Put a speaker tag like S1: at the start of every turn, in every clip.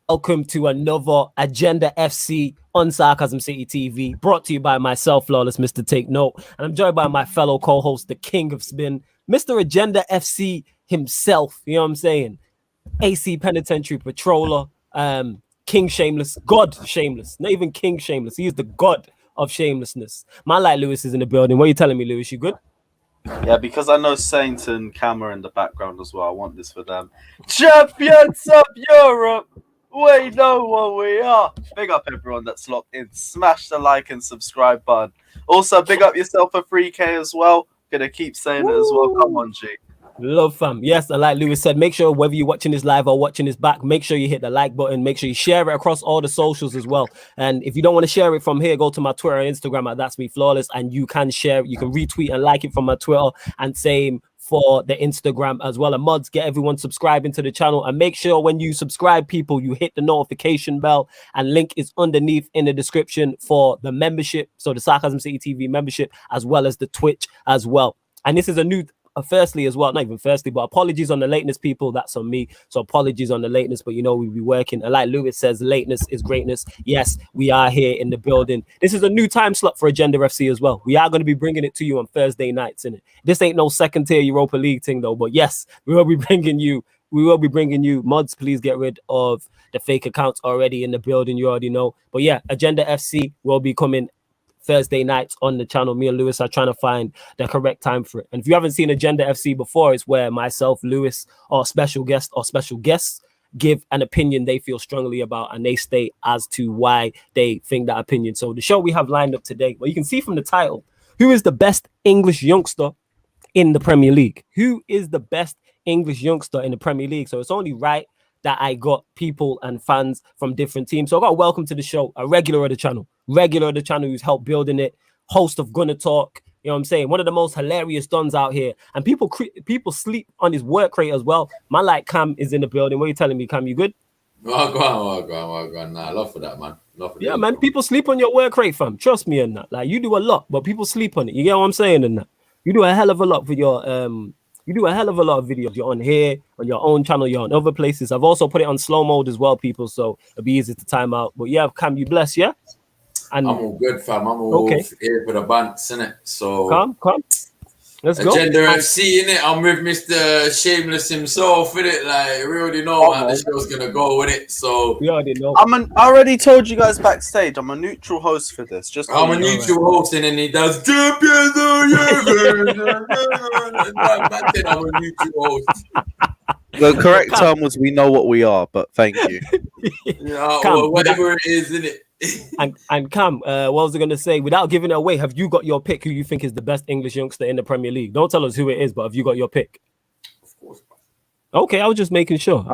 S1: Welcome to another Agenda FC on Sarcasm City TV, brought to you by myself, Flawless Mr. Take Note, and I'm joined by my fellow co-host, the King of Spin, Mr. Agenda FC himself. You know what I'm saying? AC Penitentiary Patroller, King Shameless, God Shameless, not even King Shameless. He is the God of shamelessness. My light Lewis is in the building. What are you telling me, Lewis? You good?
S2: Yeah, because I know Saint and Cam are in the background as well. I want this for them. Champions of Europe! We know what we are. Big up everyone that's locked in. Smash the like and subscribe button. Also, big up yourself for 3K as well. Gonna keep saying it as well. Come on, G.
S1: Love fam. Yes, and like Lewis said, make sure whether you're watching this live or watching this back, make sure you hit the like button. Make sure you share it across all the socials as well. And if you don't want to share it from here, go to my Twitter and Instagram at That's Me Flawless, and you can share it. You can retweet and like it from my Twitter, and same for the Instagram as well. And mods, get everyone subscribing to the channel, and make sure when you subscribe, people, you hit the notification bell, and link is underneath in the description for the membership. So the Sarcasm City TV membership, as well as the Twitch as well. And this is a new firstly as well, not even firstly, but apologies on the lateness, people. That's on me. So apologies on the lateness, but you know, we'll be working. And like Lewis says, lateness is greatness. Yes, we are here in the building. This is a new time slot for Agenda FC as well. We are going to be bringing it to you on Thursday nights, innit? This ain't no second tier Europa League thing though, but yes, we will be bringing you mods. Please get rid of the fake accounts already in the building. You already know. But yeah, Agenda FC will be coming Thursday nights on the channel. Me and Lewis are trying to find the correct time for it. And if you haven't seen Agenda FC before, it's where myself, Lewis, or special guests give an opinion they feel strongly about, and they state as to why they think that opinion. So the show we have lined up today, well, you can see from the title, who is the best English youngster in the Premier League? Who is the best English youngster in the Premier League? So it's only right that I got people and fans from different teams. So I got to welcome to the show a regular of the channel who's helped building it, host of Gonna Talk, you know what I'm saying? One of the most hilarious dons out here. And people sleep on his work rate as well. My like Cam is in the building. What are you telling me, Cam? You good?
S3: Go on. Nah, love for that, man.
S1: Yeah, man. People sleep on your work rate, fam. Trust me in that. Like, you do a lot, but people sleep on it. You get what I'm saying in that? You do a hell of a lot for your you do a hell of a lot of videos. You're on here, on your own channel, you're on other places. I've also put it on slow mode as well, people, so it'll be easy to time out. But yeah, Cam, you bless, yeah? And
S3: I'm all good, fam. I'm all here for the banks, innit? So
S1: come. Let's go.
S3: Agenda FC, innit? I'm with Mr. Shameless himself, innit? Like, we already know how the show's gonna go with it. So
S1: we already know.
S2: I already told you guys backstage, I'm a neutral host for this.
S3: I'm a neutral host, and then he does champions of Europe. I'm a neutral host.
S2: The correct term was we know what we are, but thank you.
S3: Yeah, Cam, whatever it is, innit?
S1: and Cam, what was I going to say? Without giving it away, have you got your pick who you think is the best English youngster in the Premier League? Don't tell us who it is, but have you got your pick?
S3: Of course.
S1: Okay, I was just making sure.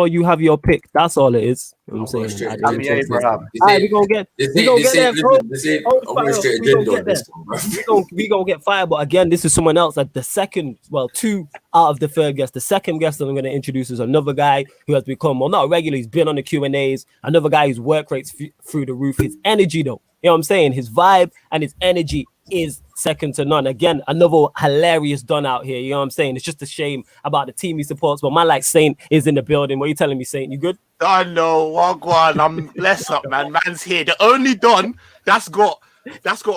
S1: You have your pick. That's all it is. You know what I'm saying?
S2: Tammy Abraham.
S1: We're going to get fired. But again, this is someone else. Like two out of the third guest. The second guest that I'm going to introduce is another guy who has become, well, not a regular. He's been on the Q&As. Another guy whose work rate's through the roof. His energy, though. You know what I'm saying? His vibe and his energy is second to none. Again, another hilarious don out here. You know what I'm saying? It's just a shame about the team he supports. But my like Saint is in the building. What are you telling me, Saint? You good?
S4: I know. Wagwan. I'm blessed up, man. Man's here. The only don that's got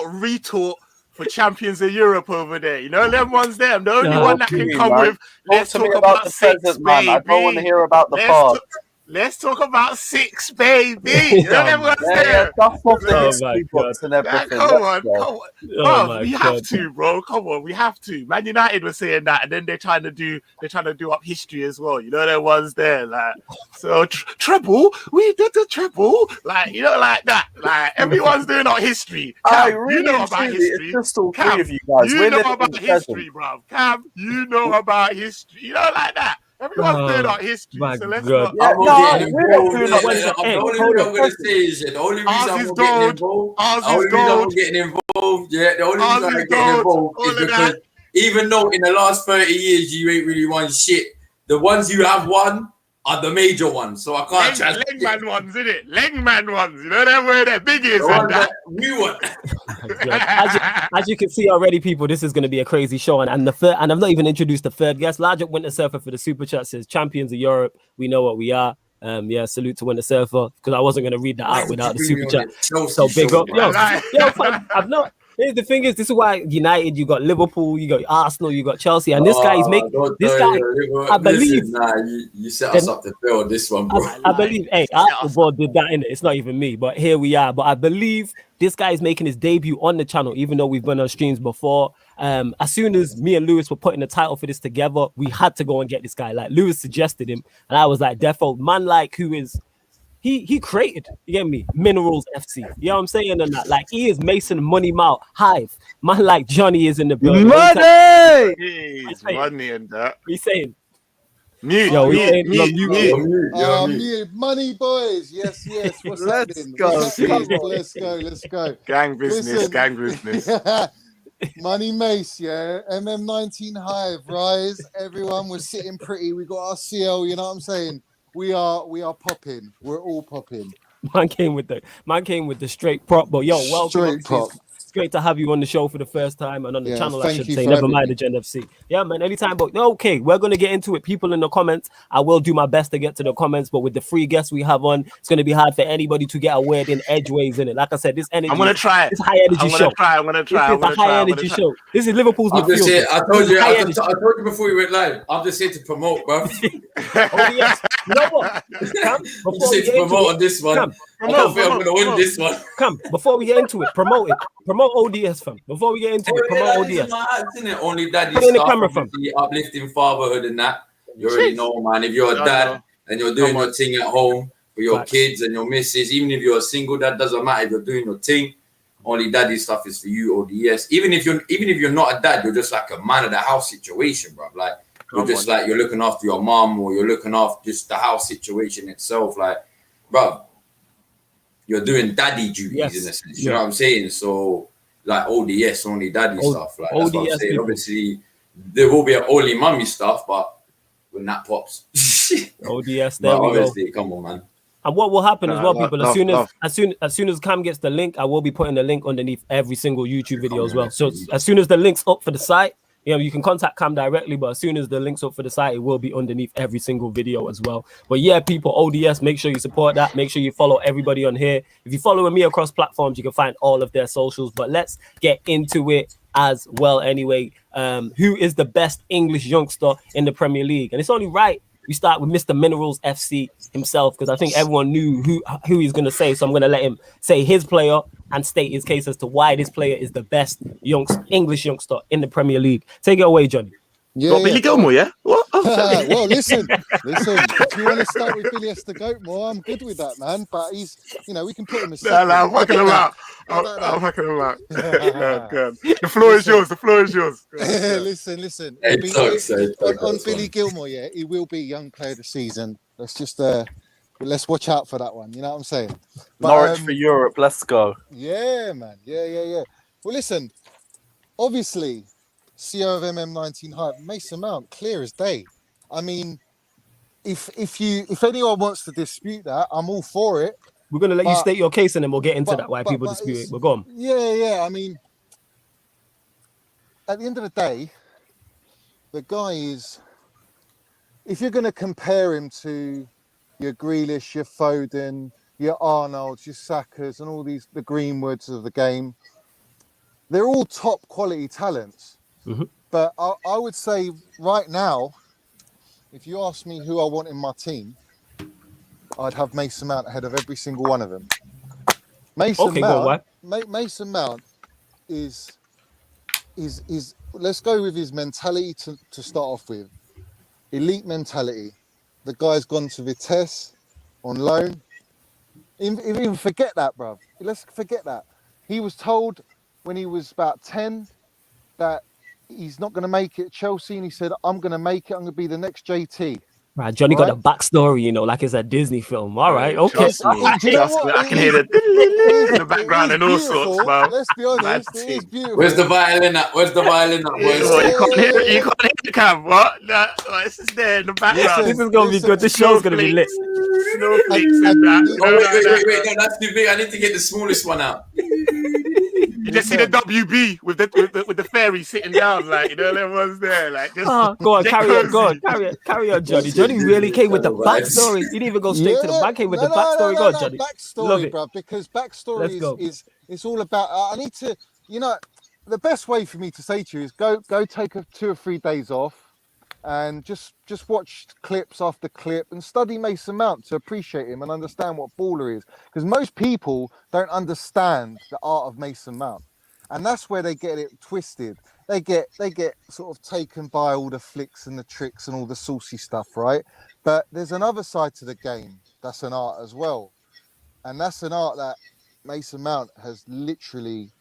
S4: retort for Champions of Europe over there. You know them ones there. I'm the only one that can come with. Let's talk about the six, baby.
S2: I don't want to hear about the past.
S4: Let's talk about six, baby. You know everyone's there.
S2: That's off the books and everything.
S4: Come on. Bro, we have to, bro. Come on, we have to. Man United was saying that, and then they're trying to do up history as well. You know, there ones there, like, so treble. We did the treble, like, you know, like that. Like, everyone's doing up history. Cam, you know about history.
S2: It's just all three of you guys.
S4: You know about history, bro. Cam, you know about history. You know, like that. Everyone's doing our history, so let's not.
S3: The only reason I'm going to say is the only reason I'm getting involved, is because even though in the last 30 years you ain't really won shit, the ones you have won are the major ones. So I can't
S4: Legman ones, isn't it? Legman ones, you know that where they're biggies and that.
S3: We won.
S1: As you can see already, people, this is going to be a crazy show. And I've not even introduced the third guest. Large Up Winter Surfer for the Super Chat says, Champions of Europe, we know what we are. Yeah, salute to Winter Surfer, because I wasn't going to read that out without the super chat.
S3: Chelsea
S1: So big
S3: show,
S1: up. Yo, fam, I've not. Here's the thing is, this is why United, you got Liverpool, you got Arsenal, you got Chelsea, and this guy is making this guy. I believe.
S3: You set us up to fail this one, bro.
S1: I believe. Hey, Arsenal board did that in it. It's not even me, but here we are. But I believe this guy is making his debut on the channel, even though we've been on streams before. As soon as me and Lewis were putting the title for this together, we had to go and get this guy. Like Lewis suggested him, and I was like, defo man, like who is. He created, you get me, Minerals FC. You know what I'm saying? And that, like, he is Mason Money Mouth Hive. Man, like Johnny is in the building.
S4: Money! Money and that.
S1: He's saying.
S4: Mute.
S1: Yo,
S5: mute. Money boys. Yes. What's happening? Let's go.
S4: Gang business.
S5: Money Mace, yeah. MM19 Hive, rise. Everyone was sitting pretty. We got our CL, you know what I'm saying? We are popping. We're all popping.
S1: Man came with the straight prop, but yo, welcome.
S5: Straight prop.
S1: It's great to have you on the show for the first time and on the channel, I should say.
S5: Never
S1: mind the Gen FC. Yeah, man, anytime. But okay, we're going to get into it. People in the comments, I will do my best to get to the comments, but with the free guests we have on, it's going to be hard for anybody to get a word in edgeways in it. Like I said, this energy.
S4: I'm going to try it.
S1: It's high energy show.
S4: I'm going to try.
S1: It's a high energy show. This is Liverpool's midfield.
S3: I told you before we went live. I'm just here to promote, bro.
S1: Yes. You know what?
S3: I'm just here to promote on this one. I don't think I'm going to win this one.
S1: Before we get into it, promote it. Promote ODS, fam. Before we get into it, promote ODS.
S3: Isn't it? Only daddy
S1: Put in the camera, fam.
S3: Uplifting fatherhood and that. You already know, man. If you're a dad and you're doing your thing at home for your kids and your missus, even if you're a single dad, doesn't matter. If you're doing your thing, only daddy stuff is for you, ODS. Even if you're not a dad, you're just like a man of the house situation, bro. Like you're just like you're looking after your mom or you're looking after just the house situation itself, like, bro. You're doing daddy duties in a sense. You know what I'm saying? So, like ODS, only daddy stuff. Like that's what I'm saying. Obviously, there will be only mummy stuff, but when that pops,
S1: ODS. There we go.
S3: Come on, man.
S1: And what will happen as well, people? As soon as Cam gets the link, I will be putting the link underneath every single YouTube video as well. So as soon as the link's up for the site, you know, you can contact Cam directly, but as soon as the link's up for the site, it will be underneath every single video as well. But yeah, people, ODS, make sure you support that. Make sure you follow everybody on here. If you're following me across platforms, you can find all of their socials. But let's get into it as well anyway. Who is the best English youngster in the Premier League? And it's only right we start with Mr. Minerals FC himself, because I think everyone knew who he's going to say. So I'm going to let him say his player and state his case as to why this player is the best English youngster in the Premier League. Take it away, Johnny.
S4: Yeah, Billy Gilmore, yeah? What?
S5: Well, listen. If you want to start with Billy Gilmore, I'm good with that, man. But he's, we can put him as second.
S4: I'm fucking him out. I'm fucking him out. Good. The floor is yours.
S5: Listen. On Billy Gilmore, yeah, he will be Young Player of the Season. Let's watch out for that one. You know what I'm saying?
S2: But, Norwich for Europe. Let's go.
S5: Yeah, man. Yeah. Well, listen. Obviously, CEO of MM19 Hype, Mason Mount, clear as day. I mean, if anyone wants to dispute that, I'm all for it.
S1: We're gonna let you state your case and then we'll get into that why people dispute it. We're gone.
S5: Yeah. I mean, at the end of the day, the guy is. If you're gonna compare him to your Grealish, your Foden, your Arnolds, your Sakas, and all the Greenwoods of the game, they're all top quality talents. Mm-hmm. But I would say right now, if you ask me who I want in my team, I'd have Mason Mount ahead of every single one of them. Mason Mount is let's go with his mentality to start off with. Elite mentality. The guy's gone to Vitesse on loan. Even forget that, bruv. Let's forget that. He was told when he was about 10 that he's not going to make it at Chelsea, and he said, I'm going to make it. I'm going to be the next JT.
S1: Right, Johnny got a backstory, like it's a Disney film. All right, okay.
S4: I can hear it in the background and all sorts, man.
S5: Let's be honest, it is beautiful.
S3: Where's the violin at? Boys?
S4: You can't hear the cam, what? It's just there in the background.
S1: This is going to be good. This show's going to be lit.
S3: Wait, no, that's too big. I need to get the smallest one out.
S4: You just see the WB with the fairy sitting down, like, you know, everyone's there, like, just
S1: go on, carry on, Johnny. Johnny really came with the backstory. He didn't even go straight to the back. Came with the backstory. Go on, Johnny.
S5: Backstory, bro, because backstory is it's all about. I need to, you know, the best way for me to say to you is go take 2 or 3 days off. And just watch clips after clip and study Mason Mount to appreciate him and understand what baller is. Because most people don't understand the art of Mason Mount, and that's where they get it twisted. They get sort of taken by all the flicks and the tricks and all the saucy stuff, right? But there's another side to the game that's an art as well, and that's an art that Mason Mount has literally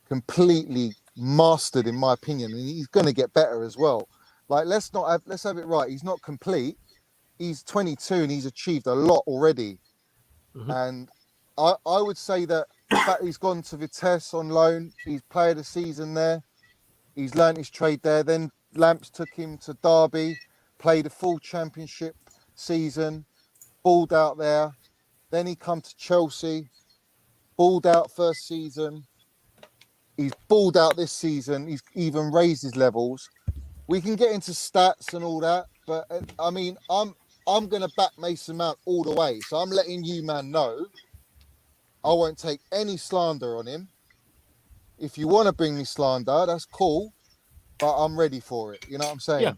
S5: completely mastered, in my opinion, and he's going to get better as well. Like, let's have it right. He's not complete. He's 22 and he's achieved a lot already. Mm-hmm. And I would say that the fact he's gone to Vitesse on loan, he's player of the season there. He's learnt his trade there. Then Lamps took him to Derby, played a full championship season, balled out there. Then he come to Chelsea, balled out first season. He's balled out this season. He's even raised his levels. We can get into stats and all that, but I mean, I'm going to back Mason Mount all the way. So I'm letting you, man, know I won't take any slander on him. If you want to bring me slander, that's cool, but I'm ready for it. You know what I'm saying?
S1: Yeah.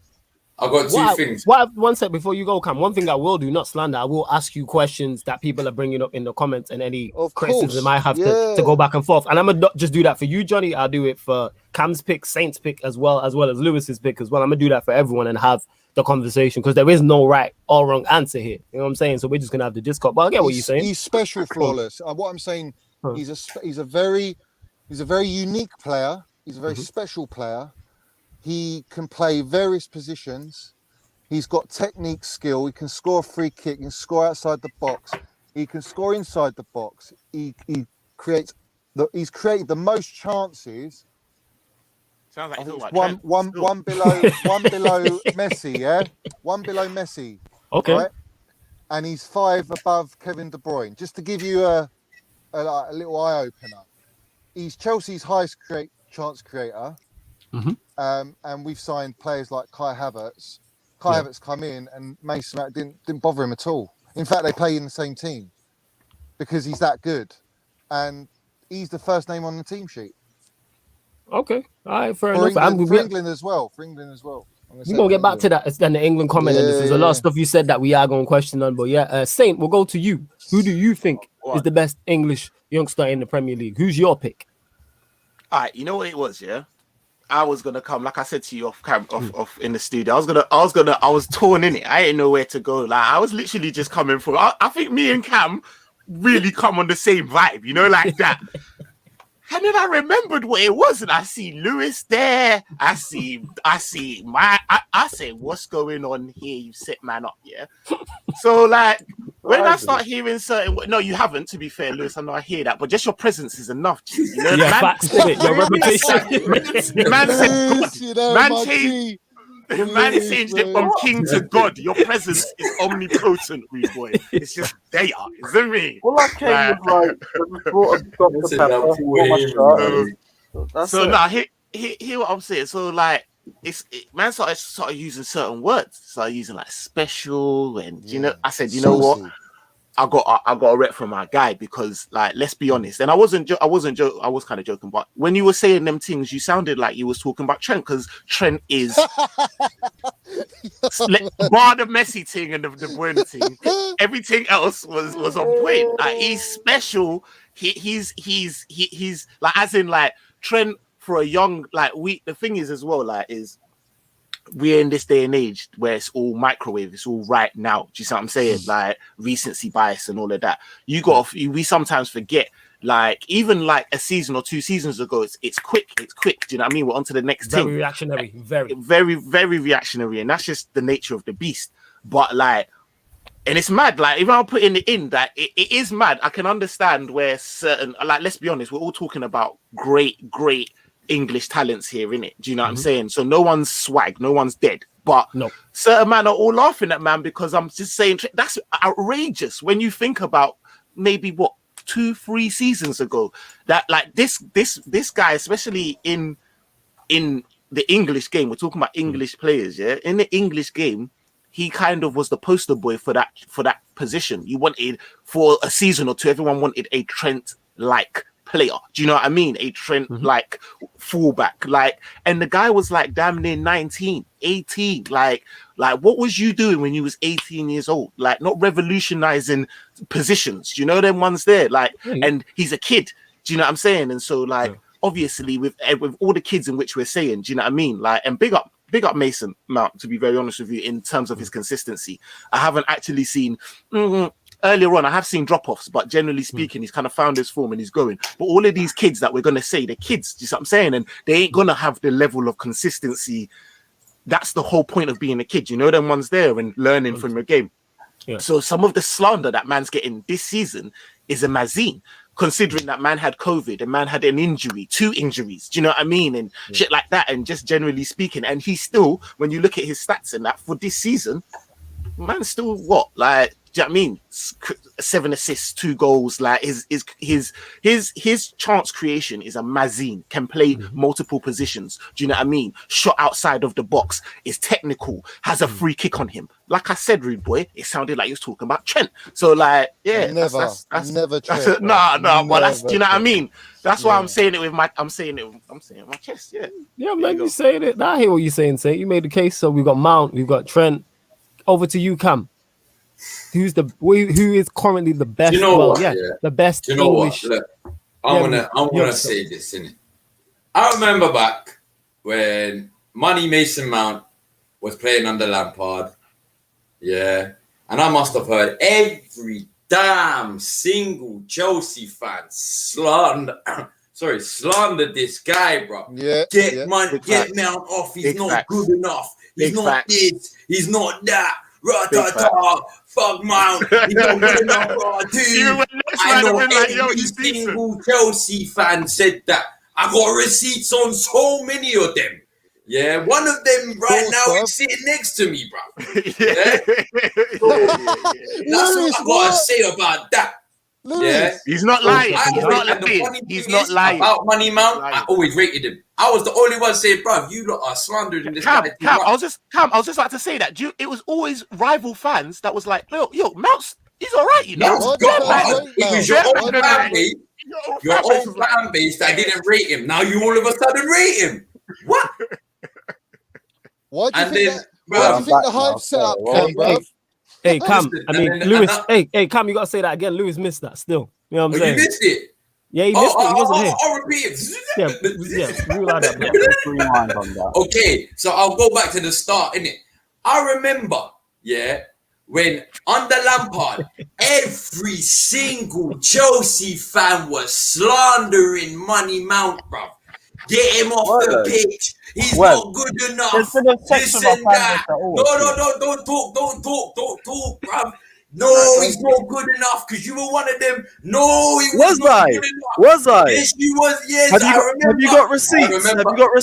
S3: I've got two things.
S1: One sec before you go, Cam. One thing I will do, not slander, I will ask you questions that people are bringing up in the comments and any criticism I have to go back and forth. And I'm going to just do that for you, Johnny. I'll do it for Cam's pick, Saint's pick, as well as Lewis's pick as well. I'm going to do that for everyone and have the conversation because there is no right or wrong answer here. You know what I'm saying? So we're just going to have the Discord. But I get what you're saying.
S5: He's special, Flawless. What I'm saying, he's a very unique player. He's a very special player. He can play various positions. He's got technique, skill. He can score a free kick. He can score outside the box. He can score inside the box. He's created the most chances.
S4: Sounds like he's
S5: one below Messi, yeah? One below Messi.
S1: Okay.
S5: Right? And he's 5 above Kevin De Bruyne. Just to give you a little eye opener. He's Chelsea's highest chance creator. Mm-hmm. And we've signed players like Kai Havertz. Havertz come in and Mason Mount didn't bother him at all. In fact, they play in the same team because he's that good. And he's the first name on the team sheet.
S1: Okay. All right, fair
S5: for
S1: enough.
S5: England as well. We're
S1: going to get back to that. It's then the England comment. And there's a lot of stuff you said that we are going to question on. But yeah, Saint, we'll go to you. Who do you think is the best English youngster in the Premier League? Who's your pick?
S4: All right, you know what it was, yeah? I was gonna come, like I said to you off in the studio. I was torn in it. I didn't know where to go. Like I was literally just coming from. I think me and Cam really come on the same vibe, you know, like that. And then I remembered what it was, and I see Lewis there. I say, what's going on here? You set man up, yeah. So like when I start hearing no, you haven't. To be fair, Lewis, I know I hear that, but just your presence is enough. You know,
S1: yeah, facts, your reputation.
S4: Man said, God. Man changed it from king to God. Your presence is omnipotent, rude boy. It's just there, isn't me?
S2: All I came was like,
S4: so now hear what I'm saying. So like, man started using certain words. Started using like special, and you know, I said, you know what? I got a rep from my guy because, like, let's be honest. And I was kind of joking, but when you were saying them things, you sounded like you was talking about Trent because Trent is bar the Messi thing and the Bruyne thing. Everything else was on point. Like he's special. He's like as in like Trent for a young like the thing is as well like is. We're in this day and age where it's all microwave, it's all right now. Do you see what I'm saying? Like recency bias and all of that. We sometimes forget, like even like a season or 2 seasons ago, it's quick. Do you know what I mean? We're on to the next thing.
S1: Very reactionary, very
S4: reactionary, and that's just the nature of the beast. But like, and it's mad. Like even I'm putting it in that it is mad. I can understand where certain, like, let's be honest, we're all talking about great English talents here, innit? Do you know what I'm saying? So no one's swag, no one's dead. But certain man are all laughing at man because I'm just saying that's outrageous when you think about maybe 2-3 seasons ago that like this guy, especially in the English game, we're talking about English players, yeah. In the English game, he kind of was the poster boy for that position. You wanted for a season or two, everyone wanted a Trent-like player. Do you know what I mean? A Trent-like fullback, like, and the guy was like damn near 19, 18. Like what was you doing when you was 18 years old? Like not revolutionizing positions. Do you know them ones there? Like, and he's a kid. Do you know what I'm saying? And so like obviously with all the kids in which we're saying, do you know what I mean? Like, and big up Mason Mount, to be very honest with you, in terms of his consistency. I haven't actually seen earlier on, I have seen drop-offs, but generally speaking, he's kind of found his form and he's going. But all of these kids that we're going to say, they're kids, you know what I'm saying? And they ain't going to have the level of consistency. That's the whole point of being a kid. You know them ones there and learning from your game. Yeah. So some of the slander that man's getting this season is a mazine, considering that man had COVID and man had an injury, 2 injuries, do you know what I mean? And shit like that. And just generally speaking, and he still, when you look at his stats and that for this season, man still what? Like, do you know what I mean? 7 assists, 2 goals. Like his chance creation is a mazine. Can play multiple positions. Do you know what I mean? Shot outside of the box. Is technical. Has a free kick on him. Like I said, rude boy. It sounded like you was talking about Trent. So like, yeah, that's
S5: never.
S4: But that's, do you know what I mean? That's why I'm saying it with my. I'm saying it with my chest. Yeah.
S1: Yeah, man. You saying it. I hear what you're saying. Say you made the case. So we've got Mount. We've got Trent. Over to you, Cam. Who is currently the best?
S3: You know what?
S1: The best.
S3: You know
S1: English.
S3: what? Look, I'm gonna say this, innit? I remember back when Mason Mount was playing under Lampard, and I must have heard every damn single Chelsea fan slander this guy, bro. Get Mount off. He's not good enough. He's not this. He's not that. Fuck Mount. He don't good enough, bro. Dude, I know every single Chelsea fan said that. I got receipts on so many of them. Yeah, one of them right now is sitting next to me, bro. Yeah, that's what I gotta say about that. Yeah,
S4: he's not lying. He's not lying.
S3: About Money Mount, I always rated him. I was the only one saying, bro, you lot are slandering this guy.
S4: I was just about to say that. It was always rival fans that was like, yo, Mount's, he's all right, you know.
S3: It was your own fan base. Your own fan base that didn't rate him. Now you all of a sudden rate him. What?
S5: Why do you think the hype set up, Cam, bro?
S1: Hey, Cam. Lewis. Hey, Cam. You gotta say that again. Lewis missed that. Still, you know what I'm saying?
S3: You missed it.
S1: Yeah, he missed it. He wasn't here.
S3: I'll repeat it.
S1: Yeah. Rewind that.
S3: Okay, so I'll go back to the start, innit? I remember, when under Lampard, every single Chelsea fan was slandering Money Mount, bruv. Get him off the pitch. He's not good enough. This and that. No, don't talk, bruv. No, he's not good enough because you were one of them. No, he was not good enough.
S6: Was I?
S3: Yes, you was. Yes,
S6: have you got receipts?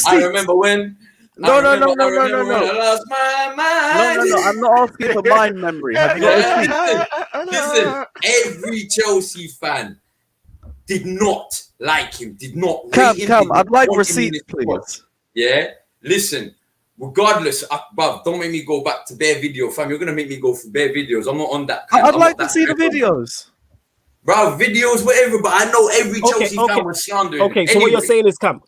S3: I remember when.
S6: No.
S3: I lost my mind.
S6: No. I'm not asking for mind memory. Have you got receipts?
S3: Listen, every Chelsea fan did not like him. Did not.
S6: Cam, I'd like receipts, please.
S3: Yeah. Listen. Regardless, bruv, don't make me go back to bare video, fam. You're gonna make me go for bare videos. I'm not on that.
S6: I'd like to see the videos.
S3: Bro, videos, whatever, but I know every Chelsea fan was slandering.
S1: Okay, so what you're saying is, Cam,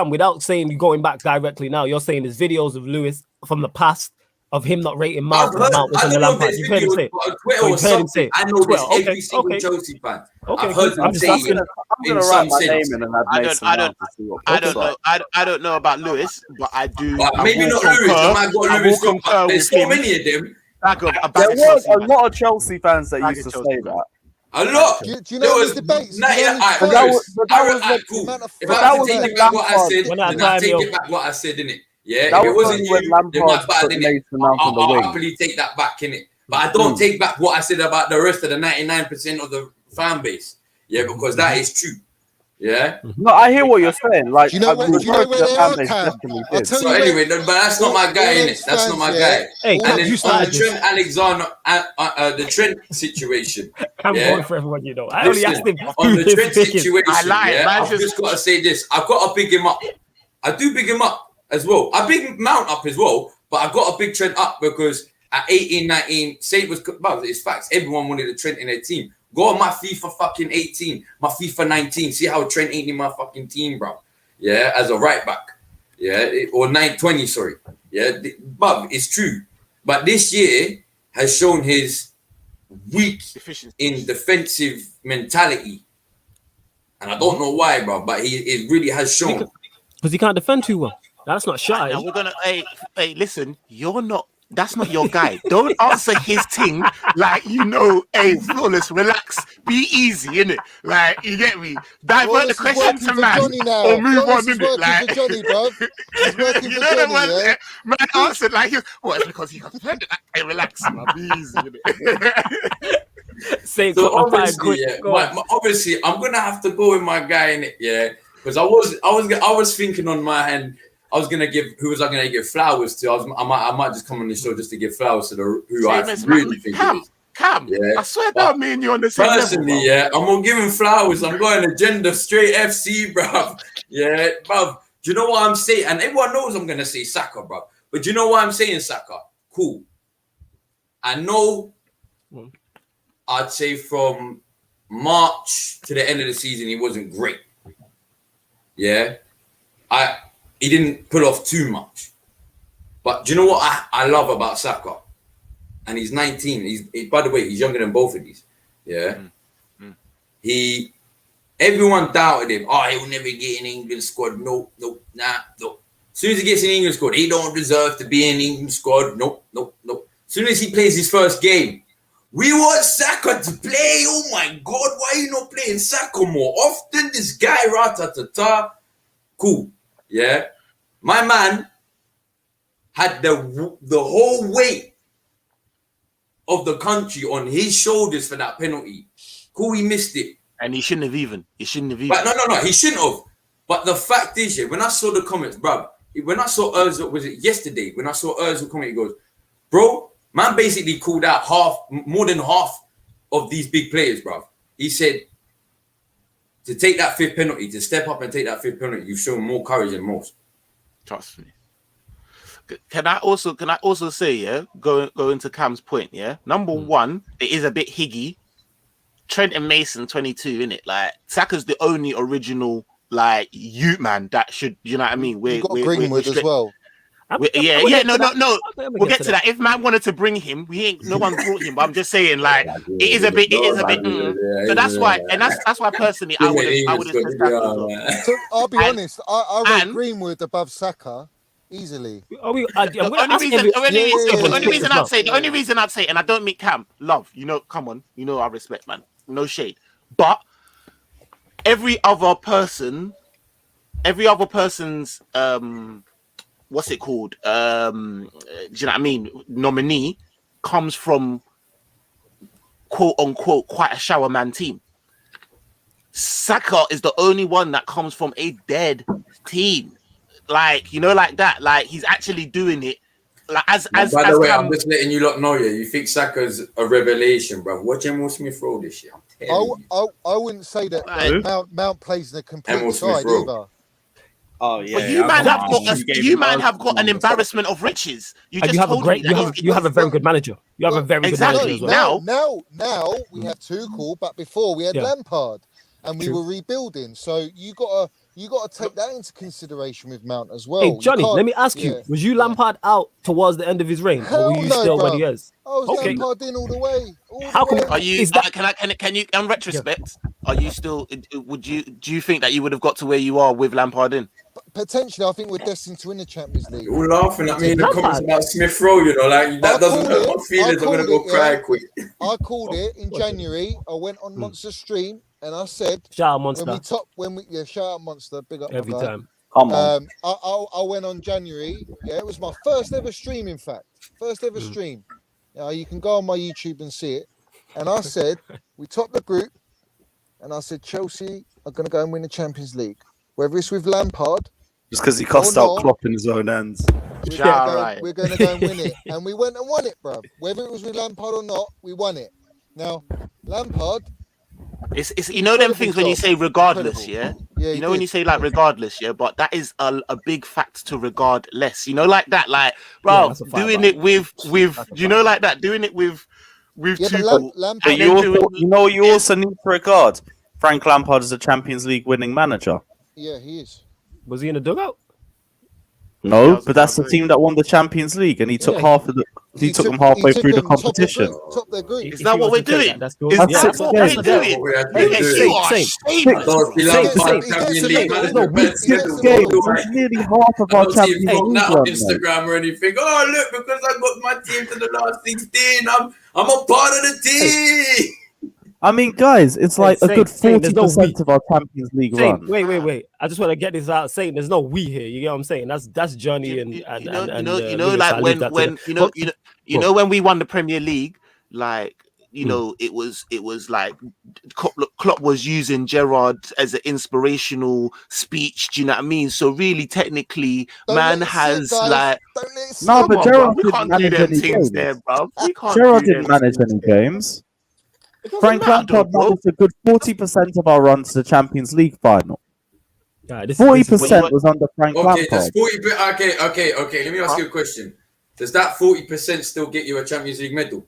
S1: without saying you going back directly now, you're saying there's videos of Lewis from the past of him not rating Mount.
S3: I know there's videos on Twitter or something. I know this every single Chelsea fan. I've heard them say it.
S6: I'm gonna write my name in and
S4: I don't know about Lewis, but I do.
S3: Maybe not Lewis. There's so many of them.
S6: There was a lot of Chelsea fans that used to say that.
S3: A lot.
S5: Do you know the debates?
S3: Cool. If I have to take it back what I said, then I take it back what I said, innit? Yeah, if it wasn't you, then my bad, innit? I'll happily take that back, innit? But I don't take back what I said about the rest of the 99% of the fan base. Yeah, because that is true. Yeah.
S6: No, I hear what you're saying. Like,
S5: Do you know where they are, Cam? I'll tell
S3: So
S5: you
S3: anyway, but that's not my guy, innit? That's not my guy.
S1: Hey,
S3: And then
S1: you
S3: on
S1: started
S3: the
S1: this.
S3: Trent Alexander, the Trent situation.
S1: I'm
S3: yeah?
S1: going for everyone, you know. I only asked him
S3: on
S1: who
S3: the
S1: his
S3: Trent
S1: pick is.
S3: situation.
S4: I lied,
S3: Yeah,
S4: man,
S3: I've just got to say this. I've got to big him up. I do big him up as well. I big Mount up as well, but I got a big Trent up because at 18, 19, say it was, well, it's facts. Everyone wanted a Trent in their team. Go on my FIFA fucking 18, my FIFA 19. See how Trent ain't in my fucking team, bro. Yeah, as a right back. Yeah, or 920, sorry. Yeah, but it's true. But this year has shown his weak in defensive mentality. And I don't know why, bro, but it really has shown.
S1: Because he can't defend too well. That's not shy.
S4: Now we're gonna hey, listen, you're not that's not your guy. Don't answer his thing like hey, Flawless, relax, be easy, innit? Like, you get me? Divert the question to man or move on, innit? Like,
S5: Johnny, bro. He's working for Johnny, yeah?
S4: Man answered like, it's because he got defended. Hey, relax, man, be easy, innit?
S3: So obviously, I'm gonna have to go with my guy in it, yeah, because I was thinking on my hand, I was gonna give I gonna give flowers to? I might just come on the show just to give flowers to who I really think it is.
S4: Cam, yeah. I swear down, me and you on the same
S3: personally,
S4: level,
S3: yeah, I'm gonna give him flowers. I'm going agenda straight FC, bro. Yeah, bro. Do you know what I'm saying? And everyone knows I'm gonna say Saka, bro. But do you know why I'm saying Saka? Cool. I know. I'd say from March to the end of the season, he wasn't great. Yeah. He didn't pull off too much. But do you know what I love about Saka? And he's 19. By the way, he's younger than both of these. Yeah. Everyone doubted him. Oh, he'll never get in England squad. No. As soon as he gets in England squad, he don't deserve to be in England squad. No. As soon as he plays his first game, we want Saka to play. Oh my God, why are you not playing Saka more often? This guy, ratatata. Cool. Yeah. My man had the whole weight of the country on his shoulders for that penalty. Cool, he missed it.
S4: And he shouldn't have even.
S3: But no, he shouldn't have. But the fact is, yeah, when I saw the comments, bro, when I saw Ozil, was it yesterday? When I saw Ozil comment, he goes, bro, man basically called out more than half of these big players, bro. He said, to take that fifth penalty, to step up and take that fifth penalty, you've shown more courage than most.
S4: Trust me. Can I also say, yeah, go into Cam's point, yeah? Number one, it is a bit higgy. Trent and Mason, 22, innit? Like, Saka's the only original, like, youth man that should, you know what I mean?
S5: We've got Greenwood as well.
S4: No. We'll get to that. If man wanted to bring him, no one brought him. But I'm just saying, like, it is a bit. So that's why, and that's why personally, I would have said Saka.
S5: So I'll be honest. I rate Greenwood above Saka easily.
S4: The only reason I'd say, and I don't mean Cam, love. You know, come on, you know I respect, man. No shade, but every other person's what's it called? Do you know what I mean? Nominee comes from quote unquote quite a shower man team. Saka is the only one that comes from a dead team. Like, you know, like that. Like, he's actually doing it. Like, by
S3: the way, I'm just letting you lot know, yeah, you think Saka's a revelation, bro. Watch Emil Smith Rowe this year.
S5: I wouldn't say that Mount plays in a complete side either.
S6: Oh yeah,
S4: you have got an embarrassment of riches. You
S1: have a very good manager. You have a very good manager as well.
S5: Now we have Tuchel, but before we had Lampard, and we were rebuilding. So you got to take that into consideration with Mount as well.
S1: Hey Johnny, let me ask you: was you Lampard out towards the end of his reign, or were you still when he is?
S5: I was Lampard in all the way.
S1: How come?
S4: Are you? Can you? In retrospect, are you still? Do you think that you would have got to where you are with Lampard in?
S5: Potentially, I think we're destined to win the Champions League.
S3: You're all laughing at me in the comments about Smith Rowe, you know, like that doesn't hurt my feelings. I'm gonna go cry quick.
S5: I called it in January. I went on Monster Stream and I said,
S1: "Shout out Monster."
S5: Shout out Monster. Big up
S1: every time.
S6: Come on.
S5: I went on January. Yeah, it was my first ever stream. In fact, first ever stream. You can go on my YouTube and see it. And I said, we topped the group. and I said Chelsea are going to go and win the Champions League. Whether it's with Lampard,
S6: Just because he cussed
S5: or
S6: out
S5: not,
S6: Klopp in his own ends.
S5: we're going to go and win it. And we went and won it, bruv. Whether it was with Lampard or not, we won it. Now, Lampard...
S4: It's you know them things when you say regardless, yeah?
S5: Yeah,
S4: you know when you say like regardless, yeah, but that is a big fact to regard less. You know, like that, like bro, doing it with you know, like that, doing it with two people.
S5: Lampard,
S6: you also need to regard Frank Lampard as a Champions League winning manager.
S5: Yeah, he is.
S1: Was he in the dugout?
S6: No, but that's the team that won the Champions League, and he took He took them halfway through the competition.
S5: Top their group.
S4: Is that what we're doing?
S1: That's
S4: Is that what we're doing?
S6: Nearly half of our Champions League
S3: on Instagram or anything. Oh, look, because I got my team to the last 16, I'm a part of the team.
S6: I mean, guys, it's like a good 40% of our Champions League run.
S1: Wait. I just want to get this out. Saying there's no we here. You get what I'm saying? That's Johnny and
S4: like when you know when we won the Premier League, like you know it was like Klopp was using Gerrard as an inspirational speech. Do you know what I mean? So really, technically, man has like
S6: no, but Gerrard
S4: didn't manage any games there, bro.
S6: Gerrard didn't manage any games. Frank Lampard managed a good 40% of our run to the Champions League final. 40% was under Frank Lampard.
S3: Okay. Let me ask you a question. Does that 40% still get you a Champions League medal?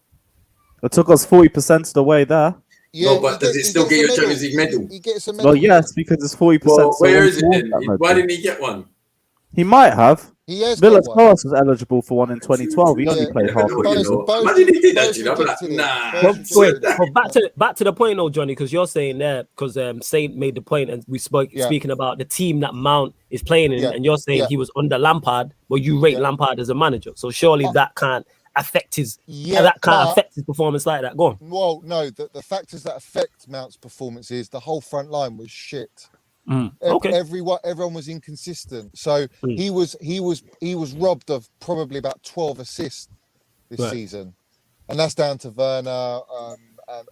S6: It took us 40% of the way there.
S5: Yeah,
S3: no, but does it still get you a Champions League medal?
S5: He gets a medal.
S6: Well, yes, because it's 40%.
S3: Well, where is it then? Why didn't he get one?
S6: He might have.
S5: He has
S6: Villas Boas was eligible for one in 2012. He only played half
S3: a year. Imagine he did that, I'm like, nah.
S1: But back to the point, though, Johnny, because you're saying there, because Saint made the point, and we speaking about the team that Mount is playing in, and you're saying he was under Lampard, but you rate Lampard as a manager, so surely that can't affect his affect his performance like that. Go on.
S5: Well, no, the factors that affect Mount's performance is the whole front line was shit.
S1: Okay.
S5: Everyone was inconsistent, so he was robbed of probably about 12 assists this season, and that's down to Werner.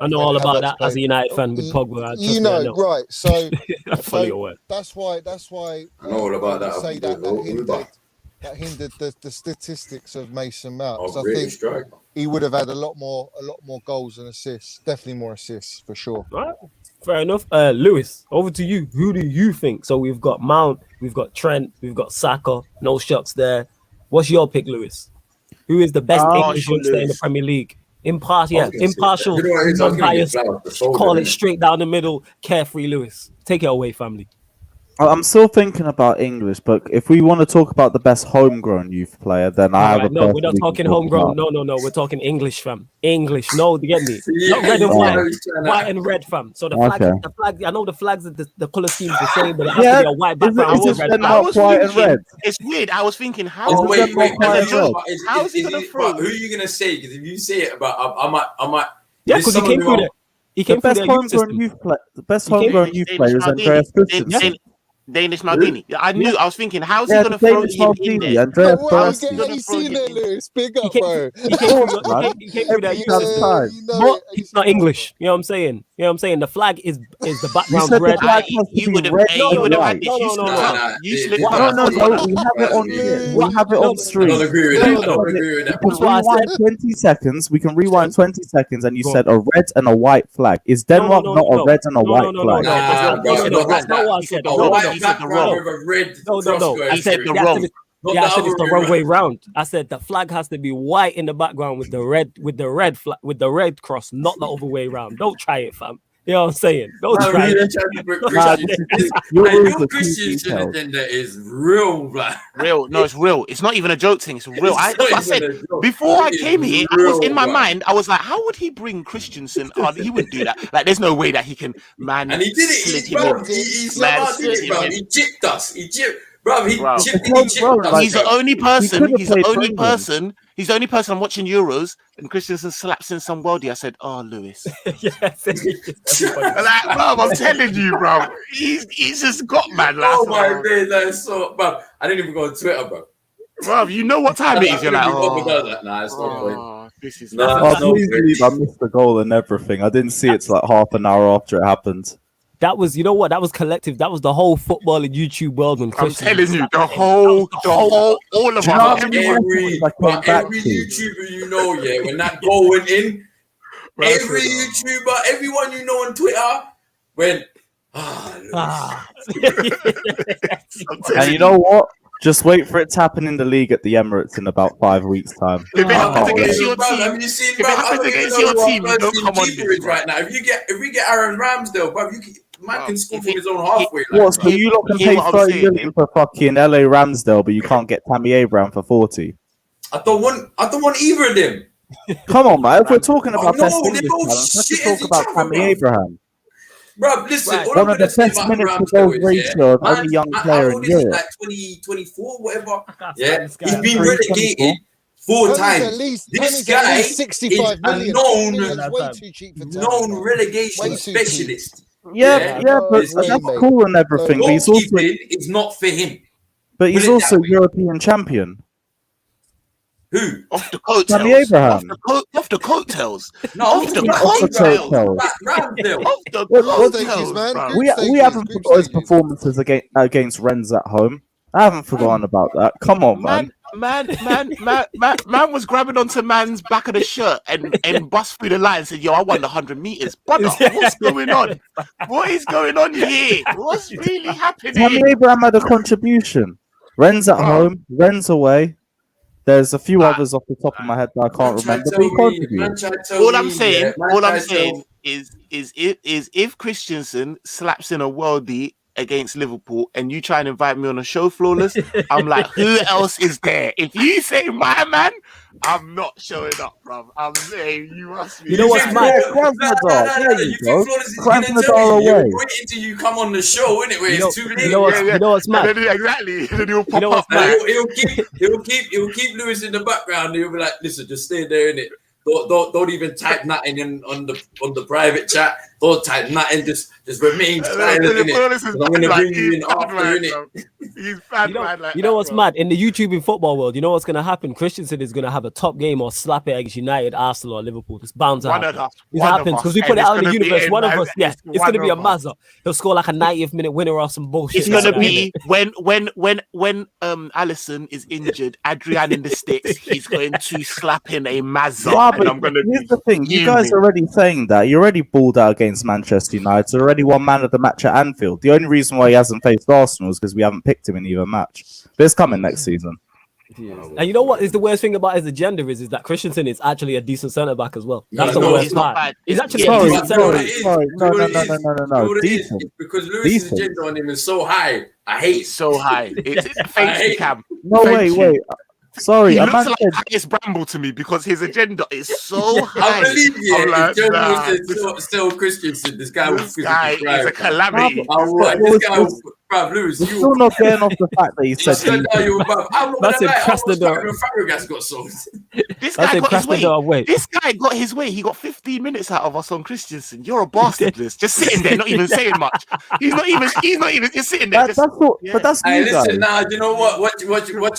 S1: I know all about that as a United fan with Pogba.
S5: You know, right? So, that's why
S3: I know all about that.
S5: Say that hindered the statistics of Mason Mount.
S3: Oh,
S5: I think he would have had a lot more goals and assists. Definitely more assists for sure.
S1: All right. Fair enough. Lewis, over to you. Who do you think? So we've got Mount, we've got Trent, we've got Saka. No shots there. What's your pick, Lewis? Who is the best English youngster in the Premier League? Impartial, unbiased. Call it straight down the middle. Carefree, Lewis. Take it away, family.
S6: I'm still thinking about English, but if we want to talk about the best homegrown youth player, then I have
S1: No, we're not talking homegrown. No. We're talking English, fam. English. No, you get me? Not red and white. White and red, fam. So the flag. I know the flags, the color scheme is the same, but it has to be a white background.
S4: It's weird. I was thinking, how?
S3: Oh, wait. How is he gonna throw? Who are you gonna say? Because if you say it about, I might.
S1: Yeah, because he came through there. He came through
S6: the best homegrown youth player is Andreas Christensen.
S4: Danish Maldini. I knew. I was thinking, how's he going to throw him in there?
S5: You seen that, Lewis? Big up, bro.
S1: He came through that. But he's not English. You know what I'm saying? The flag is the background red.
S4: You would have had this.
S6: We have it on stream.
S3: I agree with that.
S6: 20 seconds. We can rewind 20 seconds, and you said a red and a white flag. Is Denmark not a red and a white flag?
S1: No, that's not what I said. I said the wrong. I said it's the wrong way round. I said the flag has to be white in the background with the red cross, not the other way round. Don't try it, fam. You know what I'm saying? Don't try it.
S3: Your Christian agenda is real, black.
S4: Real. No, it's real. It's not even a joke thing. It's real. I said before I came here, I was in my mind. I was like, how would he bring Christensen on? He wouldn't do that. Like, there's no way that he can man.
S3: And he did it. He chipped us. He chipped. Bro, he chipped us.
S4: He's the only person. He's the only person I'm watching Euros, and Christensen slaps in some worldie. I said, "Oh, Lewis."
S1: Yes.
S4: Like, bro, I'm telling you, bro. He's just got mad. Like,
S3: oh my days, that's so. Bro, I didn't even go on Twitter, bro.
S4: Bro, you know what time it is. You're like,
S3: nah, it's not point.
S6: Please believe I missed the goal and everything. I didn't see it till like half an hour after it happened.
S1: That was, you know what? That was collective. That was the whole football and YouTube world when
S4: I'm telling you, all of us.
S3: Every YouTuber you know, yeah, when that goal went in, every YouTuber, everyone you know on Twitter went,
S6: And you know what? Just wait for it to happen in the league at the Emirates in about 5 weeks' time.
S4: If it happens against your team,
S3: have you seen, you don't come on this, right now. If we get Aaron Ramsdale, bro, man can score from his own halfway.
S6: What? So you lot can pay 30 million for fucking LA Ramsdale, but you can't get Tammy Abraham for 40.
S3: I don't want either of them.
S6: Come on, man. If we're talking about best
S3: they're
S6: English
S3: both
S6: talent, let's
S3: shit
S6: talk
S3: as
S6: about
S3: each other,
S6: Tammy Abraham.
S3: Bro, listen, all
S6: One
S3: I'm
S6: of the
S3: gonna say
S6: best
S3: about
S6: minutes to
S3: Ramsdale
S6: goal ratio of any young player in Europe.
S3: Like 2024, whatever. Yeah, he's been relegated 4 times. This guy is a known relegation specialist.
S6: Yeah, but that's cool and everything. But
S3: it's not for him.
S6: But he's also European champion.
S3: Who?
S4: Off the coattails.
S6: Tammy Abraham.
S4: Off the coattails.
S3: No,
S4: off the coattails. Off the coattails, man.
S6: We haven't forgotten his performances against Rennes at home. I haven't forgotten about that. Come on, man.
S4: Man was grabbing onto man's back of the shirt and bust through the line and said, "Yo, I won the 100 meters." Brother, what's going on? What is going on here? What's really happening?
S6: Tammy Abraham had a contribution. Rennes at home, Rennes away. There's a few others off the top of my head that I can't remember.
S4: All I'm saying is if Christensen slaps in a worldie against Liverpool and you try and invite me on a show, Flawless, I'm like, who else is there? If you say my man, I'm not showing up, bro. I'm saying you must be.
S1: You know what's mad?
S6: There you go. Krasnodar away.
S3: You're waiting till you come on the show, innit? Where it's too late.
S1: You know what's mad?
S4: Exactly. He'll pop
S1: up.
S3: He'll keep Lewis in the background. He'll be like, listen, just stay there, innit? Don't even type nothing in on the private chat. Don't type nothing. Just remain silent. I'm gonna bring you in after, innit?
S4: He's bad, man.
S1: You know what's mad? In the YouTube in football world, you know what's gonna happen? Christensen is gonna have a top game or slap it against United, Arsenal, or Liverpool. It's bound to happen. It happens because we put it out in the universe. One of us, yeah, it's gonna be a mazza. He'll score like a 90th minute winner or some bullshit.
S4: It's gonna be when Alisson is injured, Adrian in the sticks, he's going to slap in a mazza.
S6: Yeah, but here's the thing: you guys are already saying that. You already balled out against Manchester United. So already won man of the match at Anfield. The only reason why he hasn't faced Arsenal is because we haven't picked him in either match. But it's coming next season.
S1: And you know what is the worst thing about his agenda is that Christensen is actually a decent centre back as well. That's the worst part. He's actually a decent centre back.
S6: No.
S3: Decent. Because Lewis's agenda on him is so high. I hate it.
S4: So high. It's Cam.
S6: No, wait. Sorry,
S4: he looks like Highest Bramble to me because his agenda is so high.
S3: I believe you. Like, if still Christensen, this guy is
S4: a calamity.
S3: This guy was Lewis.
S6: You're still not getting off the fact that he said
S1: that's in Krasnodar.
S4: This guy got his way. He got 15 minutes out of us on Christensen. You're a bastard, Liz. Just sitting there, not even saying much. He's not even just sitting there.
S6: But that's me,
S3: listen, now, you know what? Watch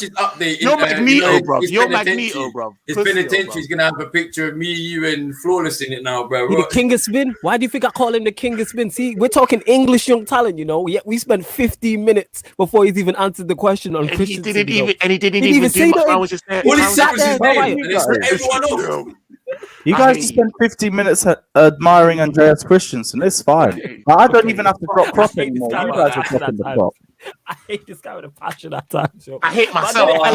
S3: his update.
S4: You're Magneto, bro. You're Magneto, bro.
S3: His penitentiary's gonna have a picture of me, you, and Flawless in it now, bro.
S1: The King of Spin. Why do you think I call him the King of Spin? See, we're talking English young talent, you know. Yet we spent 15 minutes before he's even answered the question on Christensen.
S4: He didn't even do much. I was just there.
S3: All he said was his name, and it's everyone else.
S6: You guys just spend 15 minutes admiring Andreas Christensen. It's fine. I don't even have to drop crop anymore. You guys are dropping the crop.
S1: I hate this guy with a passion at times.
S4: I hate myself. I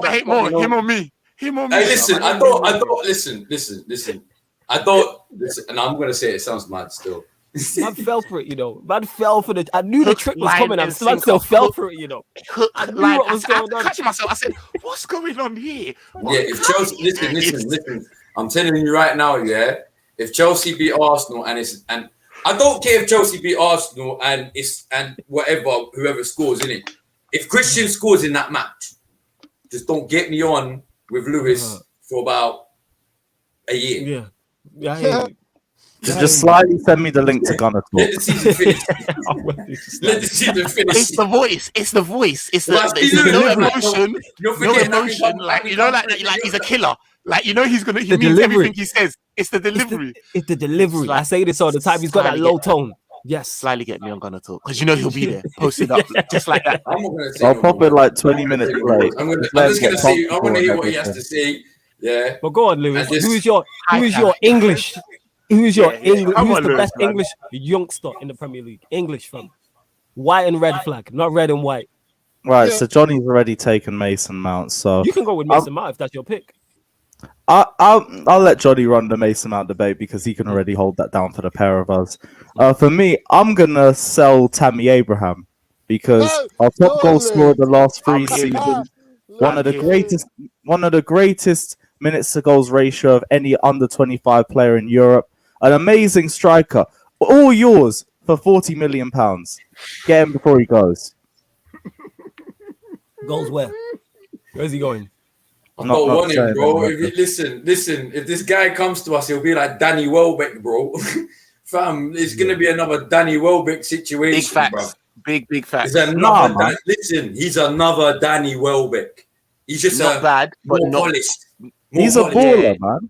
S4: hate more. Him or me.
S3: Hey, listen. I thought. Listen. I thought. Listen, and I'm gonna say it sounds mad still.
S1: Man fell for it, you know. Man fell for the. I knew the trick was coming. Man still fell for it, you know.
S4: I knew what was going on. I catch myself. I said, "What's going on here?"
S3: Yeah, if Chelsea, listen. I'm telling you right now, yeah. If Chelsea beat Arsenal and I don't care if Chelsea beat Arsenal and whoever scores in it. If Christian scores in that match, just don't get me on with Lewis for about a year.
S1: Yeah.
S6: Just slightly send me the link to Gunner Talk.
S3: Let the season finish.
S4: It's the voice. It's the no emotion. No emotion. Like he's a killer. Like he means everything he says. It's the delivery.
S1: It's the delivery. I say this all the time. He's got that low tone. Yes.
S4: Slyly get me on Gunner Talk because you know he'll be there, posted up just like that.
S3: I'm not gonna say.
S6: I'll pop it like 20 minutes late.
S3: I'm just gonna say. I want to hear what he has to say. Yeah.
S1: But go on, Lewis.
S3: And
S1: Who's your English? Who's your English?
S4: Come
S1: Who's
S4: on,
S1: the
S4: Lewis,
S1: best
S4: man.
S1: English youngster in the Premier League? English from white and red flag, not red and white.
S6: Right, so Johnny's already taken Mason Mount, so
S1: You can go with Mason Mount if that's your pick.
S6: I'll let Johnny run the Mason Mount debate because he can already hold that down for the pair of us. For me, I'm gonna sell Tammy Abraham because our top goal scorer the last 3 seasons, one of the greatest minutes to goals ratio of any under 25 player in Europe, an amazing striker, all yours for £40 million. Get him before he goes.
S1: Goes where? Where's he going?
S3: I don't want him, bro. Listen. If this guy comes to us, he'll be like Danny Welbeck, bro. Fam, it's gonna be another Danny Welbeck situation.
S4: Big facts.
S3: Bro.
S4: Big facts.
S3: He's another Danny Welbeck. He's just
S4: not bad, but
S3: more
S4: not
S3: polished.
S6: He's a baller, man.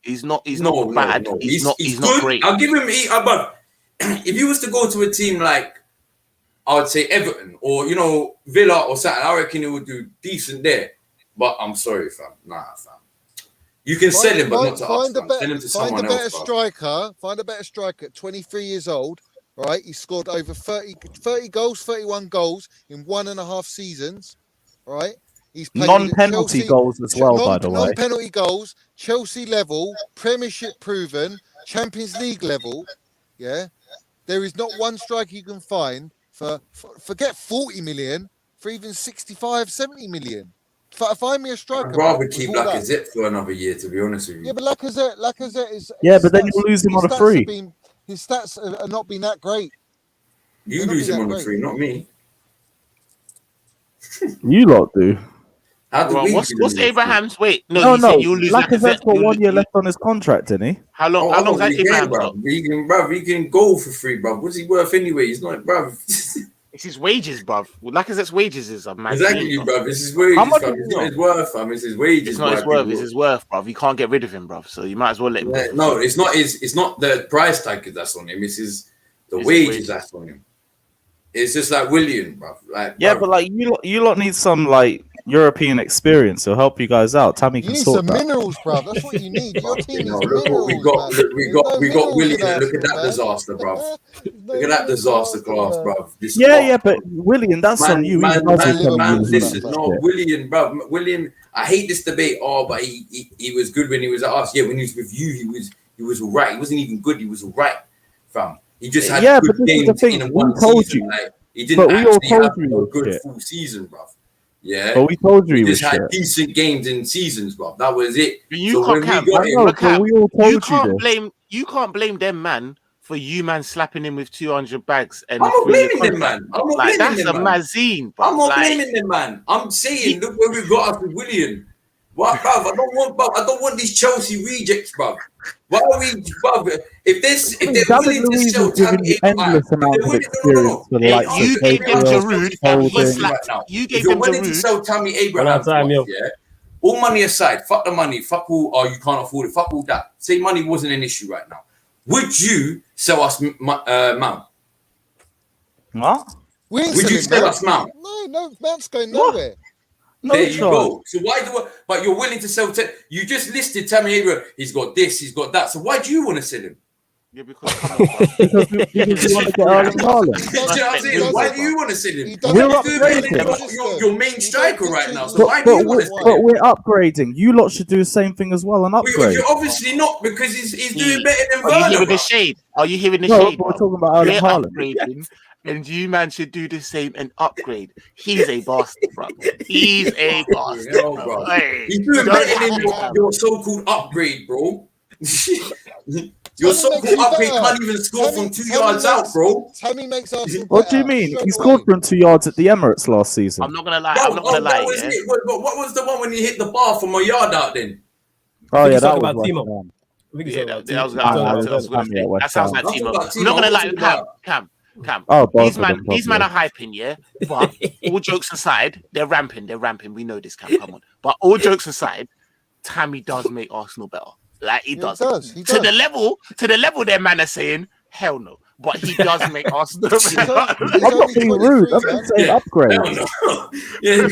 S4: He's not bad.
S3: No.
S4: He's
S3: not
S4: not great.
S3: I'll give him. But if he was to go to a team like, I would say Everton or Villa or something, I reckon he would do decent there. But I'm sorry, fam. Nah, fam. You can sell him, but not to us. Sell him to someone else.
S5: Find a better striker at 23 years old. Right, he scored over 30 goals, 31 goals in 1.5 seasons. Right, he's played
S6: non-penalty goals as well, by the way.
S5: Non-penalty goals, Chelsea level, Premiership proven, Champions League level. Yeah, there is not one striker you can find for forget 40 million, for even 65, 70 million. Find me a striker.
S3: I'd rather keep Lacazette for another year, to be honest with you.
S5: Yeah, but Lacazette is.
S6: Yeah, but then you lose him on a free.
S5: His stats have not been that great.
S3: You lose him on the free, not me.
S6: You lot do.
S4: What's Abraham's weight?
S6: No. Lacazette's got 1 year left on his contract, didn't he?
S4: How long is that Abraham?
S3: He can go for free, bro. What's he worth anyway? He's not, bro.
S4: It's his wages, bruv. Lacazette's wages is a man.
S3: Exactly, bruv. It's his wages. It's not his worth, fam. It's his wages.
S4: It's not his worth. It's his worth, bruv. You can't get rid of him, bruv. So you might as well let him.
S3: Yeah, no, it's not his. It's not the price tag that's on him. It's the wages that's on him. It's just like William, bruv.
S6: But like you lot need some like European experience to help you guys out. Tammy can sort that.
S5: You need some minerals, bruv. That's what you need. Your team
S3: look what we got. We got William. Look at that disaster, bruv. Look at that disaster class, bruv.
S6: But William, that's on you.
S3: Listen, William, bruv. William, I hate this debate. But he was good when he was at us. Yeah, when he was with you, he was all right. He wasn't even good. He was all right, fam. He just had good games in one season. Like, he didn't actually have a good full season, bruv. Yeah,
S6: but we told you he
S3: just
S6: was
S3: had decent games in seasons, bro. That was it.
S4: You can't blame them, man, for you, man, slapping him with 200 bags. And
S3: I'm not blaming them, man. I'm not blaming
S4: that's
S3: them,
S4: a mazine, bro.
S3: I'm not blaming them, man. I'm saying, look where we got us with William. What, bruv? I don't want these Chelsea rejects, bruv. Why are we, bruv? If they're willing to sell Tammy Abraham, you gave them Giroud. You gave them willing to sell Tammy Abraham, yeah. All money aside, fuck the money, fuck all. Oh, you can't afford it. Fuck all that. Say money wasn't an issue right now. Would you sell us Mount?
S6: What?
S3: Would you sell us Mount?
S5: No, Mount's going nowhere.
S3: There you go. So but you're willing to sell? You just listed Tammy Abraham. He's got this. He's got that. So why do you want to sell him?
S4: Yeah, because
S6: you want to get Erling Haaland.
S3: Why do you want to sell him?
S6: We're
S3: your main striker right now. So why do you want to sell him?
S6: But we're upgrading. You lot should do the same thing as well and upgrade.
S3: You're obviously not, because he's doing better than Werner.
S4: Are you hearing the shade? Are you hearing the shade?
S6: We're talking about Erling Haaland.
S4: And you, man, should do the same and upgrade. He's a bastard, bro. He's a bastard, bro. Hey,
S3: he's doing better than your so-called upgrade, bro. Your so-called upgrade can't even score from 2 yards out, bro.
S5: Tammy makes Arsenal.
S6: What do you mean? He scored from 2 yards at the Emirates last season.
S4: I'm not gonna lie.
S3: But what was the one when he hit the bar from a yard out then?
S6: Oh yeah, that was
S1: Timo.
S4: That sounds like Timo. I'm not gonna lie, Cam. These men are hyping, yeah. But all jokes aside, they're ramping. We know this, Cam. Come on. But all jokes aside, Tammy does make Arsenal better. Like he does.
S5: He
S4: To the level their man are saying, hell no. but he does make Arsenal.
S5: He's
S6: I'm not
S5: only
S6: being
S5: 23,
S6: rude. I'm
S5: man.
S6: just saying upgrade.
S3: Yeah,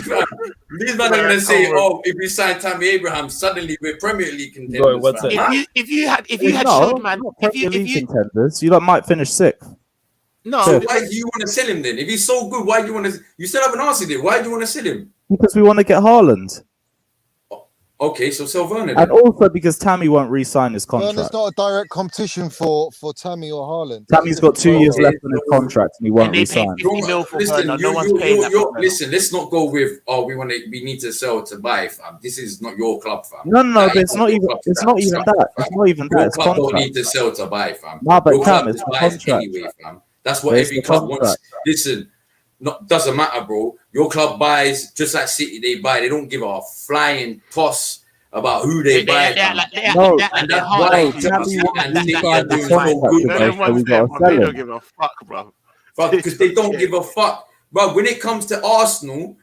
S3: these men are gonna say, "Oh, if we sign Tammy Abraham, suddenly we're Premier League contenders."
S1: Go on, what's it?
S4: If you had
S6: No,
S4: showed, man,
S6: not
S4: if you
S6: contenders, you lot might finish 6th.
S4: no,
S3: So why do you want to sell him then? If he's so good, why do you want to? You still haven't answered it. Why do you want to sell him?
S6: Because we want to get Haaland.
S3: Okay, so sell Werner then.
S6: And also because Tammy won't re-sign his
S5: Werner's
S6: contract.
S5: not a direct competition for Tammy or Haaland.
S6: Tammy's got 2 years left on his contract and he won't
S4: And they
S6: re-sign.
S4: paid 50 mil for
S3: Listen,
S4: Werner. No one's paying that. for Werner.
S3: listen, let's not go with we need to sell to buy, fam. This is not your club, fam.
S6: No,
S3: Like,
S6: but it's not even that. It's not even that.
S3: Your
S6: It's
S3: club don't
S6: contract.
S3: need to sell to buy, fam.
S6: No, but
S3: Your
S6: Cam,
S3: club
S6: it's
S3: just
S6: the
S3: buys
S6: contract.
S3: anyway, fam. That's what
S6: It's
S3: every
S6: the
S3: club wants.
S6: contract.
S3: Listen, doesn't matter, bro. Your club buys just like City. They buy. They don't give a flying toss about who they buy.
S6: No,
S3: And that's why Chelsea and City are doing so good,
S6: They
S4: don't give a fuck, bro.
S3: because they don't give a fuck, bro. When it comes to Arsenal,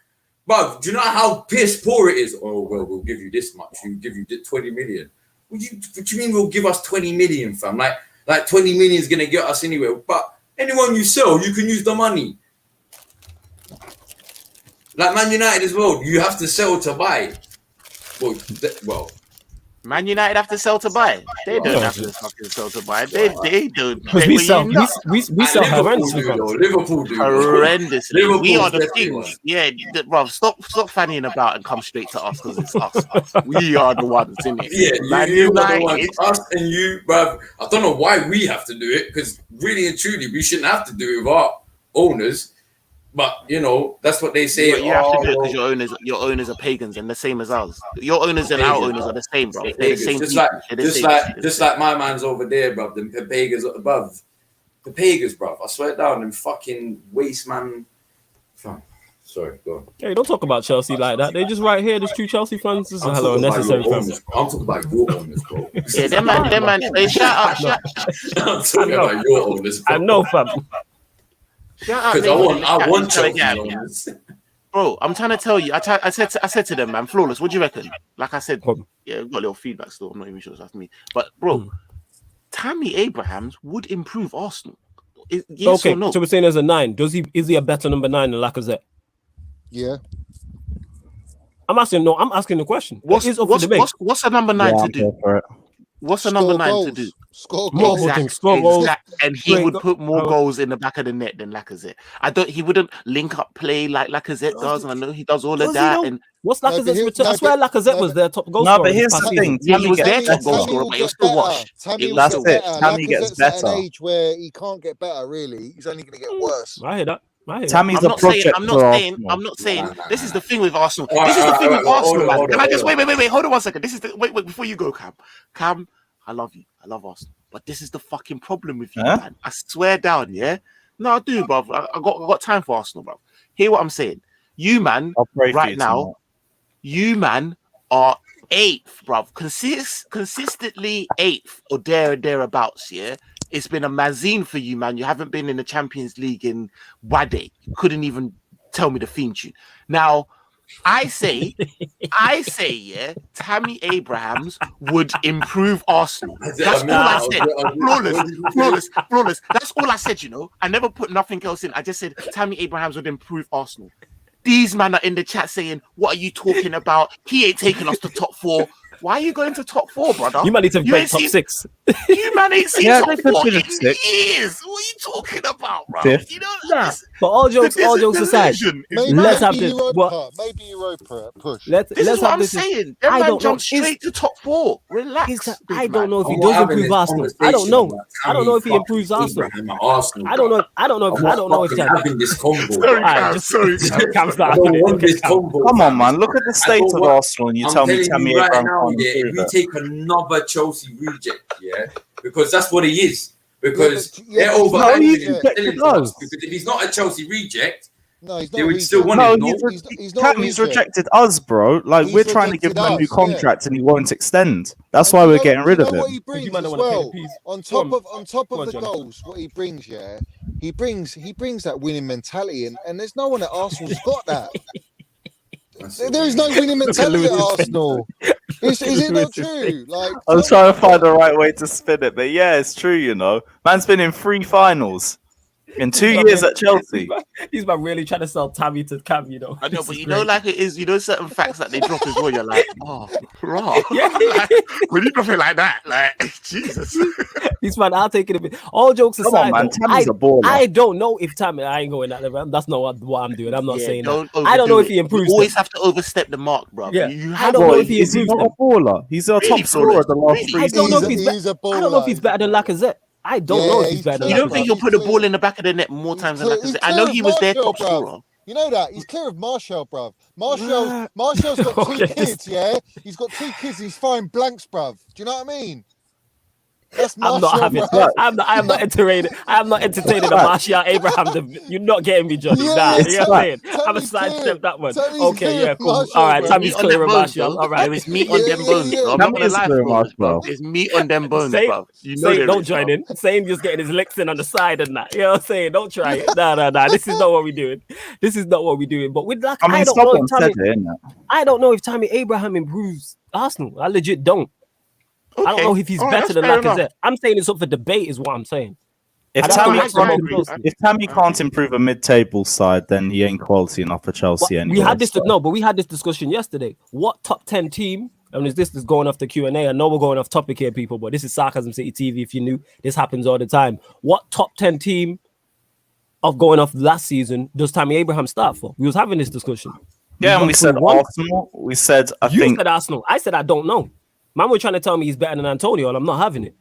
S3: bro, do you know how piss poor it is? Oh well, we'll give you this much. We'll give you 20 million. What do you mean we'll give us 20 million, fam? Like 20 million is gonna get us anywhere. But anyone you sell, you can use the money. Like Man United as well, you have to sell to buy. Well,
S4: Man United have to sell to buy. They don't have to fucking sell to buy. They don't.
S1: Because we sell
S3: Liverpool
S1: horrendously.
S3: do, though. Liverpool do.
S4: Horrendously.
S3: Liverpool's
S4: We are the
S3: definitely
S4: thing.
S3: one.
S4: Yeah, bro. Stop fannying about and come straight to us because it's us. We are the ones in it.
S3: Yeah,
S4: Man
S3: you are the
S4: United.
S3: ones. Us and you, bruv. I don't know why we have to do it because really and truly, we shouldn't have to do it with our owners. But you know, that's what they say.
S4: But you have to do it because your owners are pagans and the same as ours. Your owners and our owners are the same, bro. They're the same.
S3: Just like my man's over there, bruv. The pagans above. The pagans, bruv. I swear down, them fucking waste man. Sorry, go on.
S1: Hey, don't talk about Chelsea like that. They're just right here. There's true Chelsea fans. This is
S3: I'm
S1: hello
S3: talking about
S1: necessary
S3: your
S1: fans.
S3: owners, bro. I'm talking about your owners, bro.
S4: Yeah, them man. Hey, shut up.
S3: I'm talking about your owners, bro.
S1: I know, fam.
S3: Because I want Chelsea owners.
S4: Bro, I'm trying to tell you. I said to them, man, Flawless. What do you reckon? Like I said, yeah, we've got a little feedback still. I'm not even sure it's after me, but bro, Tammy Abrahams would improve Arsenal. Yes
S1: Okay,
S4: or no?
S1: so we're saying there's a 9. Is he a better number 9 than Lacazette?
S5: Yeah.
S1: I'm asking the question.
S4: What's a number 9 to do? What's a number 9 to do?
S5: Score
S1: More
S5: goals.
S1: things, score goals.
S4: And he would put more goals in the back of the net than Lacazette. He wouldn't link up play like Lacazette does, and I know he does all of that. And
S1: what's Lacazette's return? I swear Lacazette was their top goal scorer.
S6: No, but here's the thing.
S4: he was their top goal scorer, but it was still washed.
S6: That's it. Tammy gets better.
S5: At an age where he can't get better, really. He's only going to get worse.
S1: I hear that.
S6: Tammy's a project.
S4: I'm not saying. This is the thing with Arsenal. This is the thing with Arsenal, man. Can I just wait? Hold on 1 second. This is the wait before you go, Cam. Cam, I love you. I love Arsenal. But this is the fucking problem with you, man. I swear down, yeah? No, I do, bruv. I got time for Arsenal, bruv. Hear what I'm saying. You, man, right now, you, man, are 8th, bruv. Consistently 8th or thereabouts, yeah? It's been a mazine for you, man. You haven't been in the Champions League in Wade. You couldn't even tell me the theme tune. Now, I say, yeah, Tammy Abrahams would improve Arsenal. That's all I said. Flawless. That's all I said, you know. I never put nothing else in. I just said Tammy Abrahams would improve Arsenal. These men are in the chat saying, what are you talking about? He ain't taking us to top 4. Why are you going to top 4, brother?
S1: You might need to break top 6.
S4: You man ain't seen top 4 in
S6: 6.
S4: years. What are you talking about, bro?
S6: 5th.
S4: You know,
S1: But all jokes aside, let's have this.
S5: Maybe Europa push.
S1: Let's
S4: what
S1: have
S4: I'm
S1: this.
S4: saying. That man jumped straight to top 4. Relax.
S1: I don't know if he does improve Arsenal. I don't know. I don't know if he improves Arsenal. I don't know. I don't know if he's
S3: having this combo.
S4: Sorry.
S6: Come on, man. Look at the state of Arsenal and you tell me Tammy Abraham can't
S3: if we take another Chelsea reject, yeah, because that's what he is. Because they're overvaluing him. Because if he's not a Chelsea reject, they would still want him.
S6: He's rejected us, bro. Like we're trying to give him a new contract and he won't extend. That's why we're getting rid of him.
S5: What he brings as well, on top of the goals, what he brings, yeah, he brings that winning mentality, and there's no one at Arsenal's got that. There is no winning mentality at Arsenal. Is it not true? Like,
S6: I was trying to find the right way to spin it, but yeah, it's true. You know, man's been in 3 finals in 2 years at Chelsea.
S1: He's about really trying to sell Tammy to Cam, you know.
S4: I know, but you know, like it is, you know, certain facts that they drop as well. You're like, oh, raw.
S1: Yeah.
S4: Like, when you drop it like that, like Jesus.
S1: These man, I'll take it a bit. All jokes aside,
S6: man, Tammy's a baller.
S1: I don't know if Tammy. I ain't going that level. That's not what I'm doing. I'm not saying that.
S4: I
S1: don't know if he improves.
S4: You always have to overstep the mark, bro.
S1: Yeah.
S4: I
S1: don't know if he
S6: is he
S1: improves.
S6: not a baller? He's a top scorer the last 3
S1: I don't know if
S5: he's a baller.
S1: I don't know if he's better than Lacazette. I don't know if he's better than
S4: You
S1: Lacazette.
S4: don't think he'll put the ball in the back of the net more times than Lacazette? I know he was their top scorer.
S5: You know that he's clear of Martial, bruv. Martial's got 2 kids, yeah. He's got 2 kids. He's firing blanks, bruv. Do you know what I mean? That's Martial,
S1: I'm not having. I'm not entertaining. I'm not entertaining the Martial Abraham. You're not getting me, Johnny. Nah, you know what I'm saying? I'm a sidestep that one. Okay, yeah, cool.
S5: Martial,
S1: All right,
S5: bro.
S1: Tammy's clear of Martial. All right,
S4: There is meat on them bones, bro. I'm not gonna lie, bro. There's meat on them bones, bro. You know
S1: Say, don't join in. Same just getting his licks in on the side and that. You know what I'm saying? Don't try it. Nah. This is not what we're doing. This is not what we're doing. But with like, I don't know if Tammy Abraham improves Arsenal. I legit don't.
S4: Okay.
S1: I don't know if he's better than Lacazette. I'm saying it's up for debate, is what I'm saying.
S6: If Tammy can't improve a mid-table side, then he ain't quality enough for Chelsea anyway.
S1: We had this discussion yesterday. What top 10 team? I mean, this is going off the Q&A. I know we're going off topic here, people, but this is Sarcasm City TV. If you knew, this happens all the time. What top 10 team of going off last season does Tammy Abraham start for? We was having this discussion.
S6: Yeah, and we said Arsenal. We said
S1: You said Arsenal. I said I don't know. Man, we're trying to tell me he's better than Antonio, and I'm not having it.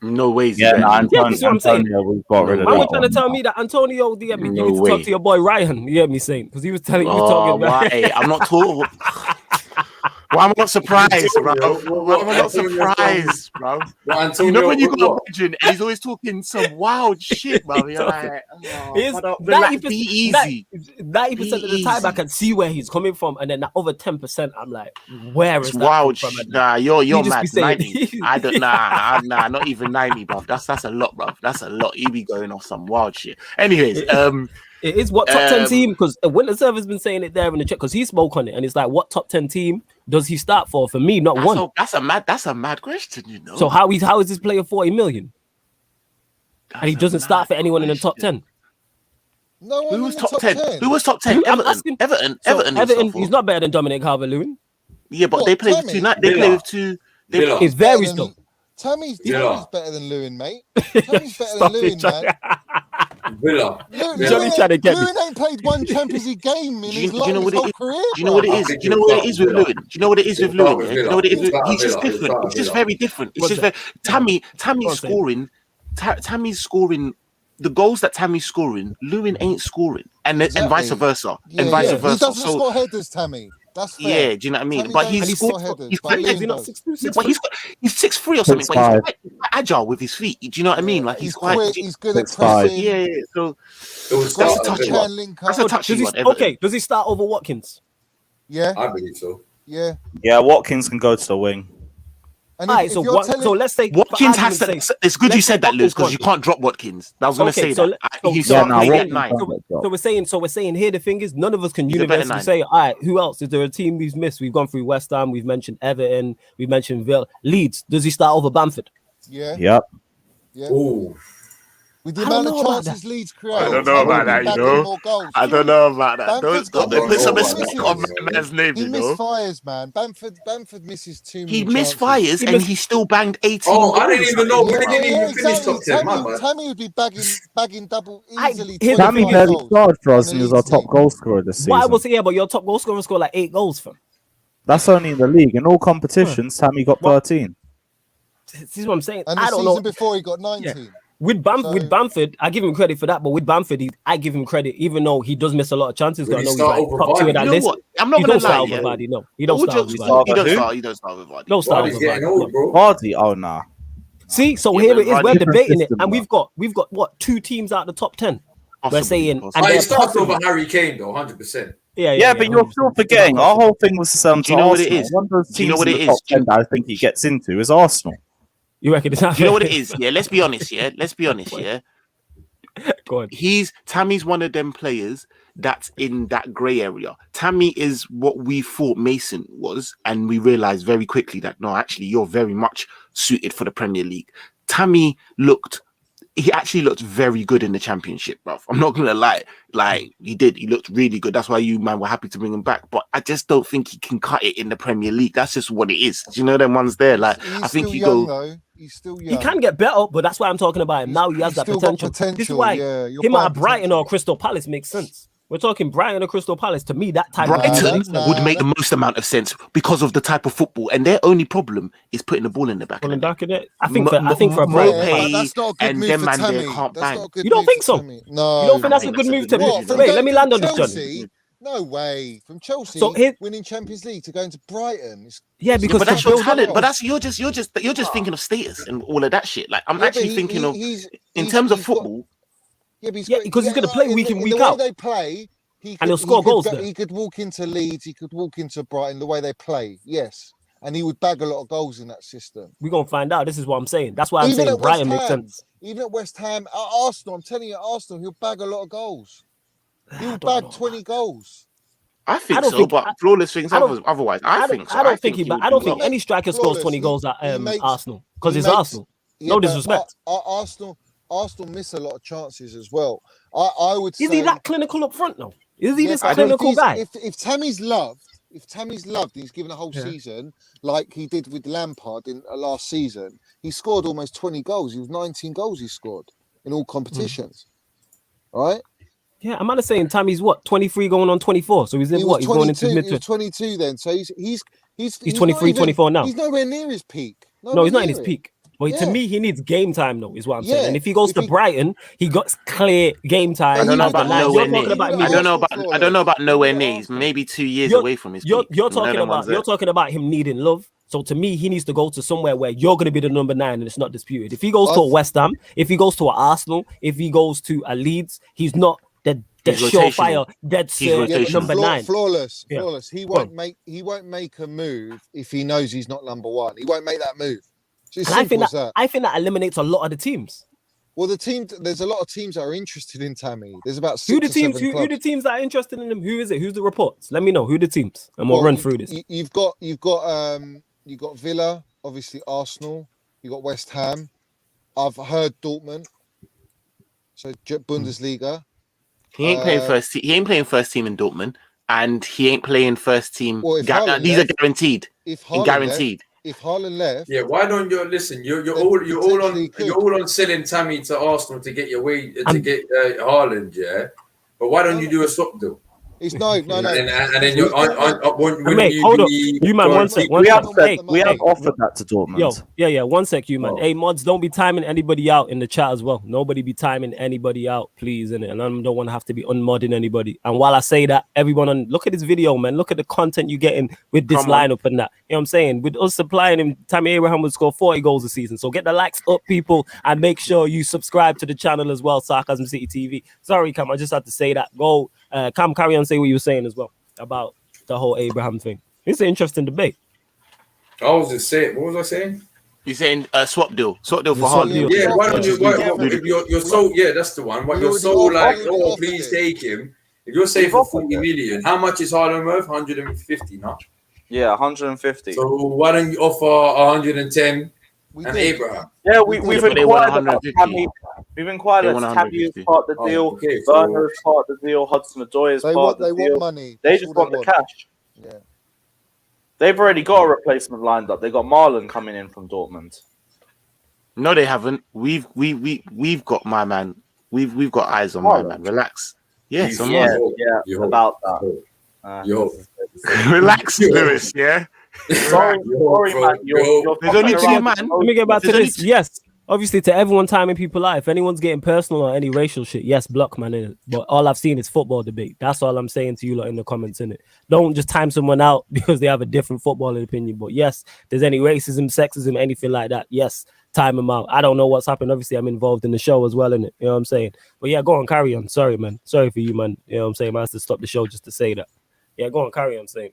S4: No way.
S6: Yeah,
S1: that's what I'm saying.
S6: We've got rid of
S1: Man, we're trying to tell me that Antonio, you need to talk to your boy Ryan. You hear me saying? Because he was telling you talking about.
S4: Hey, I'm not talking. Why am I not surprised, bro? Why am I not surprised, bro? You know when you got a legend and he's always talking some wild shit, bro. You're like, be easy.
S1: 90% of the time I can see where he's coming from, and then that other 10%, I'm like, where is that
S4: wild
S1: from?
S4: Nah, you're mad. 90. I don't. Nah, not even 90, bro. That's a lot, bro. That's a lot. You be going off some wild shit. Anyways,
S1: it is what top 10 team, because Winter Server's been saying it there in the chat because he spoke on it, and it's like, what top 10 team does he start for? For me, not one.
S4: That's a mad question, you know.
S1: So how is this player 40 million? And he doesn't start for anyone in the top 10.
S5: No,
S4: who was top 10? Who was top 10? Everton.
S1: He's not better than Dominic Calvert-Lewin.
S4: Yeah, but they play with two. They play with two.
S1: It's very still.
S5: Tammy's better than Lewin, mate. Tammy's better than Lewin, man.
S3: Villa.
S1: Johnny trying to get me.
S5: Lewin ain't played one Champions League game in his whole career.
S4: Do you know what it is? Do you know what it is with Lewin? Do you know what it is with Lewin? Do you know what it is? He's just different. It's just very different. It's just very. Tammy's scoring. Tammy's scoring. The goals that Tammy's scoring, Lewin ain't scoring, and vice versa. And vice versa.
S5: He doesn't score headers, Tammy. That's fair.
S4: Yeah, do you know what I mean? But he's 6'3" or something. But he's quite agile with his feet. Do you know what I mean? Like he's quite.
S5: He's good at pressing.
S4: Yeah. So that's a touchy one. That's a touchy one.
S1: Okay, does he start over Watkins?
S5: Yeah,
S3: I believe so.
S5: Yeah,
S6: Watkins can go to the wing.
S5: And
S1: so let's say
S4: Watkins has to. It's good you said that, Lewis, because you can't drop Watkins. I was going to say that. He's at 9.
S1: So we're saying here the thing is, none of us can universally say, all right, who else? Is there a team we've missed? We've gone through West Ham, we've mentioned Everton, we've mentioned Villa. Leeds, does he start over Bamford?
S5: Yeah.
S6: Yep.
S5: Yeah.
S3: Ooh.
S5: With the amount of chances Leeds create,
S4: I don't know about that, you know. I don't know about that. They put some respect on man's name, you know.
S5: He misfires, man. Bamford misses too many.
S4: He misfires and he still banged 18.
S3: Oh, I didn't even know. We didn't even finish top 10, man.
S5: Tammy would be bagging double easily.
S6: Tammy barely scored for us, and he was our top goal scorer this season.
S1: Why was he? Yeah, but your top goal scorer scored like 8 goals for him.
S6: That's only in the league. In all competitions, Tammy got 13.
S1: This is what I'm saying.
S5: And the season before he got 19. Yeah.
S1: With Bamford, I give him credit for that. But with Bamford, I give him credit, even though he does miss a lot of chances. I know he's like top 2 in that list.
S4: I'm not going to lie.
S1: No, he don't start with Vardy.
S4: He don't start with Vardy.
S1: Don't start with Vardy.
S6: Vardy, oh nah.
S1: See, so here it is. We're debating it, and we've got what 2 teams out of the top 10. We're saying,
S3: and it starts over Harry Kane though, 100%.
S6: Yeah, but you're still forgetting. Our whole thing was to
S4: do you know what it is?
S6: One of those teams in the top 10 that I think he gets into is Arsenal.
S1: You reckon it's
S4: you know what it is? Yeah, let's be honest. Yeah.
S1: Go on.
S4: Tammy's one of them players that's in that grey area. Tammy is what we thought Mason was, and we realized very quickly that no, actually, you're very much suited for the Premier League. Tammy he actually looked very good in the Championship, bruv. I'm not gonna lie, like he did. He looked really good. That's why you, man, were happy to bring him back. But I just don't think he can cut it in the Premier League. That's just what it is. Do you know them ones there? Like
S5: He's
S4: I think
S5: still
S4: you
S5: young,
S4: go.
S5: though. He's still young.
S1: He can get better, but that's why I'm talking about him. Now he has that
S5: still got
S1: potential. This is why
S5: you're
S1: him at
S5: buying
S1: Brighton
S5: potential.
S1: or Crystal Palace makes sense. We're talking Brighton or Crystal Palace. To me, that type
S4: Brighton
S1: of
S4: would make the most amount of sense because of the type of football, and their only problem is putting the ball in the back of the net.
S1: I think for a Brighton,
S5: but that's not a good move for Tammy. That's not a good
S1: you don't
S5: move
S1: think
S5: for
S1: so?
S5: Tammy. No.
S1: You don't think that's a good move to
S5: What, from
S1: Wait,
S5: going
S1: let me
S5: from
S1: land on this,
S5: Chelsea?
S1: Johnny.
S5: No way. From Chelsea,
S1: So
S5: winning Champions League to going to Brighton.
S1: Because
S4: but that's your
S1: build
S4: talent.
S1: up-
S4: But that's you're just thinking of status and all of that shit. Like I'm
S5: Yeah,
S4: actually
S5: but
S4: thinking of
S5: he's
S4: in terms of
S5: he's got-
S4: football.
S5: because
S1: he's going to play week in, week
S5: the
S1: out.
S5: way they play,
S1: And he'll score goals there.
S5: He could walk into Leeds, he could walk into Brighton, the way they play, yes. And he would bag a lot of goals in that system.
S1: We're going to find out. This is what I'm saying. That's why I'm
S5: Even
S1: saying
S5: at
S1: Brighton
S5: West
S1: makes
S5: Ham,
S1: sense.
S5: Even at West Ham, at Arsenal, I'm telling you, at Arsenal, he'll bag a lot of goals. He'll bag 20 goals.
S4: I think
S1: I don't
S4: so,
S1: think-
S4: but flawless things
S1: I don't-
S4: otherwise. I think so.
S1: I don't think
S4: would do well.
S1: any striker scores
S5: Flawless.
S1: 20 goals at
S5: He makes-
S1: Arsenal because
S5: he
S1: it's
S5: makes-
S1: Arsenal.
S5: Yeah,
S1: No
S5: but
S1: disrespect.
S5: Arsenal miss a lot of chances as well. I would say.
S1: Is he that clinical up front now? Is he
S5: Yeah,
S1: this
S5: but
S1: clinical guy?
S5: If Tammy's loved, he's given a whole season like he did with Lampard in last season. He scored almost 20 goals. He was 19 goals he scored in all competitions. Right?
S1: Yeah, I'm not saying Tammy's 23 going on 24. So he's in what? He's going into mid.
S5: He was 22 then. So he's
S1: 23, 24 now.
S5: He's nowhere near his peak.
S1: No, he's not in his
S5: near it.
S1: peak. But to
S5: Yeah.
S1: me, he needs game time, though, is what I'm saying.
S5: Yeah,
S1: And if he goes to Brighton, he got clear game time.
S4: I don't know about nowhere
S1: You're
S4: near.
S1: talking about
S4: I don't know about nowhere near. He's maybe 2 years away from his peak.
S1: You're talking about him needing love. So to me, he needs to go to somewhere where you're going to be the number 9 and it's not disputed. If he goes to a West Ham, if he goes to a Arsenal, if he goes to a Leeds, he's not the surefire dead number 9.
S5: Flawless. He won't make a move if he knows he's not number 1. He won't make that move. So
S1: And I think that eliminates a lot of the teams.
S5: Well, there's a lot of teams that are interested in Tammy. There's about 6
S1: Who the
S5: or 7
S1: teams? Who
S5: clubs.
S1: the teams that are interested in him? Who is it? Who's the reports? Let me know. Who the teams? And we'll run through this.
S5: You've got Villa, obviously Arsenal. You got West Ham. I've heard Dortmund. So Bundesliga.
S4: He ain't playing first. He ain't playing first team in Dortmund, and he ain't playing first team.
S5: Well,
S4: These are guaranteed.
S5: If Haaland left,
S3: yeah, why don't you listen? You're all on selling Tammy to Arsenal to get your way to get Haaland, yeah. But why don't you do a swap deal?
S5: It's no.
S3: And then you're
S1: hold up, you man. One sec.
S6: We have offered that to Dortmund.
S1: Yeah. 1 sec, you man. Hey, mods, don't be timing anybody out in the chat as well. Nobody be timing anybody out, please, innit? And I don't want to have to be unmodding anybody. And while I say that, everyone look at this video, man. Look at the content you're getting with this lineup and that. You know what I'm saying? With us supplying him, Tammy Abraham would score 40 goals a season. So get the likes up, people, and make sure you subscribe to the channel as well, Sarcasm City TV. Sorry, Cam, I just had to say that. Go, Cam, carry on. Say what you were saying as well about the whole Abraham thing. It's an interesting debate.
S3: What was I saying?
S4: You're saying swap deal for Haaland.
S3: Yeah, why don't you? If you're so that's the one. But you're so like, oh, please take him. If you're saying for 40 million, how much is Haaland worth? 150, no?
S6: Yeah, 150.
S3: So why don't you offer 110 and Abraham?
S6: Yeah, we've inquired about Tammy. We've inquired as Tammy as part of the deal, Werner as part of the deal, Hudson-Odoi as part of the deal.
S5: They want money.
S6: They just want the cash.
S5: Yeah.
S6: They've already got a replacement lined up. They got Marlon coming in from Dortmund.
S4: No, they haven't. We've got my man. We've got eyes on my man. Relax. Yes,
S6: about that.
S4: Relax, Lewis. Yeah.
S6: Sorry, man.
S4: There's only 2 man.
S1: Let me get back to this. Yes. Obviously, to everyone timing people out, if anyone's getting personal or any racial shit, yes, block, man. Innit? But all I've seen is football debate. That's all I'm saying to you lot in the comments, innit? Don't just time someone out because they have a different footballing opinion. But yes, there's any racism, sexism, anything like that, yes, time them out. I don't know what's happened. Obviously, I'm involved in the show as well, innit? You know what I'm saying? But yeah, go on, carry on. Sorry, man. Sorry for you, man. You know what I'm saying? I have to stop the show just to say that. Yeah, go on, carry on, saying.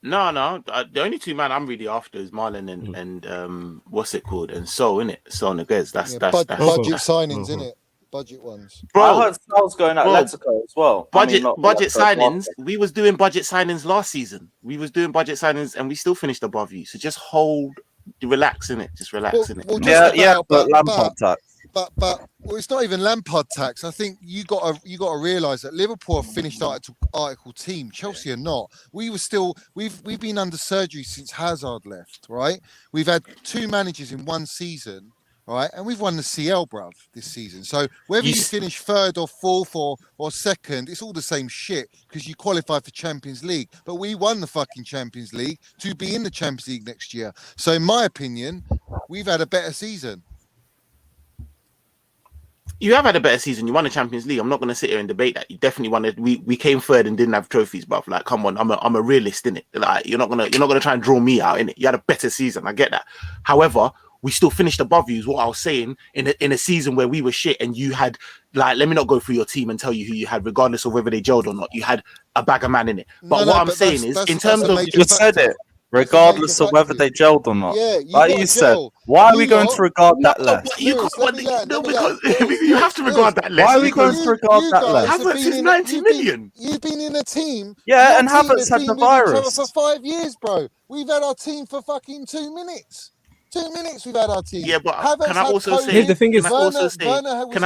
S4: No. The only 2 man I'm really after is Marlon and what's it called? And innit? So Niguez. That's
S5: budget signings, innit? Budget ones.
S6: I
S4: Bro,
S6: heard Sal's going at Atletico as well.
S4: budget
S6: Not
S4: budget
S6: Atletico,
S4: signings. We was doing budget signings last season. We was doing budget signings, and we still finished above you. So just relax in it. Just relax in it.
S6: But Lampard tax.
S5: But well, it's not even Lampard tax. I think you got to realise that Liverpool are finished article team. Chelsea are not. We've been under surgery since Hazard left. Right. We've had 2 managers in 1 season. Right, and we've won the CL, bruv, this season. So whether you finish 3rd or 4th or 2nd, it's all the same shit because you qualify for Champions League. But we won the fucking Champions League to be in the Champions League next year. So in my opinion, we've had a better season.
S4: You have had a better season. You won the Champions League. I'm not going to sit here and debate that. You definitely won it. We came 3rd and didn't have trophies, bruv. Like, come on, I'm a realist, innit? Like, you're not gonna try and draw me out, innit? You had a better season. I get that. However, we still finished above you, is what I was saying, in a season where we were shit and you had, like, let me not go through your team and tell you who you had, regardless of whether they gelled or not. You had a bag of man in it. But what I'm saying is, in terms of...
S6: You said it, regardless of whether they gelled or not.
S5: Yeah,
S6: like you said, why are we going to regard that less?
S4: You have to regard that less.
S6: Why are we going to regard that less?
S4: Havertz is 90 million.
S5: You've been in a team.
S6: Yeah, and Havertz had the virus.
S5: For 5 years, bro. We've had our team for fucking 2 minutes. 2 minutes we've had our team.
S4: Yeah, but
S5: Havertz
S4: can I also say?
S1: Here's the thing is,
S4: Can I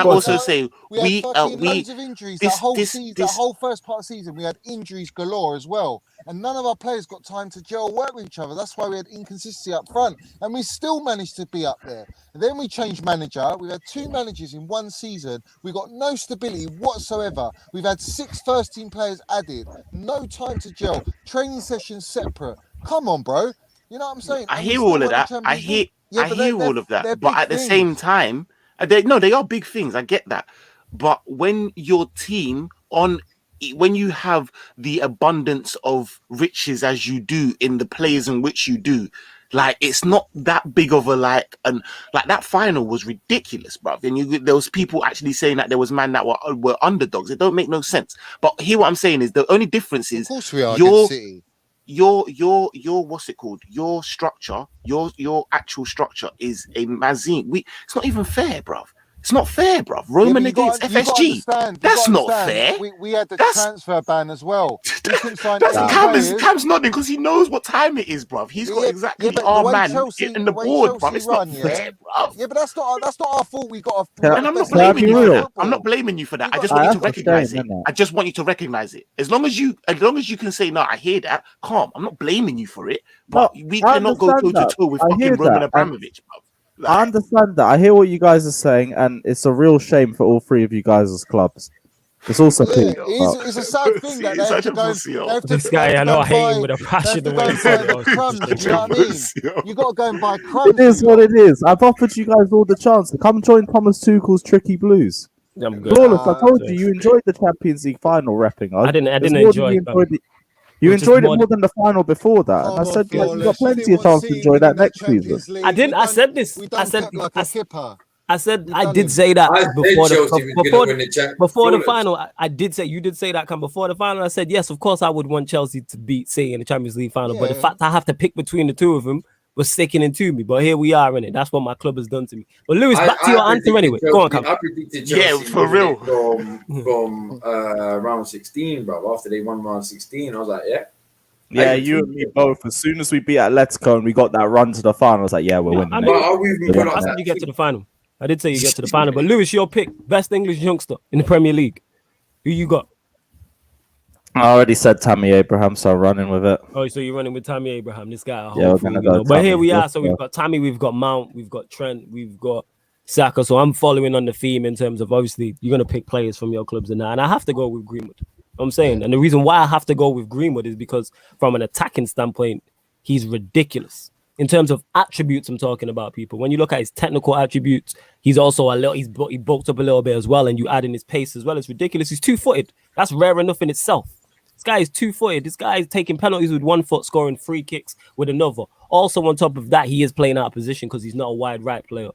S4: also say?
S5: We had loads of injuries. That whole first part of the season, we had injuries galore as well, and none of our players got time to gel work with each other. That's why we had inconsistency up front, and we still managed to be up there. And then we changed manager. We've had 2 managers in 1 season. We got no stability whatsoever. We've had 6 first-team players added. No time to gel. Training sessions separate. Come on, bro. You know what I'm saying?
S4: I hear all of that. I hear all of that. But at the same time, they are big things. I get that. But when your team when you have the abundance of riches as you do in the players in which you do, like, it's not that big of a like that final was ridiculous, bruv. And there was people actually saying that there was men that were underdogs. It don't make no sense. But here what I'm saying is the only difference is,
S5: of course we are against City.
S4: Your what's it called? Your structure, your actual structure is a mazine. It's not even fair, bruv. It's not fair, bruv. Roman against FSG. That's not fair.
S5: We had the transfer ban as well.
S4: Cam's nodding because he knows what time it is, bruv. He's got exactly our man in the board, bruv. It's not fair, bruv.
S5: Yeah, but that's not our fault. We got
S4: and I'm not blaming you for that. I'm not blaming you for that. I just want you to recognize it. I just want you to recognize it. As long as you can say, no, I hear that. Calm. I'm not blaming you for it. But we cannot go toe to toe with fucking Roman Abramovich, bruv.
S6: I understand that. I hear what you guys are saying, and it's a real shame for all 3 of you guys as clubs. It's also
S5: it's a sad thing that they have to go.
S1: This guy, I know, I hate him with a passion. The way he said it.
S5: You know what I mean? You got to go and buy crumbs.
S6: It is what it is. I've offered you guys all the chance to come join Thomas Tuchel's Tricky Blues.
S1: I'm good.
S6: Flawless, I told you enjoyed the Champions League final repping.
S1: I didn't enjoy it.
S6: You enjoyed it more than the final before that, and I said you've got plenty of chance to enjoy that next season.
S1: I did. I said this. I said I did say that before the final. I did say you did say that before the final. I said yes, of course I would want Chelsea to beat City in the Champions League final, but the fact I have to pick between the 2 of them was sticking into me. But here we are in it. That's what my club has done to me. But Lewis, back to your answer anyway. Go on, Cam.
S3: I predicted Chelsea
S4: for real
S3: from round 16, bro. After they won round 16, I was like,
S6: yeah, you and me both. As soon as we beat Atletico and we got that run to the final, I was like, yeah, we're winning.
S1: I said you get to the final. I did say you get to the final. But Lewis, your pick, best English youngster in the Premier League. Who you got?
S6: I already said Tammy Abraham, so I'm running with it.
S1: Oh, so you're running with Tammy Abraham, this guy.
S6: Yeah, we're gonna go.
S1: But here we are. So we've got Tammy, we've got Mount, we've got Trent, we've got Saka. So I'm following on the theme in terms of, obviously you're gonna pick players from your clubs and that, and I have to go with Greenwood. I'm saying, and the reason why I have to go with Greenwood is because from an attacking standpoint, he's ridiculous. In terms of attributes, I'm talking about, people. When you look at his technical attributes, he's also he bulked up a little bit as well, and you add in his pace as well. It's ridiculous. He's 2-footed. That's rare enough in itself. This guy is 2-footed. This guy is taking penalties with 1 foot, scoring free kicks with another. Also, on top of that, he is playing out of position because he's not a wide right player.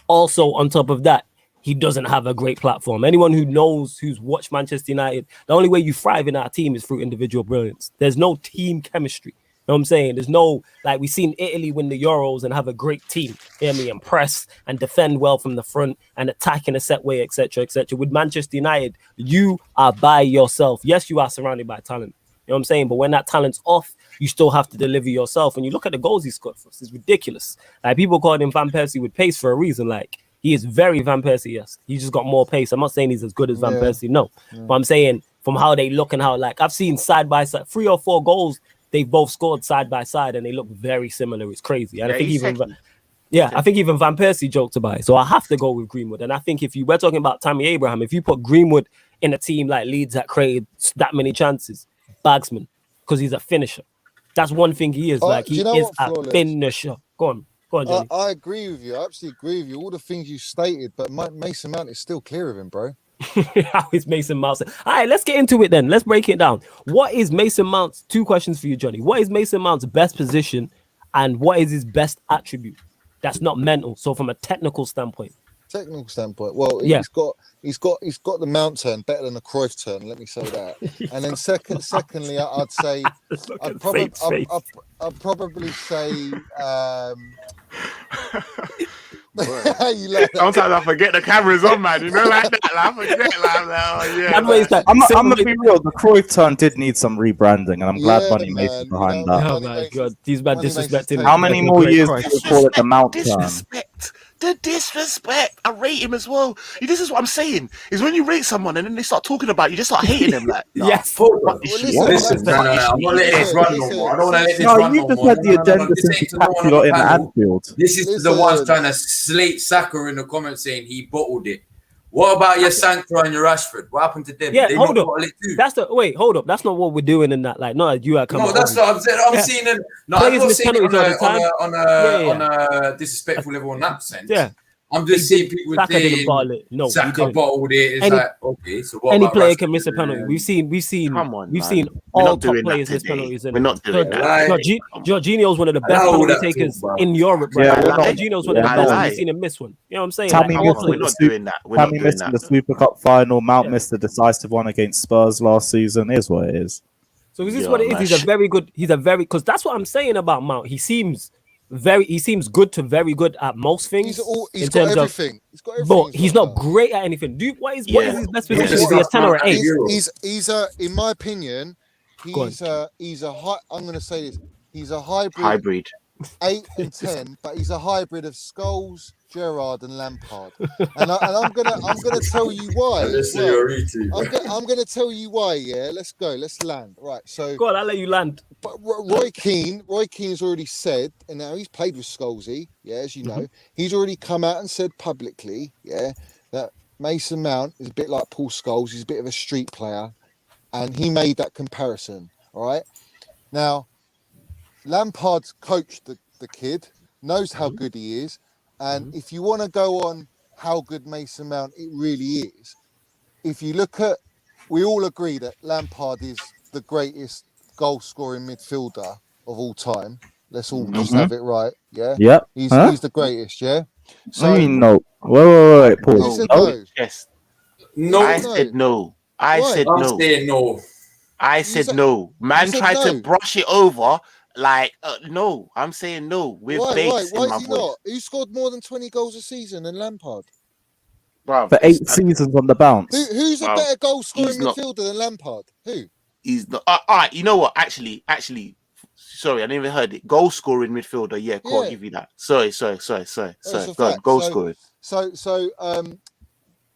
S1: Also, on top of that, he doesn't have a great platform. Anyone who knows, who's watched Manchester United, the only way you thrive in our team is through individual brilliance. There's no team chemistry. know what I'm saying? There's no, like, we've seen Italy win the Euros and have a great team, hear me, and press and defend well from the front and attack in a set way, etc., etc. With Manchester United, you are by yourself. Yes, you are surrounded by talent. You know what I'm saying? But when that talent's off, you still have to deliver yourself. And you look at the goals he scored for us, it's ridiculous. Like, people called him Van Persie with pace for a reason. Like, he is very Van Persie, yes. He just got more pace. I'm not saying he's as good as Van Persie, no. But I'm saying from how they look and how, like, I've seen side by side, 3 or 4 goals they've both scored side by side and they look very similar. It's crazy. And I think even Van Persie joked about it. So I have to go with Greenwood. And I think if we're talking about Tammy Abraham, if you put Greenwood in a team like Leeds that created that many chances, bagsman, because he's a finisher. That's one thing he is. Like, he is a finisher. Go on, Johnny.
S5: I agree with you. I absolutely agree with you. All the things you stated, but Mason Mount is still clear of him, bro.
S1: How is Mason Mount? All right, let's get into it then. Let's break it down. What is Mason Mount's, 2 questions for you, Johnny. What is Mason Mount's best position and what is his best attribute? That's not mental. So from a technical standpoint.
S5: Well, he's got the Mount turn better than the Cruyff turn. Let me say that. And then secondly, I'd say I'd probably say.
S4: Sometimes I forget the camera's on, man. You know, like that. Like, I forget,
S6: I'm gonna be real. The Cruyff turn did need some rebranding, and I'm glad Money Mason behind that.
S1: Oh my God, these man disrespecting.
S6: How many more years do you call it the Mount turn?
S4: The disrespect. I rate him as well. This is what I'm saying. Is when you rate someone and then they start talking about you, just start hating them. Like,
S1: yes.
S3: Listen, no. I'm not letting this run no more. I don't want to let this run no more.
S6: You just had the agenda since you packed it in Anfield.
S3: This is the ones trying to slate Saka in the comments saying he bottled it. What about your Sancho and your Rashford? What happened to them?
S1: Yeah, hold up. Hold up. That's not what we're doing in that. Like, no, you are coming.
S3: No, that's what I'm saying. I'm seeing them. No, I'm not seeing it on a disrespectful level in that sense.
S1: Yeah.
S3: I'm just seeing people saying Saka bottled it. It's like, okay, so what
S1: any player can miss a penalty. We've seen all top players miss penalties.
S4: We're not doing that.
S1: Jorginho's one of the best penalty takers in Europe right now. Jorginho's one of the best. We've seen him miss one. You know what I'm saying?
S6: Tammy missed the Super Cup final. Mount missed the decisive one against Spurs last season. Is what it is.
S1: So is this what it is? He's a very because that's what I'm saying about Mount. He seems good to very good at most things.
S5: He's got everything.
S1: But he's not great at anything. What is his best position? Is he a 10 or an 8?
S5: He's in my opinion, he's a high. I'm going to say this. He's a hybrid. 8 and 10, but he's a hybrid of Scholes, Gerrard, and Lampard. And I'm gonna tell you why. I'm gonna tell you why. Yeah, let's go. Let's land. Right. So
S1: go on. I'll let you land.
S5: But Roy Keane's already said, and now he's played with Scholesy. Yeah, as you know, he's already come out and said publicly, yeah, that Mason Mount is a bit like Paul Scholes. He's a bit of a street player, and he made that comparison. All right. Now, Lampard's coached the kid, knows how good he is, and if you want to go on how good Mason Mount it really is, if you look at, we all agree that Lampard is the greatest goal-scoring midfielder of all time. Let's all just have it right, yeah?
S6: Yeah.
S5: He's the greatest, yeah?
S6: So, no. Wait, pause.
S4: Yes.
S3: No.
S4: I said no. I said no. I said no. Man tried to brush it over. Like, no, I'm saying no. With base in my voice. Not?
S5: Who scored more than 20 goals a season than Lampard?
S6: Bruv, for 8 seasons on the bounce.
S5: Who's a better goal scoring midfielder than Lampard? Who?
S4: He's not. All right, you know what? Actually, sorry, I never heard it. Goal scoring midfielder. Yeah, cool, I'll give you that. Sorry. Goal scoring.
S5: So,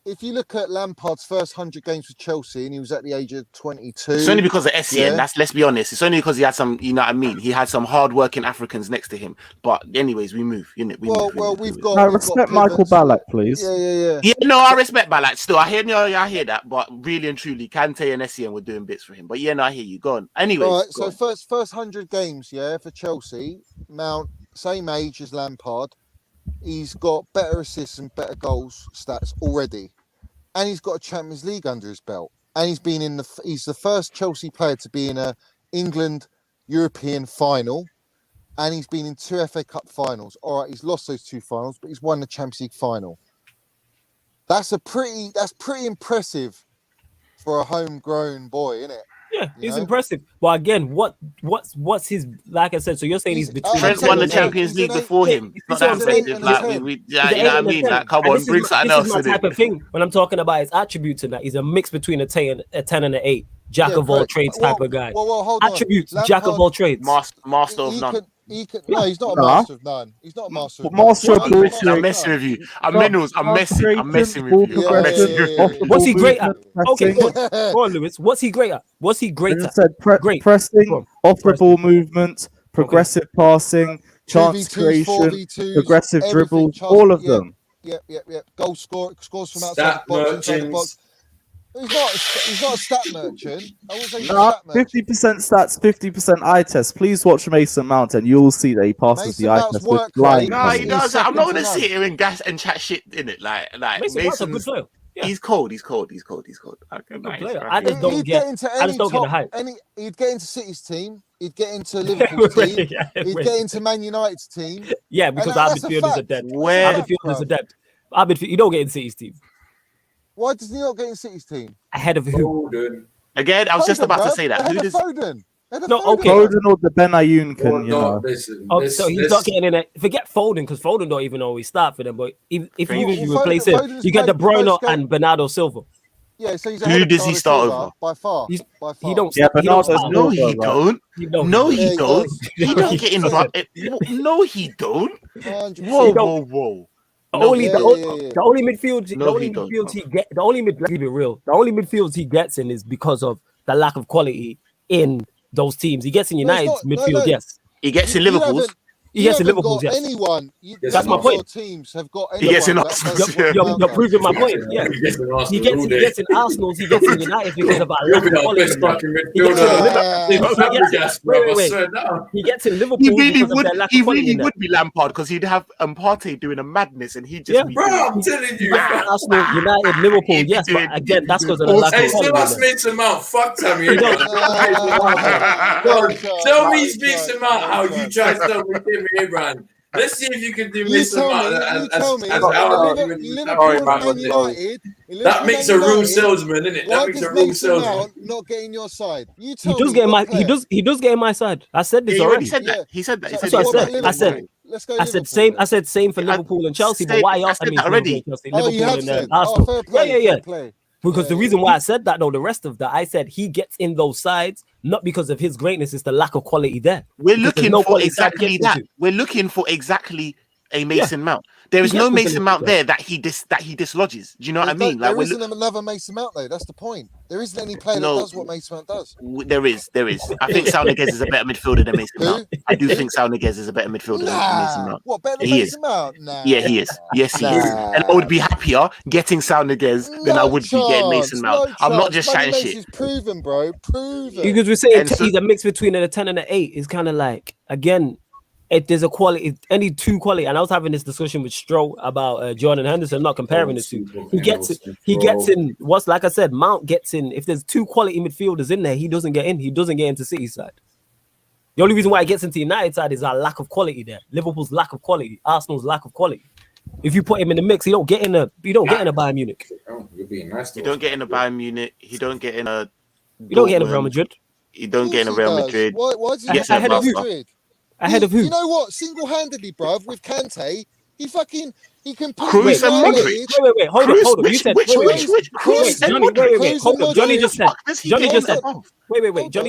S5: if you look at Lampard's first 100 games for Chelsea and he was at the age of 22.
S4: It's only because of SCN. Yeah. Let's be honest. It's only because he had some, you know what I mean? He had some hard-working Africans next to him. But anyways, we move. We've
S6: got... respect Michael Ballack, please.
S5: Yeah.
S4: Yeah, no, I respect Ballack still. I hear that. But really and truly, Kante and SCN were doing bits for him. But yeah, no, I hear you. Go on. Anyways.
S5: All right, so first 100 games, for Chelsea. Mount, same age as Lampard. He's got better assists and better goals stats already. And he's got a Champions League under his belt. And he's the first Chelsea player to be in a England European final. And he's been in 2 FA Cup finals. All right, he's lost those 2 finals, but he's won the Champions League final. That's pretty impressive for a homegrown boy, isn't it?
S1: Yeah, he's impressive. But again, what's his, like I said, so you're saying he's between
S4: Trent won the Champions League before him. It's not that impressive. Like, you know what I mean? Like, come on, bring something else in it.
S1: This is my type of thing when I'm talking about his attributes and that. He's a mix between a 10 and an 8. Jack of all trades type of guy.
S5: Hold
S1: attributes, Jack of all trades.
S4: Master of none.
S5: No, he's not a master of none. He's not a master of
S4: none. I'm messing with you. I'm messing with you.
S1: What's he great at? Okay, go on, Lewis. What's he great at? What's he great at?
S6: Great. Pressing, off the ball movement, progressive passing, chance creation, progressive dribbles, all of them.
S5: Yeah. Goal scores from outside the box, inside the box. He's not a stat merchant. I would say
S6: 50% stats, 50% eye test. Please watch Mason Mount and you'll see that he passes the eye test with flying.
S4: No, he does. I'm not gonna sit here and gas and chat shit in it. Like
S1: Mason's a good player. Yeah.
S4: He's cold. He's cold.
S1: I just don't get the hype.
S5: He'd get into City's team. He'd get into Liverpool's team. He'd get into Man United's team.
S1: Yeah, because our midfielders are dead. Our midfielders are dead. You don't get in City's team.
S5: Why does he not get in City's team?
S1: Ahead of who?
S3: Foden.
S4: Again, I was just about to say that. Who does
S5: Foden?
S6: Foden or the Benayoun can, you know.
S1: So he's not getting in it. Forget Foden, because Foden don't even always start for them. But if you replace him, you get De Bruyne and Bernardo Silva.
S5: Yeah, so he's
S4: who does he start over?
S5: By far.
S1: He don't.
S6: Yeah, Bernardo.
S4: No, he don't. No, he don't. He don't get in. No, he don't. Whoa.
S1: The only midfields he gets in is because of the lack of quality in those teams. He gets in United's midfield, yes.
S4: He gets in Liverpool's.
S5: He gets in Liverpool's, yes.
S1: That's my point.
S5: Teams have got
S4: he gets in Arsenal's.
S1: You're proving my point. Yeah. He gets in Arsenal's. He gets in United because of our lack of quality. He gets in Liverpool.
S4: He really would be Lampard because he'd have Partey doing a madness and he'd just be.
S3: Bro, I'm telling you.
S1: Arsenal, United, Liverpool. Yes, but again, that's because of the lack of quality.
S3: Still has Mason Mount. Fuck Tammy Abraham. Tell me, Mason Mount, how you try to tell me Tammy Abraham. Let's see if you can do Mason Mount that makes a real salesman, innit? That makes a real salesman.
S5: Not getting your side.
S1: He does get in my side. I said this already.
S4: He said that.
S1: I said same for Liverpool and Chelsea. But why else? I mean, already. Liverpool and Arsenal. Yeah. Because the reason why I said that, though, the rest of that, I said he gets in those sides not because of his greatness, it's the lack of quality there.
S4: We're looking for exactly that. We're looking for exactly a Mason Mount. There is no Mason Mount there that he dislodges. Do you know what I mean?
S5: Like, there isn't another Mason Mount though. That's the point. There isn't any player that does what Mason Mount does.
S4: There is. I think Saúl is a better midfielder than Mason Mount. I do think Saúl is a better midfielder than Mason Mount.
S5: What, better than Mason Mount? Nah.
S4: Yeah, he is. Yes, he is. And I would be happier getting Saúl than I would be getting Mason Mount. I'm not just chatting shit.
S5: It's proven, bro. Proven.
S1: Because we're saying he's a mix between a 10 and an 8. It's kind of like, again, there's a quality, any two quality, and I was having this discussion with Stroh about Jordan Henderson, not comparing the two. He gets in. What's like I said, Mount gets in. If there's two quality midfielders in there, he doesn't get in. He doesn't get into City's side. The only reason why he gets into United side is our lack of quality there. Liverpool's lack of quality, Arsenal's lack of quality. If you put him in the mix, he don't get in a. You don't get in a Bayern Munich.
S3: You're being nice.
S4: You don't get in a Bayern Munich. He don't get in a.
S1: You don't get in a Real Madrid.
S4: You don't get in a Real Madrid.
S5: Why does he get
S1: ahead of you? Ahead of who?
S5: You know what? Single-handedly, bruv, with Kante, he can put
S4: Kroos and Modric.
S1: Wait, hold on. You said
S4: Kroos and Modric.
S1: Wait, hold on. Johnny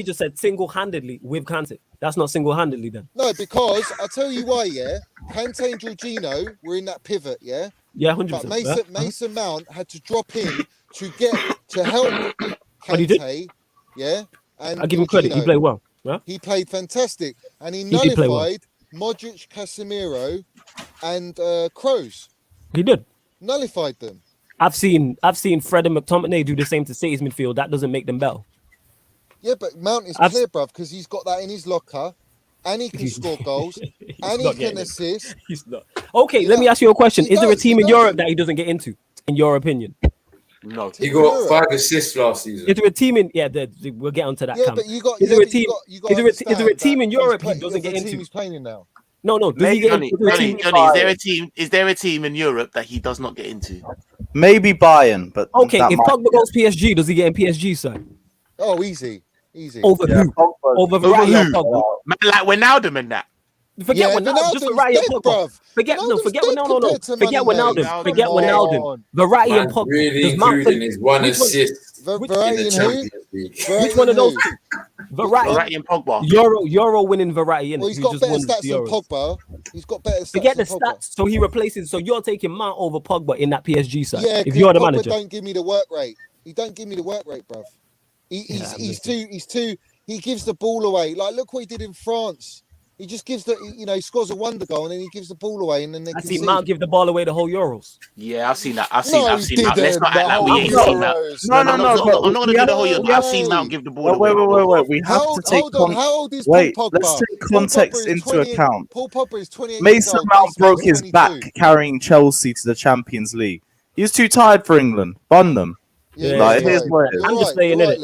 S1: just said single-handedly with Kante. That's not single-handedly then.
S5: No, because I'll tell you why, yeah. Kante and Jorginho were in that pivot, yeah?
S1: Yeah, 100%.
S5: But Mason Mount had to drop in to help Kante, yeah? And
S1: I'll give him credit. He played well. Yeah?
S5: He played fantastic, and he nullified Modric, Casemiro, and Kroos.
S1: He did.
S5: Nullified them.
S1: I've seen Fred and McTominay do the same to City's midfield. That doesn't make them better.
S5: Yeah, but Mount is clear, bruv, because he's got that in his locker, and he can score goals, and he can assist.
S1: He's not. Okay, let me ask you a question. Is there a team in Europe that he doesn't get into, in your opinion?
S4: No,
S3: he got 5 assists last season.
S1: Is there a team in? Yeah, we'll get onto that.
S5: Yeah, but you got. Is there a team?
S1: Is there a team in Europe he doesn't get into?
S5: He's playing in now.
S1: No. Does he get into?
S4: Johnny, is there a team in Europe that he does not get into?
S6: Maybe Bayern, but
S1: okay. If Pogba goes PSG, does he get in PSG side?
S5: Oh, easy. Easy.
S1: Over who? Over Verratti or Pogba?
S4: Man, like Wijnaldum and that.
S1: Forget Wijnaldum. Just Verratti and Pogba. Forget Wijnaldum. Forget Wijnaldum. Forget Wijnaldum. Verratti and Pogba.
S3: Really including his one assist.
S5: Verratti and who?
S1: Which one of those?
S4: Verratti and Pogba.
S1: Euro winning Verratti.
S5: Well, he's got better stats than Pogba. He's got better stats.
S1: Forget the stats. So he replaces. So you're taking Mount over Pogba in that PSG side.
S5: Yeah,
S1: if you're the manager,
S5: don't give me the work rate. He don't give me the work rate, bruv. He's too. He gives the ball away. Like, look what he did in France. He just gives he scores a wonder goal and then he gives the ball away and then they
S1: I see Mount give the ball away the whole Euros.
S4: Yeah, I've seen that. I've seen that. Let's not act like we ain't seen that. No. I'm not gonna do the whole Euros. I've seen Mount give the ball away.
S6: Wait. We have to take.
S5: How old is Paul Pogba?
S6: Let's take context into account.
S5: Paul Pogba is 28.
S6: Mason Mount broke his back carrying Chelsea to the Champions League. He was too tired for England. Bun them.
S5: Here's
S1: what it is.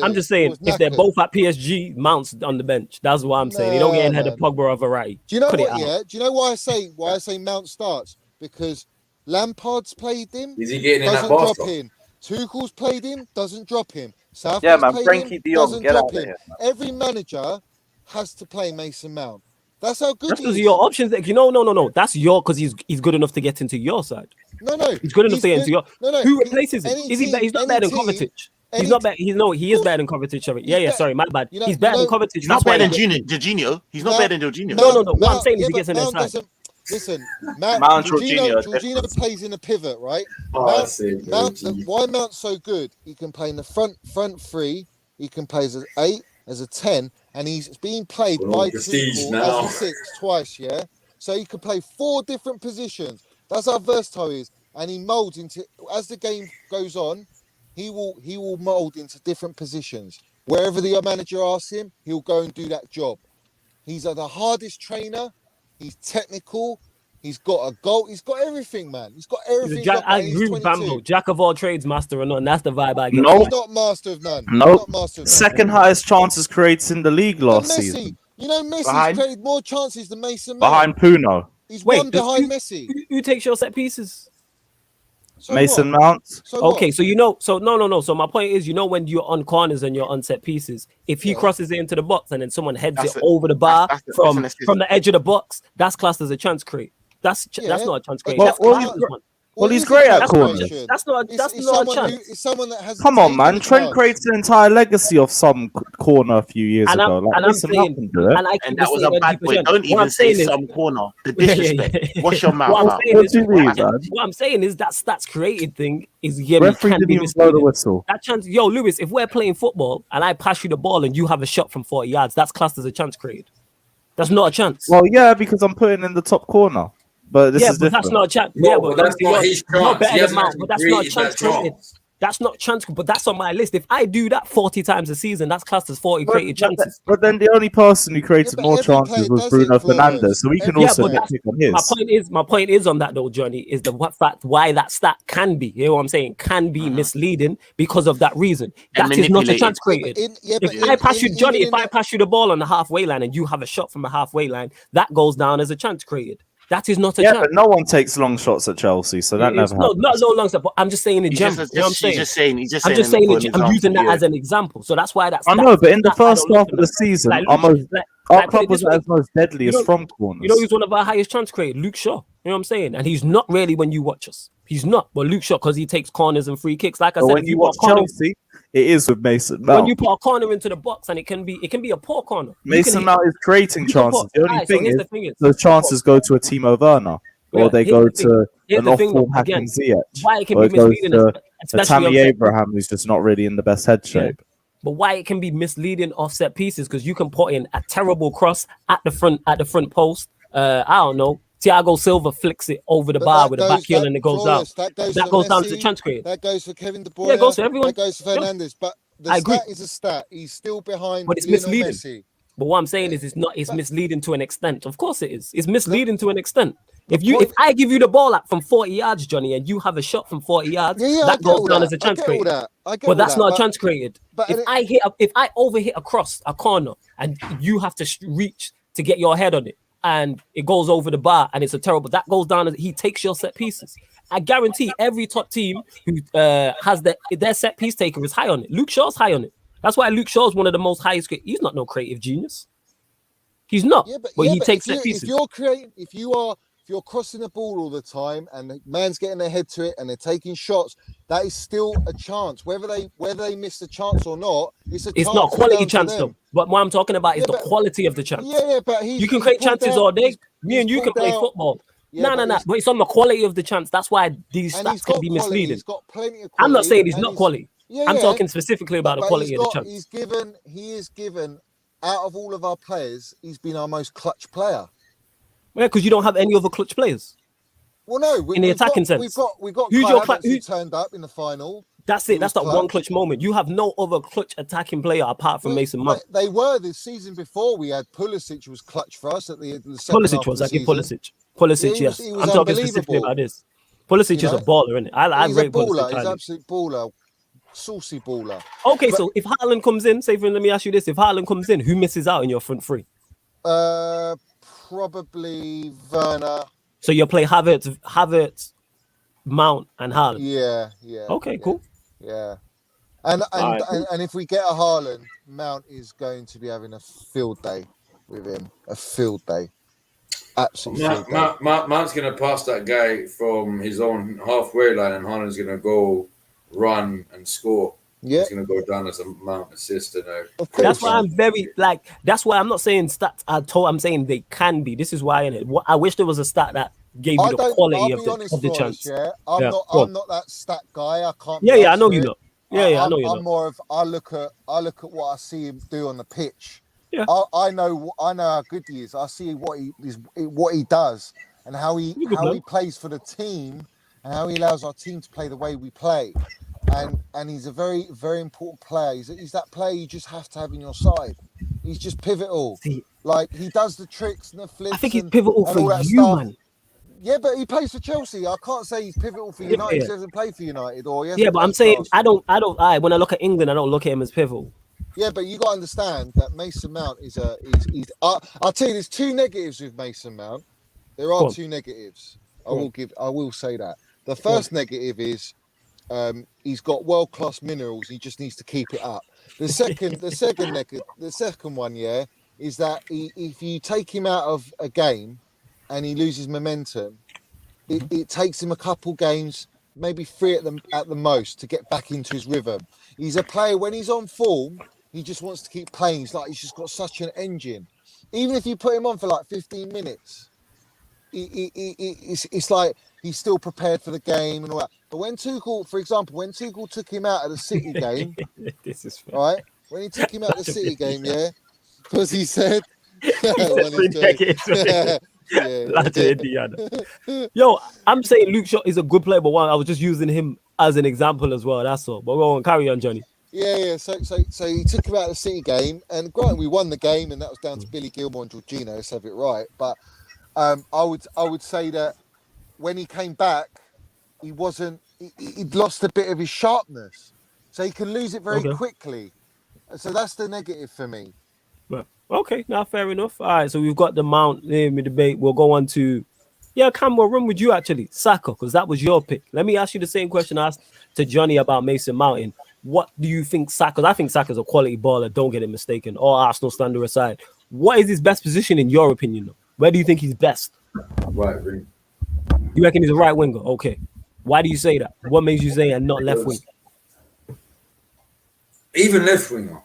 S1: I'm just saying, if they're both at PSG, Mount's on the bench. That's what I'm saying. He don't get in ahead of Pogba or Verratti.
S5: Do you know what? Yeah. Do you know why I say Mount starts? Because Lampard's played him.
S3: Is he getting in that
S5: drop
S3: basket?
S5: him. Tuchel's played him. Doesn't drop him.
S6: Southgate's Frankie de Jong,
S5: doesn't drop him. Every manager has to play Mason Mount. That's how good.
S1: That's because your options. No. That's because he's good enough to get into your side.
S5: No.
S1: He's good enough to get into your.
S5: No.
S1: Who replaces him? Is he better? He's not better than Kovacic. He's not better. He is better than Kovacic. Sorry. Yeah. Sorry, my bad. He's better than Kovacic.
S4: He's not better than Jorginho. He's not better than Jorginho.
S1: No. What I'm saying is he gets in their side.
S5: Listen, Jorginho plays in a pivot, right? Why Mount's so good? He can play in the front three. He can play as an 8, as a 10, and he's being played by Tuchel as a 6 twice. Yeah, so he can play 4 different positions. That's how versatile he is, and he molds into as the game goes on. He will mold into different positions. Wherever the manager asks him, he'll go and do that job. He's the hardest trainer. He's technical. He's got a goal. He's got everything, man. He's got everything.
S1: I agree with Bambo. Jack of all trades, master of none. That's the vibe I get.
S6: No,
S5: he's not master of none.
S6: No, second highest chances created in the league last season.
S5: You know, Messi's created more chances than Mason Mount.
S6: Behind Puno.
S5: He's one behind Messi.
S1: Who takes your set pieces?
S5: So
S6: Mason Mount.
S1: Okay, so no. So my point is, when you're on corners and you're on set pieces, if he crosses it into the box and then someone heads it over the bar from the edge of the box, that's classed as a chance create. That's not a chance create.
S6: Well, he's great at corners.
S1: That's not a chance.
S5: It's someone that has.
S6: Come on, man. Trent creates an entire legacy of some corner a few years ago.
S1: And I'm saying,
S4: and that was a bad point. Don't even say some corner. The disrespect. Wash your mouth.
S1: What I'm saying is that stats created thing is
S6: referee didn't even blow the whistle.
S1: That chance, Lewis, if we're playing football and I pass you the ball and you have a shot from 40 yards, that's classed as a chance created. That's not a chance.
S6: Well, yeah, because I'm putting in the top corner. But this is different.
S1: That's not a chance.
S3: But that's not his chance.
S1: Not better than Mount, but that's not a chance created. That's not chance, but that's on my list. If I do that 40 times a season, that's classed as 40 created chances.
S6: But then the only person who created more chances was Bruno Fernandes, so we can also get pick on his.
S1: My point is on that though, Johnny, is the fact why that stat can be, you know what I'm saying, can be misleading because of that reason. That is not a chance created. If I pass you the ball on the halfway line and you have a shot from the halfway line, that goes down as a chance created. That is not a chance.
S6: But no one takes long shots at Chelsea, so that never happens.
S1: Not long shot, but I'm just saying in general. You know what I'm saying? I'm using that as an example. So that's why that's.
S6: I know, but in the first half of the season, our club was at its most deadliest from corners.
S1: You know who's one of our highest chance creators? Luke Shaw. You know what I'm saying? And he's not really when you watch us. He's not. But Luke Shaw, because he takes corners and free kicks. Like I said,
S6: when you watch Chelsea, it is with Mason Mount.
S1: When you put a corner into the box, and it can be a poor corner.
S6: Mason Mount is creating chances. The only thing is, those chances go to a Timo Werner, or they go to an off-form Hakim Ziyech,
S1: why it can be misleading,
S6: to Tammy Abraham, who's just not really in the best head shape.
S1: But why it can be misleading offset pieces, because you can put in a terrible cross at the front post. I don't know. Thiago Silva flicks it over the bar with a back heel and it goes out. That goes down to the chance created.
S5: That goes for Kevin De Bruyne.
S1: Yeah, it goes for everyone.
S5: That goes for Fernandes. But the stat is a stat. He's still behind.
S1: But it's misleading. Messi. But what I'm saying is, it's misleading to an extent. Of course, it is. It's misleading to an extent. If I give you the ball from 40 yards, Johnny, and you have a shot from 40 yards, that goes down as a chance created. But that's not a chance created. If I overhit across a corner and you have to reach to get your head on it, and it goes over the bar, and it's a terrible. That goes down as he takes your set pieces. I guarantee every top team who has their set piece taker is high on it. Luke Shaw's high on it. That's why Luke Shaw's one of the most highest. He's not no creative genius. He's not.
S5: Yeah,
S1: but he takes set pieces.
S5: If you're creating, if you're crossing the ball all the time and the man's getting their head to it and they're taking shots, that is still a chance. Whether they miss the chance or not, it's a chance.
S1: It's not a quality chance though. But what I'm talking about is the quality of the chance.
S5: Yeah, but
S1: you can create chances all day. Me and you can play football. No. But it's on the quality of the chance. That's why these stats can be misleading.
S5: He's got plenty of quality.
S1: I'm not saying he's not quality. I'm talking specifically about the quality of the chance.
S5: He is given. Out of all of our players, he's been our most clutch player.
S1: Yeah, because you don't have any other clutch players.
S5: Well, no,
S1: in the attacking sense,
S5: we've got who's your who turned up in the final.
S1: That's it. That's that one clutch moment. You have no other clutch attacking player apart from Mason Mount.
S5: They were this season before. We had Pulisic was clutch for us at the second half
S1: Pulisic was.
S5: I give
S1: Pulisic. Pulisic, yes. I'm talking specifically about this. Pulisic is a baller, isn't it? I rate Pulisic.
S5: He's an absolute baller. Saucy baller.
S1: Okay, so if Haaland comes in, let me ask you this: if Haaland comes in, who misses out in your front three?
S5: Probably Werner.
S1: So you'll play Havertz, Mount, and Haaland.
S5: Yeah.
S1: Okay, cool.
S5: Yeah, and if we get a Haaland, Mount is going to be having a field day with him. A field day. Absolutely.
S3: Mount's going to pass that guy from his own halfway line, and Haaland's going to go run and score. Yeah, he's going to go down as a Mount assist.
S1: That's why I'm that's why I'm not saying stats at all. I'm saying they can be. This is why I wish there was a stat that gave you the quality of the chance.
S5: Yeah, I'm not that stat guy. I can't.
S1: Yeah, I know you're not. I know you're not.
S5: I'm more of I look at what I see him do on the pitch.
S1: Yeah,
S5: I know how good he is. I see what he does and how he plays for the team and how he allows our team to play the way we play. And he's a very, very important player. He's that player you just have to have in your side. He's just pivotal. Like, he does the tricks and the flips.
S1: I think he's pivotal for you, man.
S5: Yeah, but he plays for Chelsea. I can't say he's pivotal for United. He doesn't play for United.
S1: But I'm saying Arsenal. When I look at England, I don't look at him as pivotal.
S5: Yeah, but you got to understand that Mason Mount is I'll tell you, there's two negatives with Mason Mount. There are two negatives. I will say that. The first negative is he's got world-class minerals. He just needs to keep it up. The second one, is that if you take him out of a game and he loses momentum, it takes him a couple games, maybe 3 at the most, to get back into his rhythm. He's a player, when he's on form, he just wants to keep playing. He's just got such an engine. Even if you put him on for like 15 minutes, it's like he's still prepared for the game and all that. But when Tuchel, for example, took him out of the City game,
S1: this is
S5: right? When he took him out of the City game, because he said,
S1: Yo, I'm saying Luke Shaw is a good player, but I was just using him as an example as well. That's all. But go on, carry on, Johnny.
S5: Yeah. So he took him out of the City game, and granted, we won the game, and that was down to Billy Gilmore and Jorginho. Let's have it right. But I would say that when he came back, he'd lost a bit of his sharpness, so he can lose it very quickly. So that's the negative for me.
S1: Well, okay, now fair enough. All right, so we've got the Mount in the debate. We'll go on to Cam, we'll run with you actually, Saka, because that was your pick. Let me ask you the same question I asked to Johnny about Mason Mount. What do you think Saka? I think Saka's a quality baller. Don't get it mistaken. All Arsenal slander aside, what is his best position in your opinion? Though? Where do you think he's best?
S3: Right wing.
S1: You reckon he's a right winger? Okay. Why do you say that? What makes you say and not left wing?
S3: Even left winger,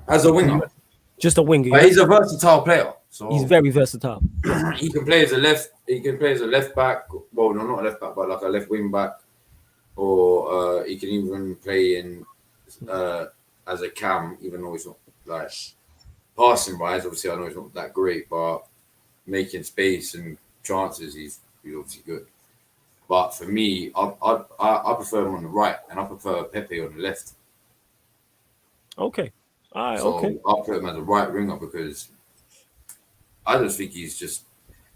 S3: as a winger,
S1: just a winger.
S3: But he's a versatile player. So
S1: he's very versatile.
S3: He can play as a left. He can play as a left back. Well, no, not a left back, but like a left wing back, or he can even play in as a cam, even though he's not like passing wise. Obviously, I know he's not that great, but making space and chances, he's obviously good. But for me, I prefer him on the right, and I prefer Pepe on the left.
S1: Okay. All right.
S3: So
S1: okay.
S3: I'll put him as a right winger because I just think he's just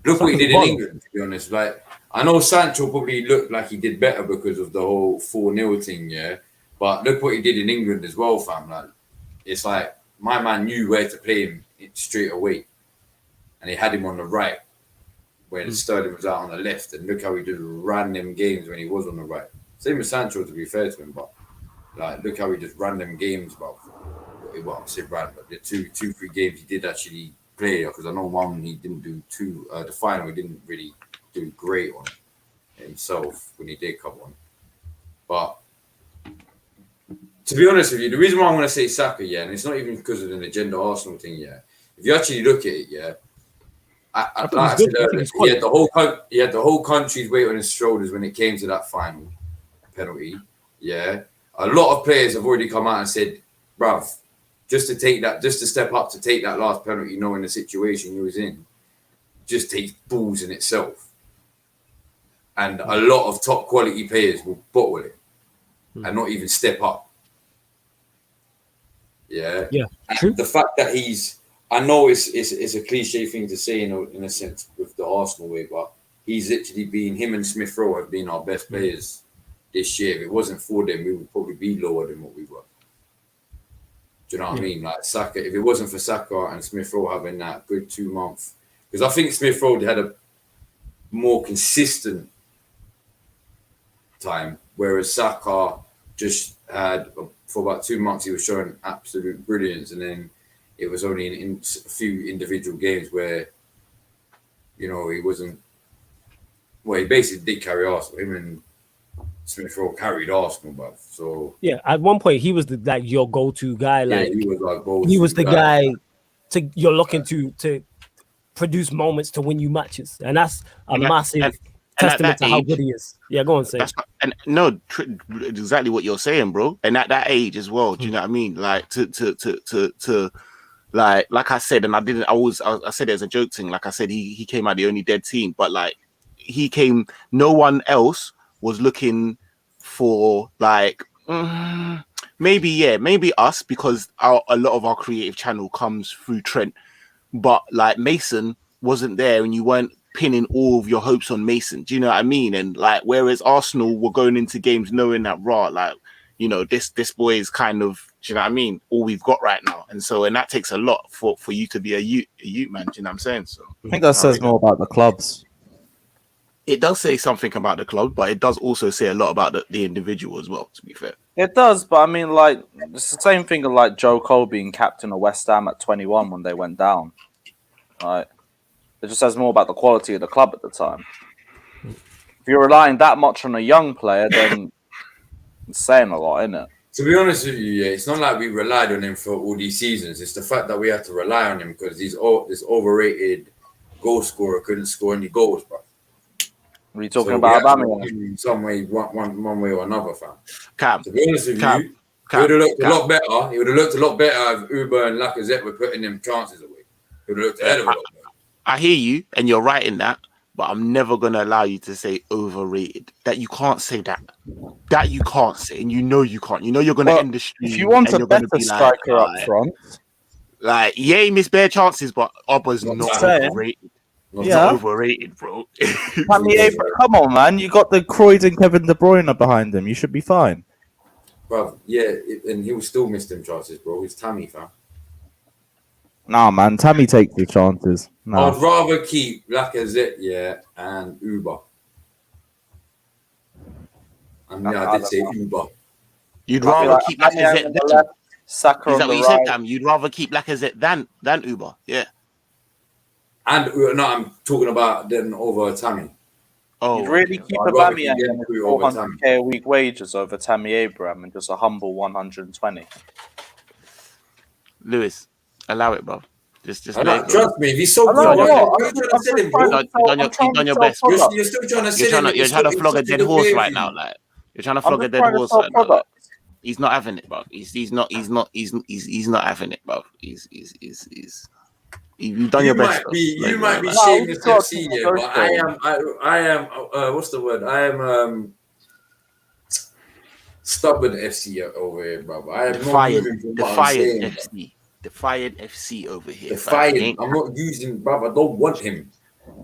S3: look what he did in England. To be honest, like I know Sancho probably looked like he did better because of the whole 4-0 thing, yeah. But look what he did in England as well, fam. Like it's like my man knew where to play him straight away, and he had him on the right when Sterling was out on the left. And look how he just ran them games when he was on the right. Same with Sancho, to be fair to him, but like look how he just ran them games, bro. well, I said ran, but the two, 3 games he did actually play, because I know one he didn't do too. The final he didn't really do great on himself when he did come on. But to be honest with you, the reason why I'm going to say Saka, and it's not even because of the agenda Arsenal thing, If you actually look at it, like I said earlier, he had the whole country's weight on his shoulders when it came to that final penalty. Yeah, a lot of players have already come out and said, bruv, just to step up to take that last penalty, knowing the situation he was in, just takes balls in itself. And a lot of top quality players will bottle it and not even step up. Yeah.
S1: True.
S3: The fact that I know it's a cliche thing to say in a sense with the Arsenal way, but he's literally been, him and Smith Rowe have been our best players this year. If it wasn't for them, we would probably be lower than what we were. Do you know what I mean? Like Saka, if it wasn't for Saka and Smith Rowe having that good 2 months, because I think Smith Rowe had a more consistent time, whereas Saka just had, for about 2 months, he was showing absolute brilliance, and then it was only in a few individual games where, he wasn't. Well, he basically did carry Arsenal. Him and Smith Rowe carried Arsenal, but so
S1: at one point he was your go-to guy. Like
S3: he was like
S1: he was the guy you're looking to produce moments to win you matches, and that's a massive testament to how good he is. Yeah, go on, say.
S4: Exactly what you're saying, bro. And at that age as well, do you know what I mean? Like to like I said, and I said it as a joke thing. Like I said, he came out the only dead team, but like he came, no one else was looking for maybe us, because a lot of our creative channel comes through Trent, but like Mason wasn't there, and you weren't pinning all of your hopes on Mason. Do you know what I mean? And like, whereas Arsenal were going into games knowing that this boy is kind of, do you know what I mean, all we've got right now. And that takes a lot for you to be a youth man. Do you know what I'm saying? So
S6: I think that says more about the clubs.
S4: It does say something about the club, but it does also say a lot about the individual as well, to be fair.
S2: It does, but I mean, like, it's the same thing as like Joe Cole being captain of West Ham at 21 when they went down. Right? It just says more about the quality of the club at the time. If you're relying that much on a young player, then it's saying a lot, isn't it?
S3: To be honest with you, it's not like we relied on him for all these seasons. It's the fact that we had to rely on him because this overrated goal scorer couldn't score any goals, bro.
S2: What are you talking about?
S3: In some way, one way or another, fam.
S4: Cam,
S3: to be honest with you, it would have looked a lot better. It would have looked a lot better if Uber and Lacazette were putting them chances away. It would have looked a hell of a lot better.
S4: I hear you, and you're right in that, but I'm never going to allow you to say overrated. That you can't say that. That you can't say, and you can't. You're going to end the stream.
S2: If you want a better striker up front,
S4: he missed bare chances, but Oba's not overrated. Not overrated, bro.
S6: Tammy Abraham, come on, man. You got the Croydon Kevin De Bruyne behind him. You should be fine.
S3: Bro, and he will still miss them chances, bro. He's Tammy, fam.
S6: Nah, man. Tammy takes his chances. No.
S3: I'd rather keep Lacazette, and Uber. And I did say Uber.
S4: You'd rather keep Lacazette than
S2: Saka.
S4: Is that what you said, Tam? You'd rather keep Lacazette than Uber, yeah.
S2: And no, I'm talking about then over Tammy.
S1: Oh,
S2: you'd really keep Aubameyang and 400k a week wages over Tammy Abraham and just a humble 120.
S4: Lewis, allow it, bro. Just
S3: trust me, if he's so good, you've
S4: done your best.
S3: You're still trying to sell him.
S4: You're trying to flog a dead horse right now, like you're trying to flog a dead horse right now. Like. He's not having it, bro. He's not having it, bro. You've done your best.
S3: You might be shameless FC here, but I am. What's the word? I am stubborn FC over here, bro. I am
S4: defiant FC. Defiant FC over here.
S3: Defiant. I'm not using, bro. I don't want him.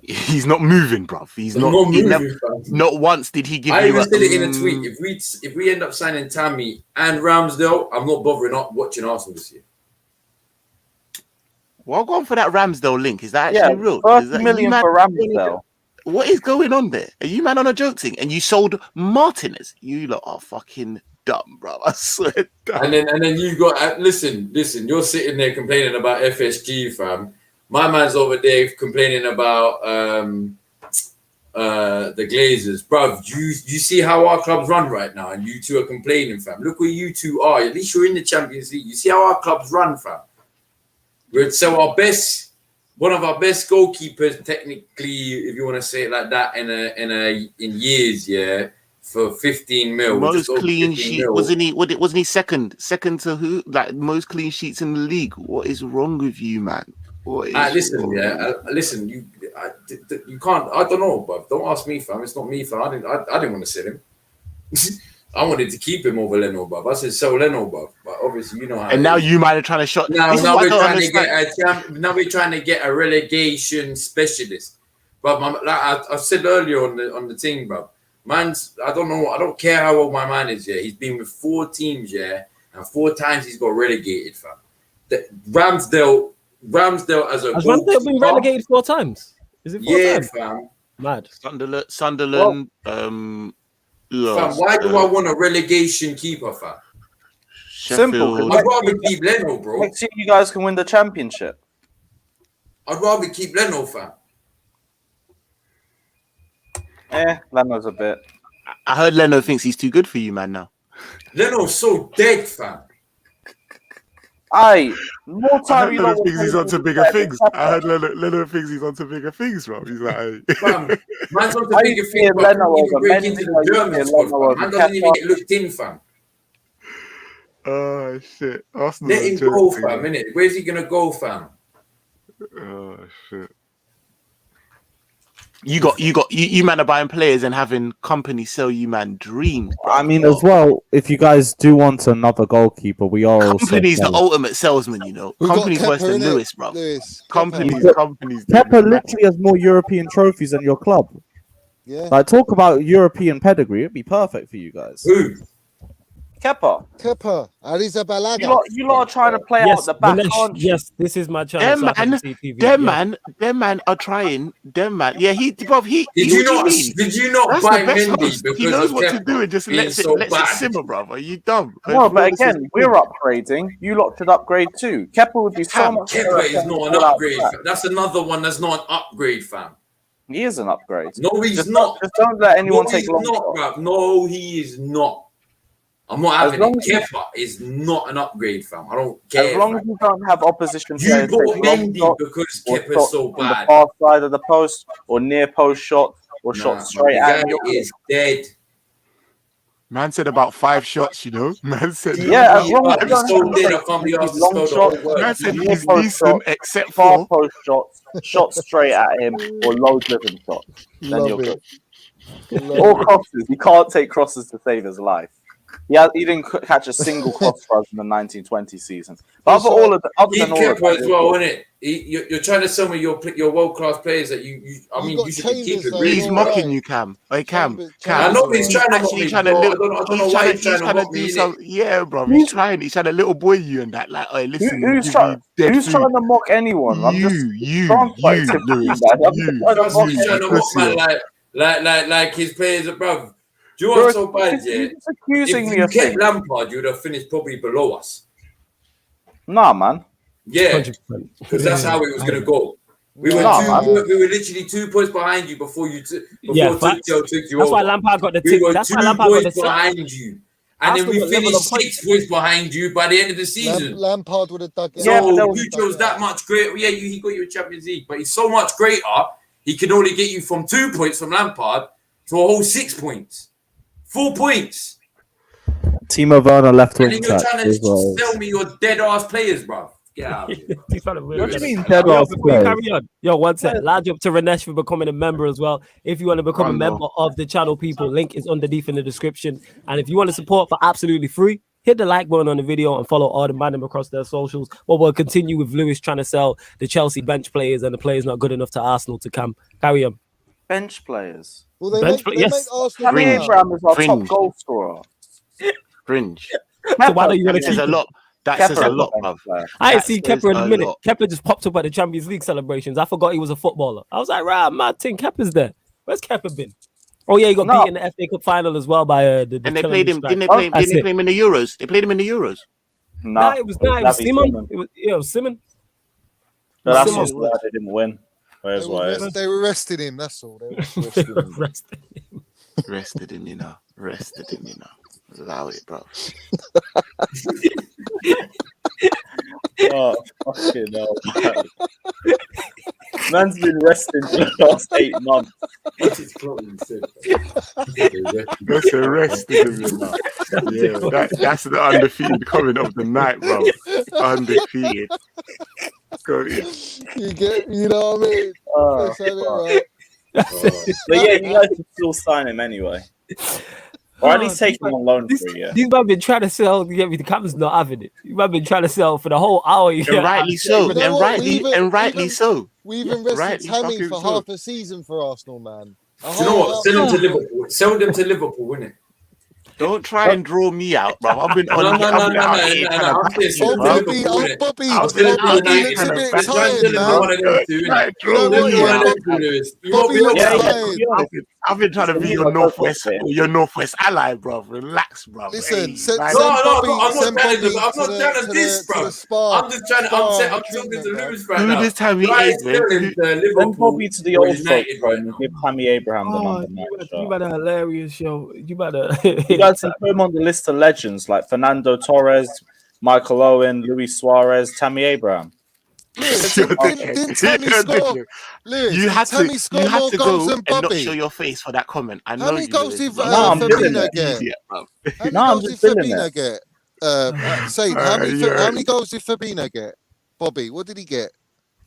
S4: He's not moving, bro. He's not moving. Not once did he give
S3: I
S4: you.
S3: even said it in a tweet. If we end up signing Tammy and Ramsdale, I'm not bothering up watching Arsenal this year.
S4: Well, go on for that Ramsdale link. Is that actually real?
S2: 30 million for Ramsdale.
S4: What is going on there? Are you man on a joke thing? And you sold Martinez. You lot are fucking dumb, bro. I swear. Dumb.
S3: And then you got listen. You're sitting there complaining about FSG, fam. My man's over there complaining about the Glazers, bruv. You see how our clubs run right now, and you two are complaining, fam. Look where you two are. At least you're in the Champions League. You see how our clubs run, fam. So one of our best goalkeepers, technically, if you want to say it like that, in years, yeah, for 15 mil.
S4: Most clean sheet, wasn't he second to who? Like most clean sheets in the league. What is wrong with you, man?
S3: Listen, you can't. I don't know, but don't ask me, fam. It's not me, fam. I didn't want to sell him. I wanted to keep him over Leno, bruv. I said sell Leno, bruv. But obviously, you know how.
S4: And now you might have trying to shot.
S3: Now we're trying to get a relegation specialist, but like I said earlier on the thing, bruv. Man's, I don't know. I don't care how old my man is. Yeah, he's been with 4 teams. Yeah, and 4 times he's got relegated, fam. Ramsdale as a.
S1: Has Ramsdale been relegated 4 times? Is it 4 times?
S3: Yeah, fam.
S1: Mad.
S4: Sunderland.
S3: Fam, why do I want a relegation keeper, fam?
S7: Simple.
S3: I'd rather keep Leno, bro.
S7: Next year you guys can win the championship.
S3: I'd rather keep Leno, fam.
S7: Leno's a bit.
S4: I heard Leno thinks he's too good for you, man. Now
S3: Leno's so dead, fam.
S7: More time.
S4: Leno thinks he's onto bigger things. I heard Leno thinks he's onto bigger things, bro. He's like,
S3: fam, man's onto bigger things, but break into the German squad, man. Doesn't even get looked in, fam.
S4: Oh shit! Arsenal
S3: let him go, fam. Innit? Where's he gonna go, fam?
S4: Oh shit! You man are buying players and having company sell you man dreams.
S6: I mean, as well, if you guys do want another goalkeeper, we are
S4: company's the ultimate salesman, you know. Company's worse than Lewis, bro. Company's.
S6: Kepa literally has more European trophies than your club.
S5: Yeah.
S6: Like, talk about European pedigree. It'd be perfect for you guys.
S3: Who?
S7: Kepa.
S5: Arrizabalaga.
S7: You lot are trying to play out the back.
S1: Yes, this is my chance.
S4: Them man are trying. Them man, yeah. Did you not
S3: buy Mendy because
S4: he knows what
S3: Kepa
S4: to do and just lets it simmer, brother? Are you dumb?
S7: No, but again, we're upgrading. You lot should upgrade too. Kepa would be so much.
S3: Kepa is not an upgrade. That's another one that's not an upgrade, fam.
S7: He is an upgrade.
S3: No, he's not.
S7: Just don't let anyone take long.
S3: No, he is not. I'm not having it. Kepa is not an upgrade, fam. I don't care.
S7: As long as you don't have opposition players.
S3: You bought Mendy because Kepa is so bad.
S7: On the far side of the post, or near post shots, or shots straight at you.
S3: He is dead.
S4: Man said about 5 shots, you know. Man said,
S7: yeah, as long as
S3: he's so dead, I can't be asked to spell the whole word.
S4: Man said he's decent, except
S7: far post shots straight at him, or low driven shots. Then you're good. Or crosses. You can't take crosses to save his life. Yeah, he didn't catch a single cross for us in the 1920 season. But other than all of
S3: that, as well, isn't it? You're trying to sell me your world class players that you should keep it.
S4: He's mocking you, Cam. Hey, Cam.
S3: I know he's trying to mock me. I don't know why he's trying to mock me.
S4: Yeah, bro. He's trying to little boy you and that. Like, hey, listen.
S7: Who's trying to mock anyone?
S3: He's trying to mock man like his players above. Do you know what's so bad, yeah? If you kept Lampard, you would have finished probably below us.
S7: Nah, man.
S3: Yeah, because that's how it was going to go. We were literally 2 points behind you before took you over.
S1: That's why Lampard got the tick.
S3: We were 2 points behind you. And then we finished 6 points behind you by the end of the season.
S5: Lampard would have dug it.
S3: So you chose that much greater. Yeah, he got you a Champions League, but he's so much greater, he can only get you from 2 points from Lampard to a whole 6 points. 4 points.
S6: Timo Werner left wing.
S3: And then you're trying to sell me your dead ass players, bro. Get out of here.
S6: What do you mean dead ass players?
S1: Carry on. Yo, one sec. Large up to Ranesh for becoming a member as well. If you want to become a member of the channel, people, link is underneath in the description. And if you want to support for absolutely free, hit the like button on the video and follow all the man across their socials. Well, we'll continue with Lewis trying to sell the Chelsea bench players and the players not good enough to Arsenal to come. Carry on.
S7: Bench players.
S5: Well, they make Arsenal.
S7: Tammy Abraham is our top goal scorer.
S4: Fringe.
S1: So why don't you want to keep
S4: a lot? That says a lot, bruv.
S1: I ain't seen Kepa in a minute. Kepa just popped up at the Champions League celebrations. I forgot he was a footballer. I was like, right, mad thing. Kepa's there. Where's Kepa been? Oh yeah, he got beat in the FA Cup final as well by the
S4: and they played him.
S1: strike.
S4: Didn't they play him in the Euros? They played him in the Euros.
S7: Nah,
S1: it was Simon. It was Simon.
S7: But that's just why they didn't win.
S5: They were resting him. That's all. They were resting him.
S4: Rested him, you know. Allow it, bro.
S7: Oh, fucking hell. Man's been resting for the last 8 months.
S4: That's arrested him, you know. Yeah, that's the undefeated comment of the night, bro. Undefeated.
S5: You know what I mean? Let's have it right.
S7: But yeah, you guys should still sign him anyway. Or at least take him on loan for a year.
S1: These man been trying to sell. The Cam's not having it. You man been trying to sell for the whole hour.
S4: And rightly so. And rightly so.
S5: We even rested Tammy for half a season for Arsenal, man.
S3: You know what? Sell them to Liverpool. Sell them to Liverpool, wouldn't it?
S4: Don't try and draw me out, bro. I've been on.
S5: Bobby looks a bit tired, man.
S4: I've been trying to be your Northwest ally, bro. Relax, bro.
S5: Listen,
S3: I'm not trying to diss, bro. I'm just trying to. I'm talking to Lewis right now.
S4: Who does Tammy Abraham?
S7: Send Bobby to the old folk, bro, and give Tammy Abraham the number 9.
S1: You better hilarious, yo. You better.
S7: You guys can put him on the list of legends like Fernando Torres, Michael Owen, Luis Suarez, Tammy Abraham.
S5: Didn't Tammy score? Lewis,
S4: you had to
S5: goals
S4: go
S5: than
S4: and not
S5: Bobby.
S4: show your face for that comment. I know.
S5: How many goals did
S7: Fabinho
S5: get?
S7: How many goals did Fabinho
S5: get? How many goals did Fabinho get? Bobby, what did he get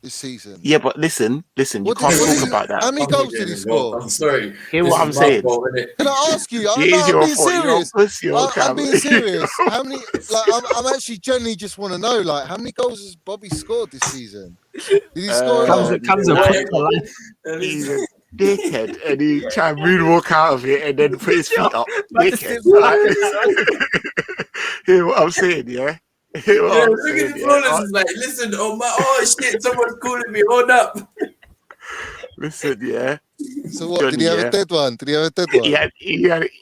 S5: this season?
S4: Yeah, but listen, you can't talk about that.
S5: How many goals did he score?
S3: I'm sorry.
S4: Hear what I'm saying.
S5: Can I ask you? I'm being serious. I'm being serious. How many? I'm actually genuinely just want to know. Like, how many goals has Bobby scored this season? Did he score?
S4: He's a dickhead, and he try and moonwalk out of it, and then put his feet up. Dickhead. Hear what I'm saying? Yeah.
S3: Look at the flawless. Like, listen, shit, someone's calling me. Hold up.
S4: Listen, yeah.
S5: So what? Did he have a dead one?
S4: Yeah,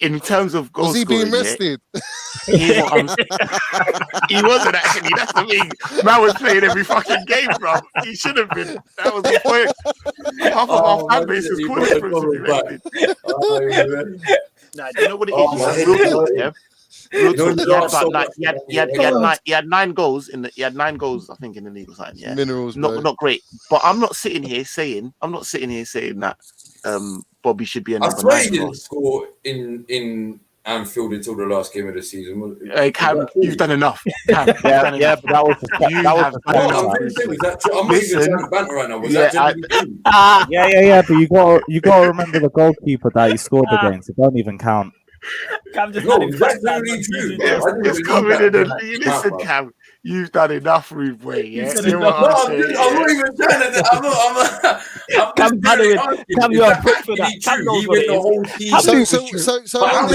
S4: in terms of goals.
S5: Was he being rested?
S4: He wasn't actually. That's the thing. Man was playing every fucking game, bro. He should have been. That was the point. Half of our fan base is calling for him to be rested. Nah, do you know what it is? He had 9 goals in the. He had 9 goals, I think, in the league or something. Yeah,
S5: minerals.
S4: Not great. But I'm not sitting here saying that Bobby should be a number 9.
S3: I swear he didn't score in Anfield until the last game of the season.
S4: Hey, Cam, you've done enough. Cam,
S6: but that was
S3: I'm not even trying to banter right now. Was that genuinely?
S6: Yeah. But you got to remember the goalkeeper that he scored against. It don't even count.
S1: Cam just
S3: that's really true.
S4: It's coming in and listen, Cam. You've done enough, rude boy. Yeah,
S3: I'm not even trying to.
S1: Cam, you're a prick for that. Cam knows what it is.
S5: So on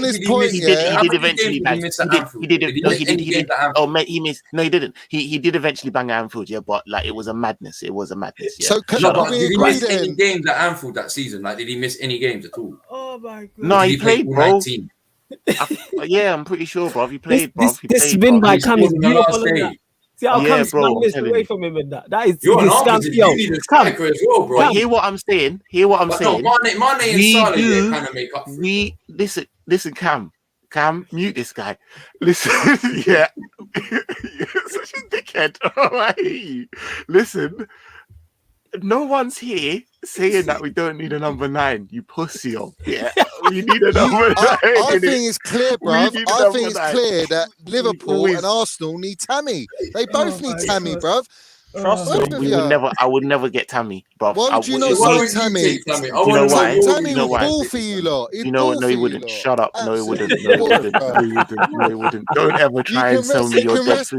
S5: this point,
S4: he did eventually bang. He missed. No, he didn't. He did eventually bang at Anfield, yeah, but like it was a madness. Yeah.
S5: So
S3: did he miss any games at Anfield that season? Like, did he miss any games at all?
S1: Oh my god!
S4: No, he played, bro. I'm pretty sure, bro. He played, bro.
S1: This win by Cam is beautiful. See how Cam's away from him in that. That is
S3: you're an artist. You need a striker as well, bro.
S4: Hear what I'm saying.
S3: No, Mane and Salah kind of make up for
S4: it. Listen, Cam, mute this guy. Listen, yeah. You're such a dickhead. Oh, I hate you. Listen, no one's here saying that we don't need a number 9. You pussy up. Yeah, we need a number 9.
S5: I think it's clear, bro. I think it's clear that Liverpool and Arsenal need Tammy. They both need Tammy, bro.
S4: I would never get Tammy, bro.
S5: Why would you not say Tammy?
S4: You know why?
S5: Tammy would ball for you lot.
S4: You know what? No, he wouldn't. Shut up. No, he wouldn't. No, he wouldn't. Don't ever try and sell me your death.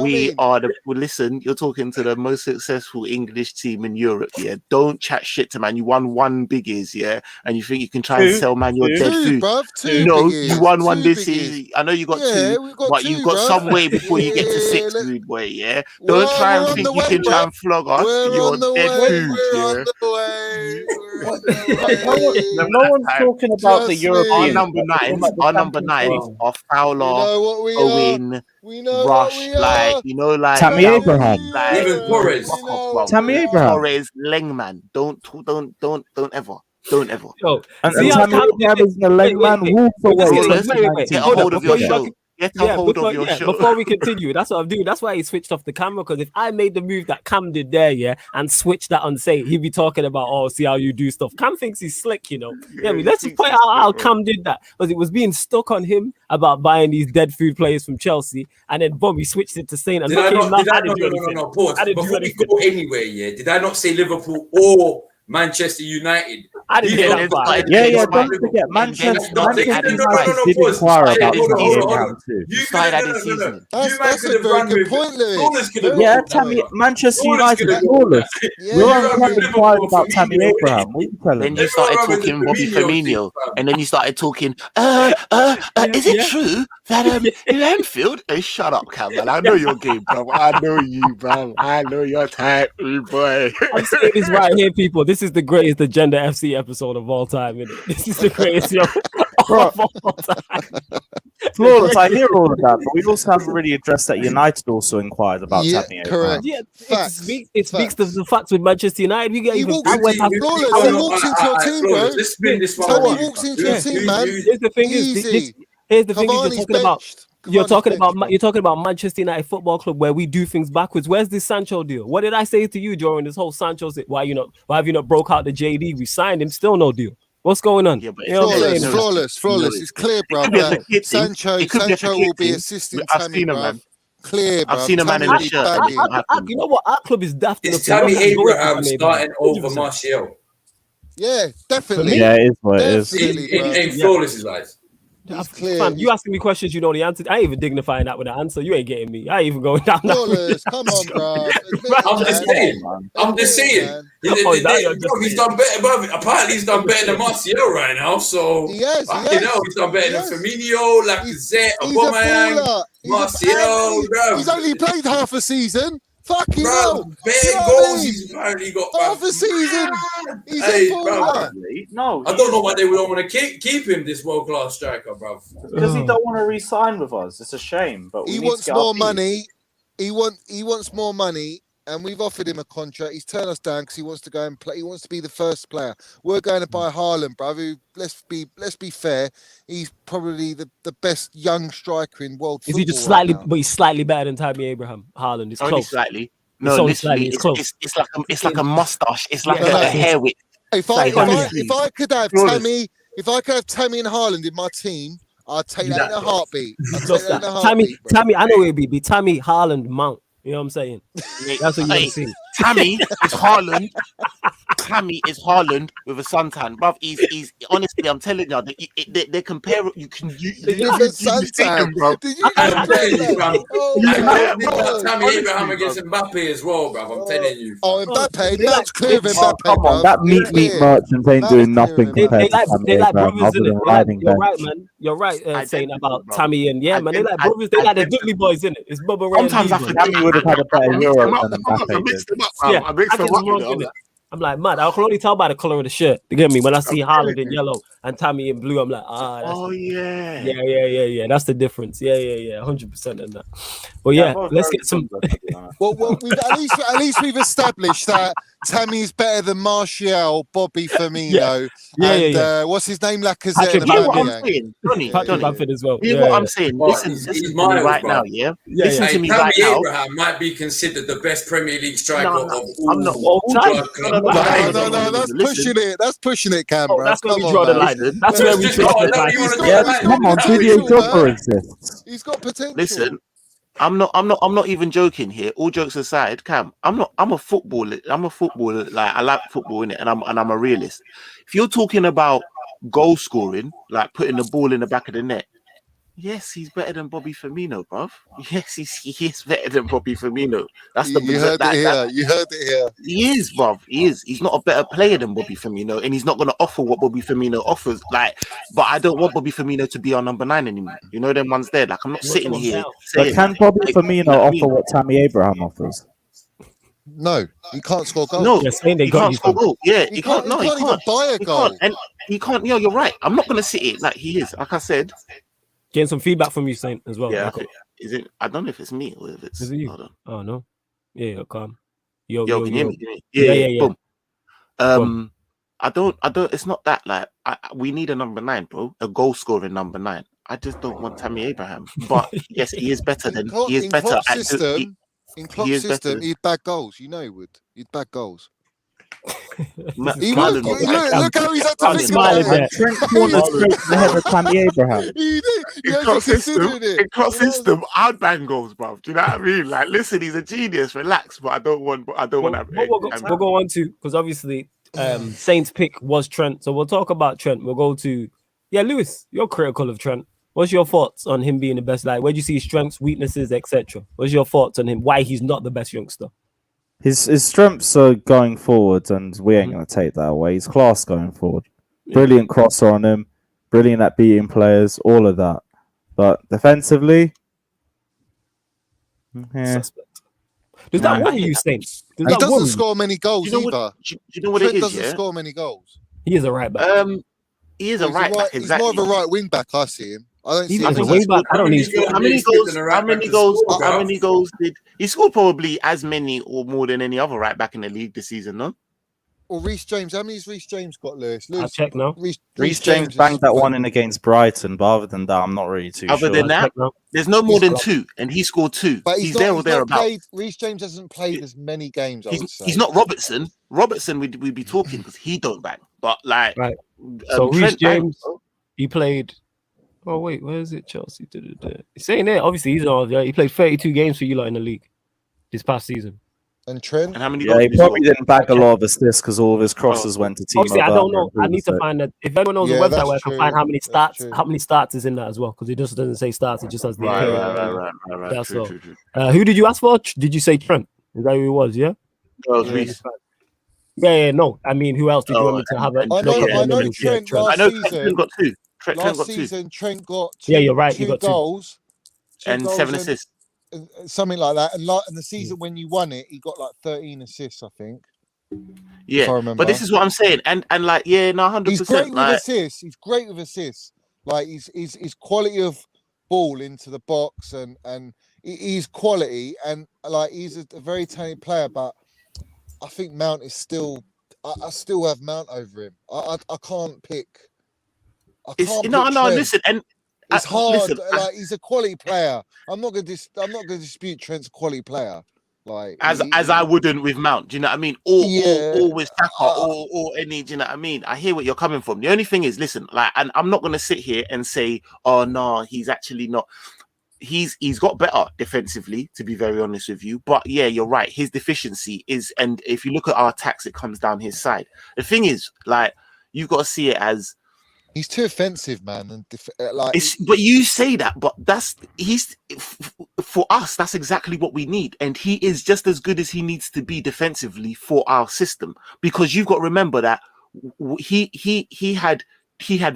S4: We are the. Listen, you're talking to the most successful English team in Europe. Yeah, don't chat shit to man. You won 1 biggies, yeah, and you think you can try and sell man your dead food? No, you won 1 this season. I know you got 2, but you've got some way before you get to 6, rude boy. yeah. Don't try and think you can try and flog us. You're dead food,
S5: We're on the way.
S6: No one's talking about the European.
S4: Our number nines are Fowler,
S5: You know what we
S4: Owen,
S5: are. We know
S4: Rush,
S5: what we are.
S4: like, you know, like
S6: Tammy Abraham.
S4: like,
S3: Even Torres.
S6: Tammy Abraham.
S4: Torres, Lengman. Don't ever.
S1: Yo,
S6: And
S1: see how
S6: Tammy Abraham is the leg man. Walk away.
S4: Get a hold of your show. Get a hold of your show.
S1: Before we continue, that's what I'm doing. That's why he switched off the camera, because if I made the move that Cam did there, yeah, and switched that on say, he'd be talking about, oh, see how you do stuff. Cam thinks he's slick, you know. Yeah, let's just point out how Cam did that, because it was being stuck on him about buying these dead food players from Chelsea, and then Bobby switched it to saying,
S3: No, pause. Before we go anywhere, yeah, did I not say Liverpool or Manchester United?
S1: I didn't hear that part.
S6: Yeah, don't forget Manchester United did inquire about Tammy Abraham too.
S5: That's a very good point, Lewis.
S6: Yeah, Manchester United are flawless. We're inquired about Tammy Abraham. What are you telling
S4: Then
S6: me?
S4: you started talking Robbie Firmino, and then you started talking, is it true that in Anfield? Hey, shut up, Cam, man. I know your game, bro. I know you, bro. I know your type, boy.
S1: I'm saying this right here, people. This is the greatest Agenda FC episode of all time, innit? This is the greatest of all time.
S6: Flawless, I hear all of that, but we also haven't really addressed that United also inquired about Tammy Abraham.
S5: Correct.
S1: Yeah, it speaks to the facts with Manchester United. We get
S5: He
S1: even.
S5: walks into your team, bro.
S3: Let's spin this one.
S5: Tammy walks into your team, man.
S1: Here's the thing: here's the thing you're talking about. You're talking about Manchester United Football Club, where we do things backwards. Where's this Sancho deal? What did I say to you during this whole Sancho? Why have you not broke out the JD? We signed him, still no deal. What's going on?
S4: Yeah, but
S5: flawless. It's clear, bro. Sancho will be assisting Tammy, bro. Clear, bro.
S4: I've seen a man in the shirt.
S1: You know what? Our club is daft.
S3: It's Tammy Abraham starting over Martial.
S5: Yeah, definitely.
S6: Yeah, it is what it is.
S3: In Flawless's eyes.
S1: Fam, you asking me questions you know the answer. I ain't even dignifying that with an answer. You ain't getting me. I ain't even going down that.
S5: Come on, bro.
S3: I'm just saying. He's done better, bro. Apparently, he's done better than Martial right now. So
S5: he has.
S3: He's done better than Firmino, Lacazette, Aubameyang, Martial.
S5: He's only played half a season. Fucking hell.
S3: Bare goals he's apparently got.
S5: Half a season. He's a baller.
S7: No.
S3: I don't know why they don't want to keep him, this world-class striker, bro.
S7: Because he don't want to re-sign with us. It's a shame. But
S5: he wants more money. He wants more money, and we've offered him a contract. He's turned us down because he wants to go and play. He wants to be the first player. We're going to buy Haaland, bro. Who, let's be fair, he's probably the best young striker in world football.
S1: Is he just slightly, but he's slightly better than Tammy Abraham? Haaland is
S4: only
S1: close.
S4: Slightly. No, literally, it's like a mustache. It's like a hair whip.
S5: If I could have Tammy and Haaland in my team, I'd take that in a heartbeat.
S1: Tammy, I know it'd be Tammy, Haaland, Mount. You know what I'm saying? That's what you want to see.
S4: Tammy is Haaland. Tammy is Haaland with a suntan, bruv. He's honestly, I'm telling you, they compare. You can
S5: suntan,
S4: bro.
S3: I'm telling you, bro. Tammy Abraham against Mbappe as well, bro. I'm telling you.
S5: Oh, Mbappe, that's clear of Mbappe.
S6: Come on, that meat merchant ain't doing nothing compared to Tammy Abraham other than riding bench.
S1: You're right, man. You're right saying about Tammy and man, they like brothers. They like the Dudley boys, innit? It's Bubba Ray.
S4: Sometimes I think
S6: Tammy would have had a better Euro than Mbappe.
S4: I mixed them up.
S1: I'm like, man, I can only tell by the color of the shirt. You get me? When I see Haaland in yellow and Tammy in blue, I'm like, yeah. That's the difference. Yeah, 100% in that. But let's get some.
S5: Well, at least we've established that Tammy's better than Martial, Bobby Firmino, and what's his name, Lacazette.
S4: You know what I'm saying, Johnny,
S1: Bamford as well.
S4: You know what I'm saying? Listen to me right now, yeah. Listen to me right now.
S3: Tammy Abraham might be considered the best Premier League striker of
S1: all time.
S5: No, that's pushing it. That's pushing it, Cam.
S1: That's where we draw the line. That's where we draw the line.
S6: Yeah, come on, Didier Drogba exists.
S5: He's got potential.
S4: Listen, I'm not even joking here. All jokes aside, Cam, I'm a footballer. Like, I like football in it, and I'm a realist. If you're talking about goal scoring, like putting the ball in the back of the net, Yes, he's better than Bobby Firmino, bruv. Yes, he is better than Bobby Firmino. That's the
S5: You heard it here. You heard it here.
S4: He is, bruv. He is. He's not a better player than Bobby Firmino, and he's not going to offer what Bobby Firmino offers. Like, but I don't want Bobby Firmino to be our number 9 anymore. You know, them ones there. Like, I'm not sitting here saying.
S6: But can Bobby Firmino offer what Tammy Abraham offers?
S5: No, he can't score goals.
S4: No,
S1: You're saying they
S4: he
S1: got
S4: can't
S1: you
S4: score
S1: from-
S4: goals. Yeah,
S5: He can't even buy a goal.
S4: And he can't. Yeah, you're right. I'm not going to sit it like he is. Like I said.
S1: Getting some feedback from you, Saint, as well.
S4: Yeah, is it? I don't know if it's me or if it's.
S1: Is it you?
S4: Hold on.
S1: Oh no. Yeah, you're calm. Yo,
S4: Can you hear me?
S1: Yeah.
S4: Boom. I don't. It's not that like we need a number 9, bro. A goal scoring number 9. I just don't want Tammy Abraham. But yes, he is better than he is better at
S5: system. In Klopp's system, he'd bag goals. You know he would. He'd bag goals. He would. Look how he's had to think about it.
S6: Trent cornered straight to the head of Tammy Abraham.
S5: He did. He
S4: In
S5: actually
S4: Klopp's
S5: considered it.
S4: system, I'd bang goals, bro. Do you know what I mean? Like, listen, he's a genius. Relax, but I don't want. We'll
S1: go on to, because obviously Saint's pick was Trent, so we'll talk about Trent. We'll go to Lewis. You're critical of Trent. What's your thoughts on him being the best? Like, where do you see his strengths, weaknesses, etc.? What's your thoughts on him? Why he's not the best youngster?
S6: His strengths are going forward, and we ain't going to take that away. He's class going forward. Brilliant crosser on him. Brilliant at beating players. All of that. But defensively,
S1: Suspect. Does that worry you, Saint?
S5: He doesn't score many goals either.
S4: Do you know what
S5: Trent
S4: it is?
S5: Doesn't score many goals.
S1: He is a right back.
S4: He is a right back. Exactly.
S5: He's more of a right wing back. I see him. I don't see him.
S1: As a wing back, I don't need.
S4: How many goals did he scored? Probably as many or more than any other right back in the league this season, no?
S5: Or Reece James. How many's Reece James got, Lewis?
S1: I'll check now.
S6: Reece James banged that one in against Brighton, but other than that, I'm not really too sure.
S4: Other than that, there's no more than 2, and he scored 2.
S5: But
S4: he's there or thereabouts.
S5: Reece James hasn't played as many games. I would say
S4: he's not Robertson. Robertson, we'd be talking because he don't bang. But like,
S1: right. So Reece James, he played. Oh wait, where is it? Chelsea. He's saying there. Obviously, he's on. He played 32 games for you lot in the league this past season.
S5: And Trent.
S4: And how many?
S6: Yeah, he probably didn't bag a lot of assists because all of his crosses went to Timo.
S1: Obviously, I don't know. I need to find that. If anyone knows a website where I can find how many starts is in that as well, because it just doesn't say starts. It just has the
S4: right.
S1: That's all. Who did you ask for? Did you say Trent? Is that who it was? Yeah.
S4: No, it was Reece.
S1: Yeah. No, I mean, who else did you want me to have?
S5: I know Trent last season.
S4: Trent got 2.
S5: Last season, Trent got 2.
S1: Yeah, you're right.
S5: 2 goals
S4: and 7 assists.
S5: Something like that. And the season when you won it, he got like 13 assists, I think.
S4: Yeah, but this is what I'm saying, and like, 100%.
S5: He's great with assists. He's great with assists. Like his quality of ball into the box, and he's quality, and like he's a very talented player. But I think Mount is still. I still have Mount over him. I can't pick.
S4: Listen, and
S5: it's hard. Like he's a quality player. I'm not gonna dispute Trent's quality player. Like
S4: as I wouldn't with Mount. Do you know what I mean? Or with Saka, or any. Do you know what I mean? I hear what you're coming from. The only thing is, listen, like, and I'm not gonna sit here and say, oh no, he's actually not. He's got better defensively, to be very honest with you. But yeah, you're right. His deficiency is, and if you look at our attacks, it comes down his side. The thing is, like, you've got to see it as.
S5: He's too offensive, man. And
S4: but you say that, but for us. That's exactly what we need, and he is just as good as he needs to be defensively for our system. Because you've got to remember that he had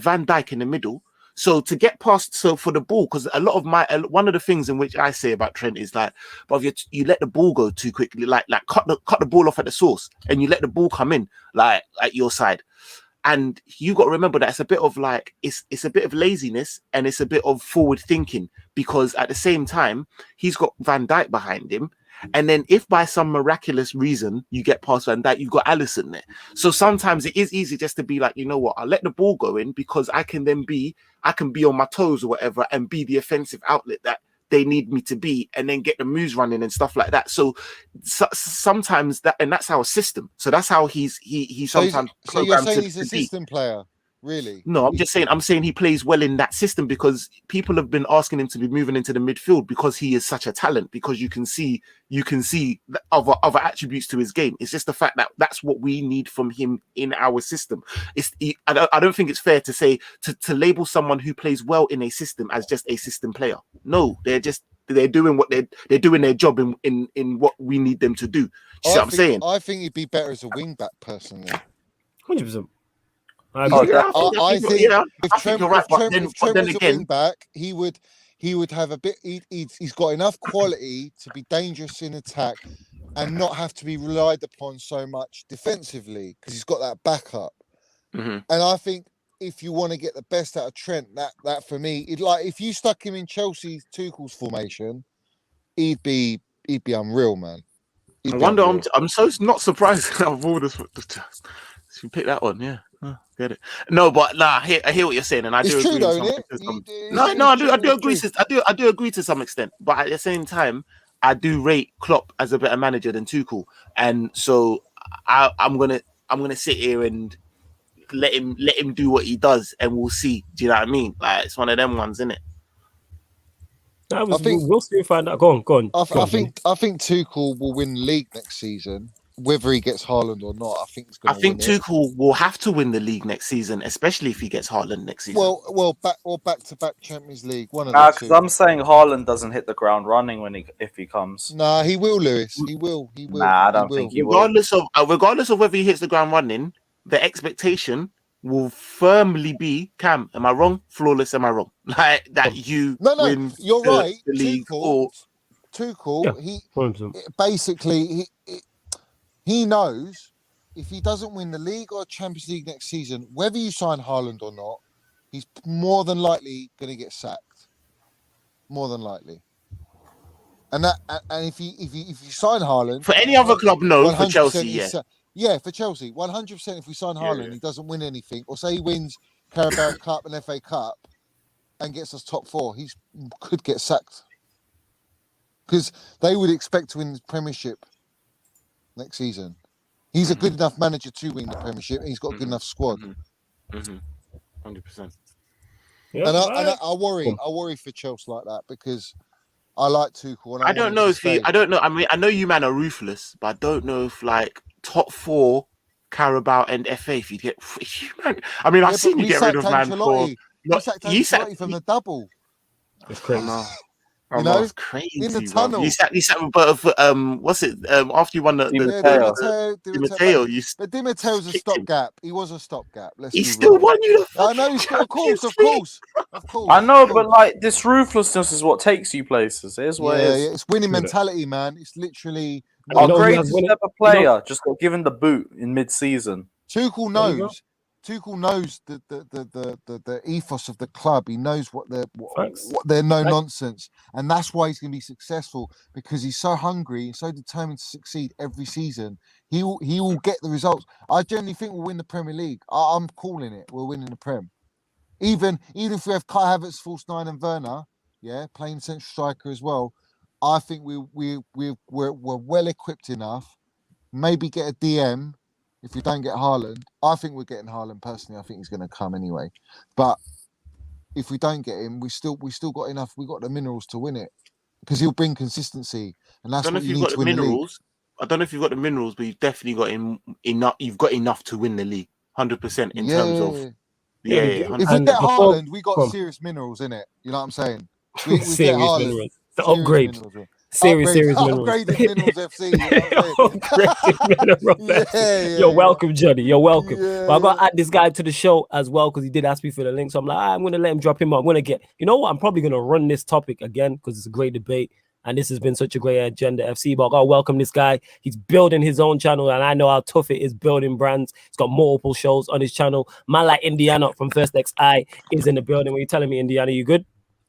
S4: Van Dijk in the middle. So to get past, for the ball, because one of the things in which I say about Trent is like, but you let the ball go too quickly, like cut the ball off at the source, and you let the ball come in like at your side. And you got to remember that it's a bit of like it's a bit of laziness and it's a bit of forward thinking, because at the same time he's got Van Dijk behind him, and then if by some miraculous reason you get past Van Dijk, you've got Alisson there. So sometimes it is easy just to be like, you know what, I'll let the ball go in because I can be on my toes or whatever and be the offensive outlet that they need me to be, and then get the moves running and stuff like that. So sometimes that's our system. So that's how he sometimes.
S5: So you're saying he's a system player? Really?
S4: No, I'm saying he plays well in that system because people have been asking him to be moving into the midfield because he is such a talent. Because you can see the other attributes to his game. It's just the fact that that's what we need from him in our system. I don't think it's fair to say to label someone who plays well in a system as just a system player. No, they're doing what they're doing their job in what we need them to do. You see what I'm saying?
S5: I think he'd be better as a wing back personally.
S1: 100%.
S5: I think you're right. But then again, a wing back, he would have a bit. He's got enough quality to be dangerous in attack and not have to be relied upon so much defensively because he's got that backup.
S4: Mm-hmm.
S5: And I think if you want to get the best out of Trent, that for me, if you stuck him in Chelsea's Tuchel's formation, he'd be unreal, man.
S4: I wonder. I'm so not surprised of all this. You pick that one, yeah. Oh, get it? No, but I hear what you're saying, and I do agree. I do agree to some extent, but at the same time, I do rate Klopp as a better manager than Tuchel, and so I'm gonna sit here and let him do what he does, and we'll see. Do you know what I mean? Like it's one of them ones, isn't it?
S1: We'll soon find out. Go on.
S5: I think Tuchel will win the league next season. Whether he gets Haaland or not, I think
S4: Tuchel will have to win the league next season, especially if he gets Haaland next season.
S5: Well, back-to-back Champions League. One of
S7: because I'm saying Haaland doesn't hit the ground running if he comes.
S5: Nah, he will, Lewis. He will.
S7: Nah, I don't think he will.
S4: Regardless of whether he hits the ground running, the expectation will firmly be Cam. Am I wrong? Flawless. Am I wrong? Like that you win.
S5: You're right.
S4: The league
S5: Tuchel. He basically. He knows if he doesn't win the league or Champions League next season, whether you sign Haaland or not, he's more than likely going to get sacked. More than likely. And if you sign Haaland
S4: for any other club, no. For Chelsea,
S5: yeah, for Chelsea, 100%. If we sign Haaland, he doesn't win anything, or say he wins Carabao Cup and FA Cup and gets us top 4, he could get sacked because they would expect to win the Premiership next season. He's a good enough manager to win the Premiership, and he's got a good enough squad.
S4: 100%.
S5: Yeah, and I worry for Chelsea like that because I like Tuchel. And
S4: I don't know if I don't know. I mean, I know you man are ruthless, but I don't know if like top 4 Carabao and FA. If you get, I mean, I've seen you get rid of man for.
S5: You sacked from the double.
S1: It's crazy.
S5: You know,
S4: it's crazy.
S5: In the tunnel.
S4: You sat with what's it? After you won the Di Matteo,
S5: but Di Matteo's a stopgap. He was a stopgap.
S4: He still won you.
S5: I know. Of course.
S7: I know, but like this ruthlessness is what takes you places. Here's what it is.
S5: Yeah, it's winning mentality, man. It's literally
S7: our greatest ever player just got given the boot in mid-season.
S5: Tuchel knows the ethos of the club. He knows what they're no nonsense, and that's why he's going to be successful because he's so hungry and so determined to succeed every season. He will get the results. I genuinely think we'll win the Premier League. I'm calling it. We're winning the Prem. Even if we have Kai Havertz, false 9, and Werner, playing central striker as well. I think we're well equipped enough. Maybe get a DM. If we don't get Haaland, I think we're getting Haaland personally. I think he's going to come anyway. But if we don't get him, we still got enough. We got the minerals to win it because he'll bring consistency, and that's what you need to win the league.
S4: I don't know if you've got the minerals, but you've definitely got enough. You've got enough to win the league, 100% in terms of. Yeah.
S5: If we get Haaland, we got serious minerals in it. You know what I'm saying? We get Haaland.
S1: The upgrade. Serious minerals.
S5: Upgraded minerals FC.
S1: Upgraded minerals. You're welcome, Johnny. You're welcome. But I got to add this guy to the show as well because he did ask me for the link. So I'm like, I'm going to let him drop him up. I'm going to get, you know what? I'm probably going to run this topic again because it's a great debate. And this has been such a great agenda, FC. But I got to welcome this guy. He's building his own channel. And I know how tough it is building brands. He's got multiple shows on his channel. Man like Indiana from First XI is in the building. What are you telling me, Indiana? You good?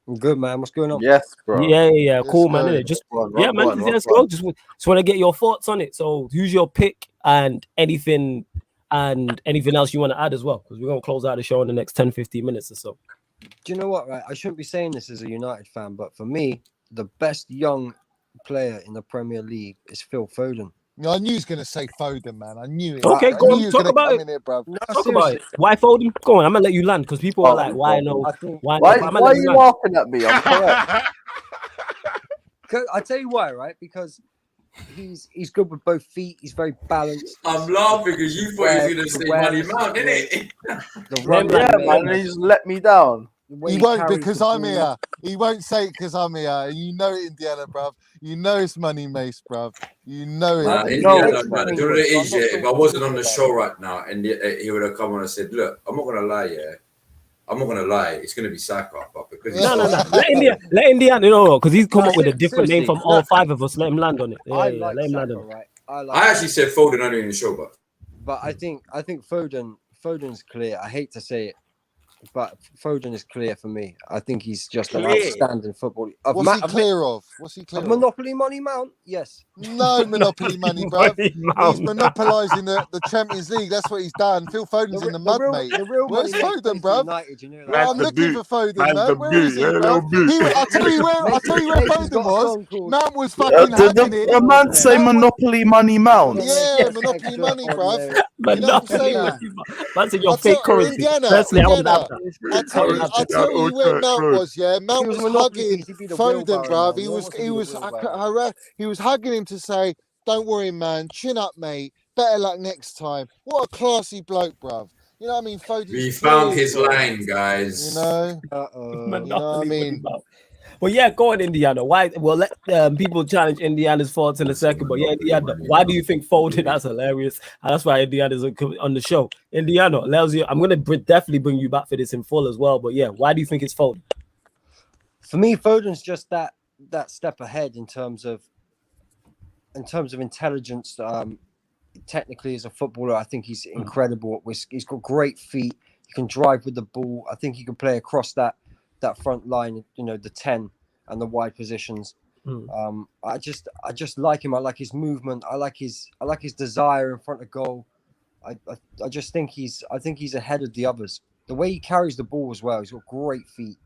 S8: I'm good, man. What's going on?
S7: Yes, bro.
S1: Yeah. Cool, man. Let's go. Just want to get your thoughts on it. So, who's your pick and anything else you want to add as well? Because we're going to close out the show in the next 10-15 minutes or so.
S8: Do you know what? Right, I shouldn't be saying this as a United fan, but for me, the best young player in the Premier League is Phil Foden.
S5: No, I knew he was going to say Foden, man. I knew it.
S1: Okay,
S5: I
S1: go
S5: knew
S1: on,
S5: he was
S1: talk
S5: gonna
S1: about
S5: come
S1: it.
S5: in here, bruv.
S8: No,
S1: Talk
S8: seriously.
S1: about it. Why Foden? Go on, I'm gonna let you land because people are like, why no?
S8: I think
S1: Why?
S7: Why
S1: I'm gonna
S7: are
S1: let
S7: you
S1: you land.
S7: laughing at me? I'm correct.
S8: I tell you why, right? Because he's good with both feet. He's very balanced.
S3: I'm laughing because you thought he was going to say Money Mount, innit?
S8: The
S1: Let him
S8: run,
S1: land,
S7: Yeah,
S1: let him
S7: man,
S1: land.
S7: he just let me down.
S8: the way
S5: He won't
S8: carries
S5: because
S8: the
S5: I'm
S8: ball.
S5: here. He won't say it because I'm here. And you know it, Indiana, bruv. You know it's Money Mace, bruv. You know it.
S3: Nah,
S8: He's
S3: Indiana,
S8: next to
S3: man. Do you know what
S8: Greenwood,
S3: it
S8: so I'm
S3: is,
S8: not
S3: yeah?
S8: sure
S3: If I
S8: what
S3: wasn't
S8: you're
S3: on the
S8: talking
S3: show
S8: about.
S3: right now and he would have come on and said, look, I'm not going to lie, yeah. I'm not going to lie. It's going to be Saka, but because he's
S1: No. Let Indiana, no, because he's come
S8: No,
S1: up with a different name
S8: seriously,
S1: from all
S8: look.
S1: 5 of us. Let him land on it.
S8: I
S1: Yeah,
S8: like
S1: let him land
S8: Saka,
S1: on it.
S8: right?
S3: I actually said Foden earlier in the show,
S8: but I think Foden's clear. I hate to say it, but Foden is clear for me. I think he's just an
S1: Clear?
S8: outstanding footballer.
S5: What's he clear of? What's he clear
S8: Of
S5: of?
S8: Monopoly Money Mount? Yes.
S5: No Monopoly money, bruv. He's monopolising the Champions League. That's what he's done. Phil Foden's in the mud, mate.
S8: The real
S5: Where's
S8: money
S5: Foden, bruv?
S8: United, you know that.
S5: Well, I'm
S4: the
S5: looking
S4: boot.
S5: for Foden,
S4: Man's
S5: man.
S4: the
S5: Where is
S4: boot.
S5: he,
S4: Yeah, little
S5: bruv?
S4: boot.
S5: I'll tell you where
S8: Mason's
S5: Foden
S8: got a
S5: was.
S8: song called-
S5: Mount was fucking hacking it.
S6: The man say Monopoly Money Mount.
S5: Yeah, Monopoly money, bruv.
S1: But
S5: You know what I'm saying?
S1: Man said your fake currency.
S5: Indiana,
S1: Firstly, I wouldn't have
S5: Indiana.
S1: that.
S5: I'll tell you where Mount was. Yeah, Mount
S8: was
S5: was
S8: a Monopoly
S5: hugging
S8: piece, he'd be the
S5: Foden,
S8: wheelbarrow,
S5: bruv.
S8: man. No one wants to be
S5: He was hugging him to say, "Don't worry, man. Chin up, mate. Better luck next time." What a classy bloke, bruv. You know what I mean? Foden's
S3: we found his
S5: brilliant,
S3: line, guys.
S5: You know.
S1: Monopoly
S5: You know what I mean?
S1: Well, yeah, go on, Indiana. Why? Well, let people challenge Indiana's thoughts in a second. But yeah, Indiana, why do you think Foden? That's hilarious. And that's why Indiana's on the show. Indiana allows you. I'm gonna definitely bring you back for this in full as well. But yeah, why do you think it's Foden?
S8: For me, Foden's just that step ahead in terms of intelligence. Technically, as a footballer, I think he's incredible. He's got great feet. He can drive with the ball. I think he can play across that front line. You know, the 10 and the wide positions. I just like him. I like his movement. I like his desire in front of goal. I just think he's ahead of the others. The way he carries the ball as well. He's got great feet.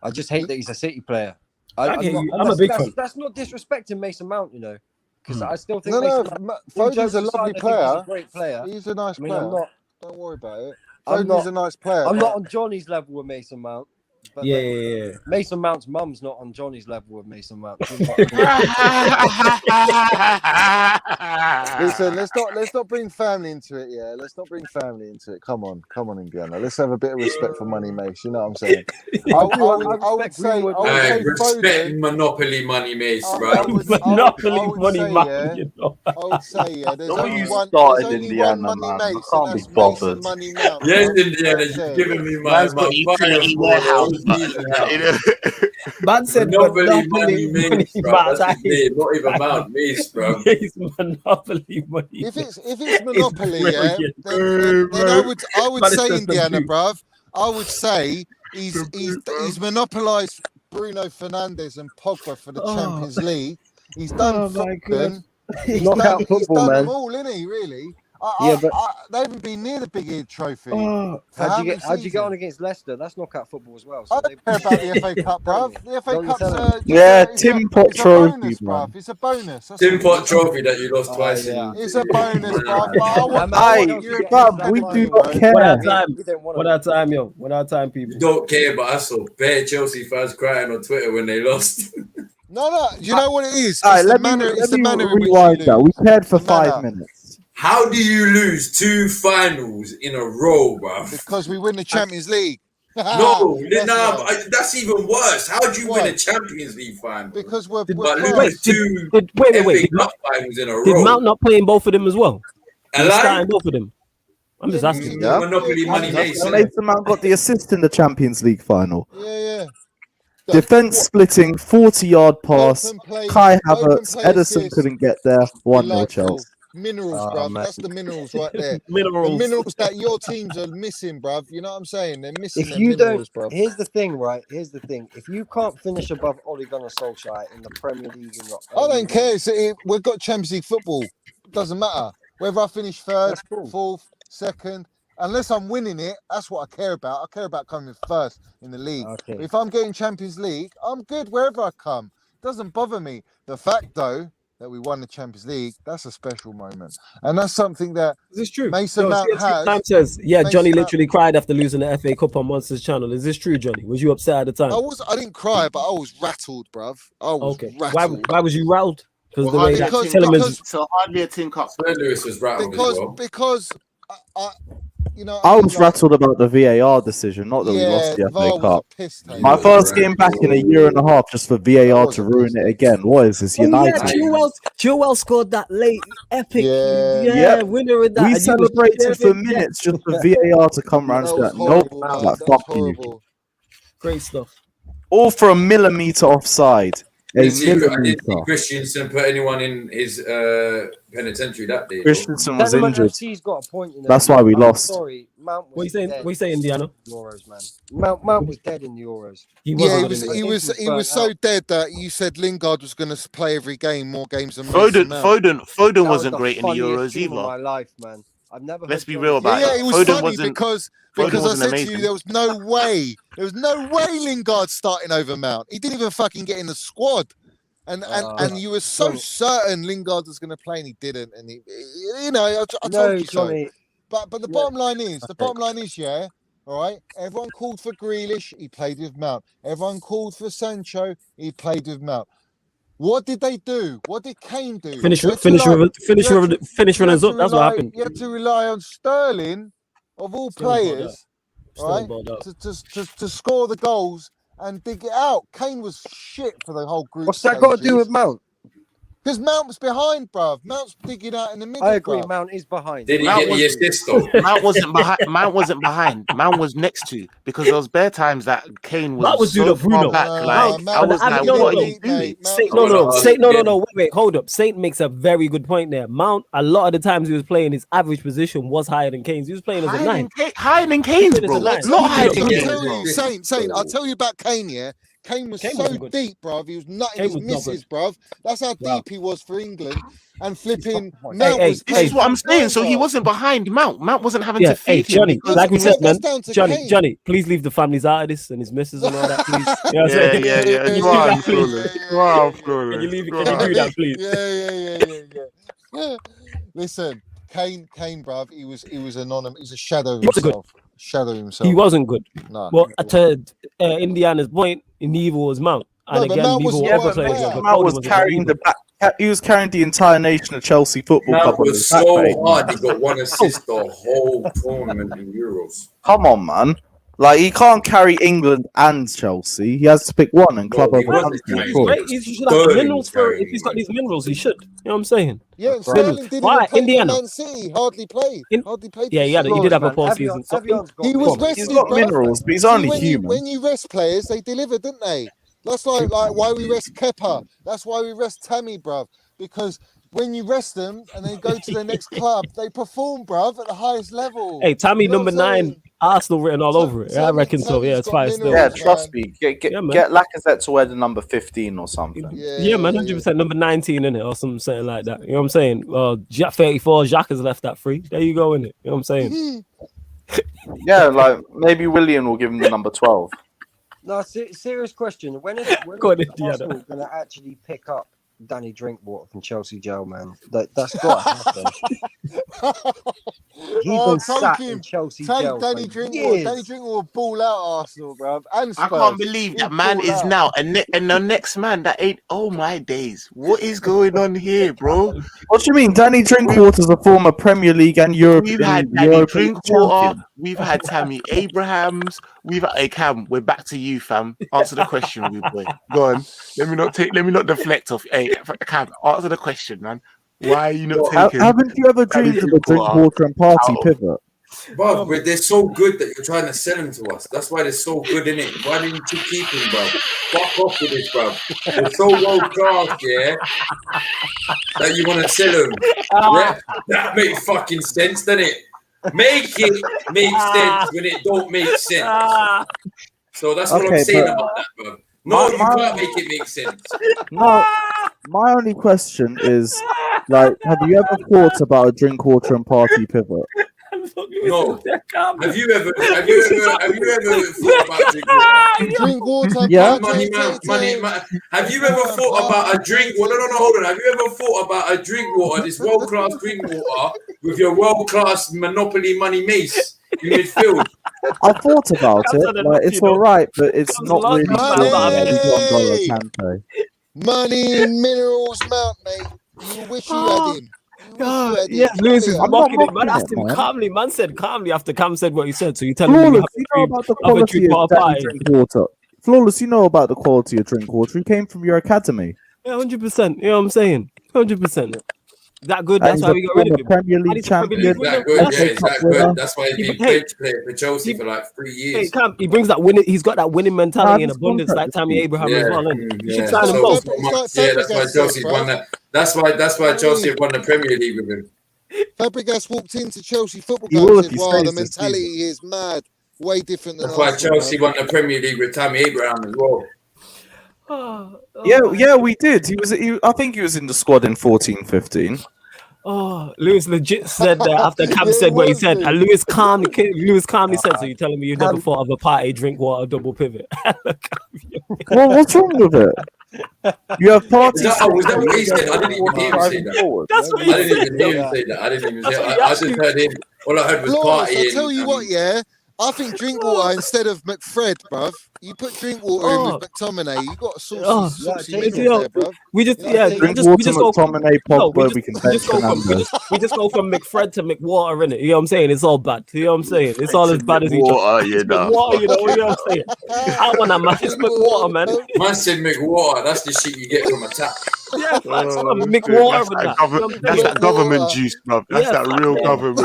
S8: I just hate that he's a City player. I'm a big fan. That's not disrespecting Mason Mount, you know, because I still think
S5: Foden's a lovely player.
S8: He's a great player.
S5: He's a nice player. Don't worry about it.
S8: I'm
S5: Foden's a nice player.
S8: I'm not on Johnny's level with Mason Mount. But
S1: Yeah.
S8: Mason Mount's mum's not on Johnny's level with Mason Mount.
S5: Listen, let's not bring family into it. Yeah, let's not bring family into it. Come on, Indiana. Let's have a bit of respect for Money Mace. You know what I'm saying? I would say
S3: respect
S5: Foden.
S3: Monopoly Money Mace, bro.
S5: I would say, there's only one Money Mace, and that's Mason Money Mount.
S3: Yes, Indiana, you've given me my
S4: utility warehouse.
S1: Man said
S3: Monopoly Money Mace, bro. That's his name, not even Mount Mace, bro.
S1: It's Monopoly Money.
S5: If it's Monopoly, then I would say Indiana, bruv. I would say he's monopolised Bruno Fernandes and Pogba for the Champions League. He's done Foden. He's done them all, isn't he? Really? They haven't been near the Big Ear Trophy.
S8: How'd you get on against Leicester? That's knockout football as well. So
S5: I don't care about the FA Cup, bruv. The FA Cup's
S6: Tim Pot Trophy,
S5: bruv. It's a bonus.
S3: Tim Pot Trophy that you lost twice.
S5: It's a bonus, bruv.
S6: We do not care.
S1: One at a time, yo. One at a time, people.
S3: You don't care, but I saw bare Chelsea fans crying on Twitter when they lost.
S5: No. You know what it is?
S6: Let me rewind that. We cared for 5 minutes.
S3: How do you lose 2 finals in a row, bro?
S5: Because we win the Champions League.
S3: That's even worse. How do you win a Champions League final?
S5: Because we're
S1: wait.
S3: FA Cup finals in a row.
S1: Did Mount not play in both of them as well?
S3: Starting
S1: both of them. I'm just asking.
S3: Monopoly Money Mason.
S6: Mason Mount got the assist in the Champions League final.
S5: Yeah.
S6: Defense splitting, 40-yard pass. Kai Havertz, Ederson couldn't get there. 1-0 Chelsea.
S5: Minerals, bruv. That's the minerals right there.
S1: Minerals.
S5: The minerals that your teams are missing, bruv. You know what I'm saying? They're missing.
S8: If you
S5: minerals,
S8: don't,
S5: bruv.
S8: here's the thing, right? Here's the thing. If you can't finish above Ole Gunnar Solskjaer in the Premier League,
S5: I don't care. We've got Champions League football. It doesn't matter whether I finish third, fourth, second. Unless I'm winning it, that's what I care about. I care about coming first in the league.
S8: Okay.
S5: If I'm getting Champions League, I'm good wherever I come. It doesn't bother me. The fact, though, that we won the Champions League, that's a special moment. And that's something that
S1: Is this true?
S5: Mason Mount has.
S1: Time says, yeah,
S5: Mason
S1: Johnny
S5: Mount-
S1: literally cried after losing the FA Cup on Monsters Channel. Is this true, Johnny? Was you upset at the time?
S5: I didn't cry, but I was rattled, bruv. I was rattled.
S1: Why was you rattled? Because the
S4: Well,
S1: way that
S5: because-
S1: Tillerman's
S4: So hardly a tin cup.
S3: Lewis was rattled as well.
S5: because I you know,
S6: I
S5: mean,
S6: was
S5: like,
S6: rattled about the VAR decision, not that we lost the
S5: VAR
S6: FA
S5: was
S6: Cup.
S5: a piss take.
S6: My first game back in a year and a half just for VAR
S5: was
S6: to
S5: a
S6: ruin
S5: piss
S6: it again. What is this, United?
S1: Joel scored that late epic
S5: Yeah.
S1: winner in that.
S6: We
S1: and you was
S6: celebrated for
S1: cheering.
S6: minutes just for VAR to come around
S5: That
S6: and
S5: was
S6: say, nope,
S5: horrible, man.
S6: like,
S5: That was
S6: fuck you.
S5: horrible.
S1: Great stuff.
S6: All for a millimetre offside. A
S3: I didn't see
S6: millimetre.
S3: Christensen put anyone in his penitentiary that day.
S6: Christensen was
S8: Gentlemen,
S6: injured.
S8: FC's got a point in there.
S6: That's why we
S8: I'm
S6: lost.
S8: Sorry, Mount was
S1: What you saying?
S8: dead
S1: What you saying, Indiana?
S8: in the Euros, man. Mount was dead in the Euros.
S1: He
S5: Yeah,
S1: wasn't.
S5: he was
S8: burnt
S5: so
S8: out.
S5: dead that you said Lingard was going to play every game, more games than Mason Mount.
S4: Foden
S8: That
S4: wasn't
S8: was
S4: great in the
S8: funniest
S4: Euros
S8: game of my
S4: either.
S8: life, man. I've never.
S4: Let's
S8: heard
S4: be
S8: Johnny
S4: real
S8: say
S4: about
S5: Yeah,
S8: that.
S5: it was
S4: Foden
S5: funny
S4: wasn't-
S5: because
S4: Foden
S5: I
S4: wasn't
S5: said to
S4: amazing.
S5: you there was no way Lingard starting over Mount. He didn't even fucking get in the squad. And you were so certain Lingard was going to play, and he didn't. And he, you know, I told you
S8: Johnny.
S5: so. But the bottom line is, yeah, all right. Everyone called for Grealish, he played with Mount. Everyone called for Sancho, he played with Mount. What did they do? What did Kane do?
S1: Finish
S5: You had to
S1: runners up. That's what happened.
S5: You had to rely on Sterling, of all
S1: Still about
S5: players, right, to score the goals and dig it out. Kane was shit for the whole group.
S8: What's that got to do with Mount?
S5: Because Mount was behind, bruv. Mount's digging out in the middle.
S8: I agree.
S5: bruv.
S8: Mount is behind.
S3: Did he
S4: Mount
S3: get the
S4: was-
S3: assist though?
S4: Mount wasn't behind. Mount wasn't behind. Mount was next to, because there was bare times that Kane was,
S1: Mount was doing
S4: so
S1: a Bruno.
S4: far back. Like
S5: Mount
S4: I was
S5: was
S4: like,
S5: doing
S4: what
S5: a
S4: are you
S5: Bruno,
S4: doing?
S5: mate.
S1: Saint,
S5: Mount
S1: no,
S5: was-
S1: wait, hold up. Saint makes a very good point there. Mount, a lot of the times he was playing, his average position was higher than Kane's. He was playing as a nine.
S4: Higher than Kane's,
S1: He was
S4: bro.
S1: a nine.
S4: Not higher
S5: I'll
S4: than
S3: Yeah.
S4: Kane's,
S5: tell
S4: bro.
S5: you, Saint, I'll tell you about Kane, yeah? Kane was
S1: Kane
S5: so
S1: wasn't good.
S5: deep, bruv. He was nutting
S1: Kane
S5: his
S1: was not
S5: misses, bruv. That's how
S1: Wow.
S5: deep he was for England. And flipping
S8: Hey,
S5: Mount
S1: hey,
S5: was
S4: This is what I'm saying. So he wasn't behind Mount. Mount wasn't having
S1: Yeah,
S4: to feed him.
S1: Johnny,
S4: because
S1: like we
S4: he
S1: said,
S4: was-
S1: man,
S5: That's down to
S1: Johnny,
S5: Kane.
S1: Johnny, please leave the families out of this and his missus and all that, please. You know what I'm saying?
S4: Yeah.
S1: Can you
S4: Go
S1: leave
S4: on,
S1: that, please?
S4: Flawless. Go on, Flawless.
S1: Can you leave it?
S4: Go
S1: Can you
S4: on.
S1: do that, please?
S5: Yeah. Listen, Kane, bruv, he was anonymous. He's a shadow of
S1: He wasn't good.
S5: himself. Shadow of himself.
S1: He wasn't good.
S5: No.
S1: Well, to Indiana's point, Nevo was Mount. And
S5: No, but
S1: again,
S5: Mount was-
S1: Nevo
S5: yeah,
S1: also
S5: but
S1: played
S5: Mount-
S1: well, but
S6: Mount
S1: Foden
S6: was
S1: wasn't
S6: carrying
S1: good.
S6: the back. He was carrying the entire nation of Chelsea Football
S3: Mount
S6: Club on
S3: was
S6: his back.
S3: so
S6: mate.
S3: hard. He got one assist the whole tournament in Euros.
S6: Come on, man. Like, he can't carry England and Chelsea. He has to pick one and club
S3: No, he
S6: over
S3: wasn't
S6: country.
S3: carrying
S6: of course.
S1: Great. He should have minerals for if he's got these minerals. He should. You know what I'm saying?
S5: Yeah,
S1: Right.
S5: Sterling didn't
S1: Right,
S5: even play
S1: Indiana.
S5: for Man City. Hardly played. Hardly played.
S1: Yeah,
S5: for
S1: he did have a
S8: Man,
S1: post-season.
S8: Evian's got
S5: He was
S8: minerals.
S5: rested,
S6: He's got
S5: bruv.
S6: minerals, but he's
S5: See,
S6: only
S5: when
S6: human.
S5: you rest players, they deliver, didn't they? That's like why we rest Kepa. That's why we rest Tammy, bruv. Because when you rest them and they go to the next club, they perform, bruv, at the highest level.
S1: Hey, Tammy,
S5: You know
S1: number
S5: what I'm
S1: 9,
S5: saying?
S1: Arsenal written all over it. I reckon so. Yeah,
S5: Tammy's
S1: it's
S5: got
S1: fine still.
S5: minerals.
S7: Yeah, trust me. Get
S1: Yeah, man.
S7: get Lacazette to wear the number 15 or something.
S1: Yeah, man, 100% number 19 in it or something like that. You know what I'm saying? 34, Jacques has left that free. There you go, in it. You know what I'm saying?
S7: Yeah, like maybe William will give him the number 12.
S8: No, serious question. When is
S1: Go on, Indiana.
S8: Arsenal going to actually pick up Danny Drinkwater from Chelsea jail, man? That's got to happen. He's been sat in Chelsea jail
S5: Danny
S8: for
S5: Drinkwater.
S8: years.
S5: Danny Drinkwater will ball out Arsenal, bruv. And
S4: I
S5: Spurs.
S4: can't believe that
S5: He'll
S4: man
S5: ball
S4: is
S5: out.
S4: now and the next man that ain't. Oh my days! What is going on here, bro?
S6: What do you mean? Danny Drinkwater's a former Premier League and
S4: We've had Danny
S6: European
S4: Drinkwater.
S6: champion.
S4: We've had Tammy Abrahams. We've had Cam. We're back to you, fam. Answer the question, we boy. Go on. Let me not deflect off. Hey, Cam, answer the question, man. Why are you not taking?
S6: Haven't you ever dreamed of a Drinkwater and Party pivot?
S3: Bro, but they're so good that you're trying to sell them to us. That's why they're so good, innit? Why didn't you keep him, bro? Fuck off with this, bro. They're so low class, yeah, that you want to sell them. Yeah? That makes fucking sense, doesn't it? Make it make sense when it don't make sense. So that's what I'm
S6: Okay,
S3: saying
S6: but-
S3: about that, bro. No, you
S6: my-
S3: can't make it make sense.
S6: No, my only question is, like, have you ever thought about a Drinkwater and Party pivot?
S3: No. Have you ever thought about
S5: Drinkwater.
S6: Yeah.
S3: money? Have you ever thought about a drink? Well, no, hold on. Have you ever thought about a drink water, this world-class drink water, with your world-class Monopoly money mace in midfield?
S6: I thought about it. Like, it's all right, but it's not really
S5: Money in Minerals Mount, mate. You wish you had him.
S1: Yeah, Lewis is
S6: I'm
S1: mocking
S6: not
S1: it. Man
S6: mocking
S1: asked
S6: it,
S1: him
S6: man.
S1: calmly. Man said calmly after Cam said what he said. So you telling me
S6: Flawless, you know about the quality of drink water. Flawless, you know about the quality of drink water. He came from your academy.
S1: Yeah, 100%. You know what I'm saying? 100%. That good. That's why we got rid of him.
S6: Premier League champion.
S3: That good. That's why he's been bench player for Chelsea for like 3 years.
S1: Hey, Cam, he brings that winning. He's got that winning mentality in abundance, like Tammy Abraham as well. You should sign them both.
S3: That's why Chelsea won that. That's why Chelsea have won the Premier League with him.
S5: Fabregas walked into Chelsea football club and said, "Wow, the mentality is mad, way different than."
S3: That's why Chelsea won the Premier League with Tammy Abraham as well.
S6: Yeah, we did. I think he was in the squad in 14-15.
S1: Oh, Lewis legit said that after Cam said what he said, and Lewis calmly said, "So you're telling me you never thought of a party, drink water, double pivot?"
S6: Well, what's wrong with it? You have parties.
S3: Was that what he said? I didn't even hear him say that.
S1: That's what he
S3: I didn't even hear him say that. I didn't even hear. I just heard him. All I heard was
S5: Flawless,
S3: partying.
S5: I tell you what, yeah. I think Drinkwater instead of McFred, bruv. You put Drinkwater in with McTominay, you got a saucy there, bruv.
S1: We just go from McFred to McWater, innit? You know what I'm saying? It's all bad. You know what I'm saying? It's all as bad as each other.
S4: You know
S1: what I'm saying? I want that man. It's McWater, man.
S3: Man said McWater. That's the shit you get from a tap.
S1: Yeah, McWater with that.
S4: That's that government juice, bruv. That's that real government.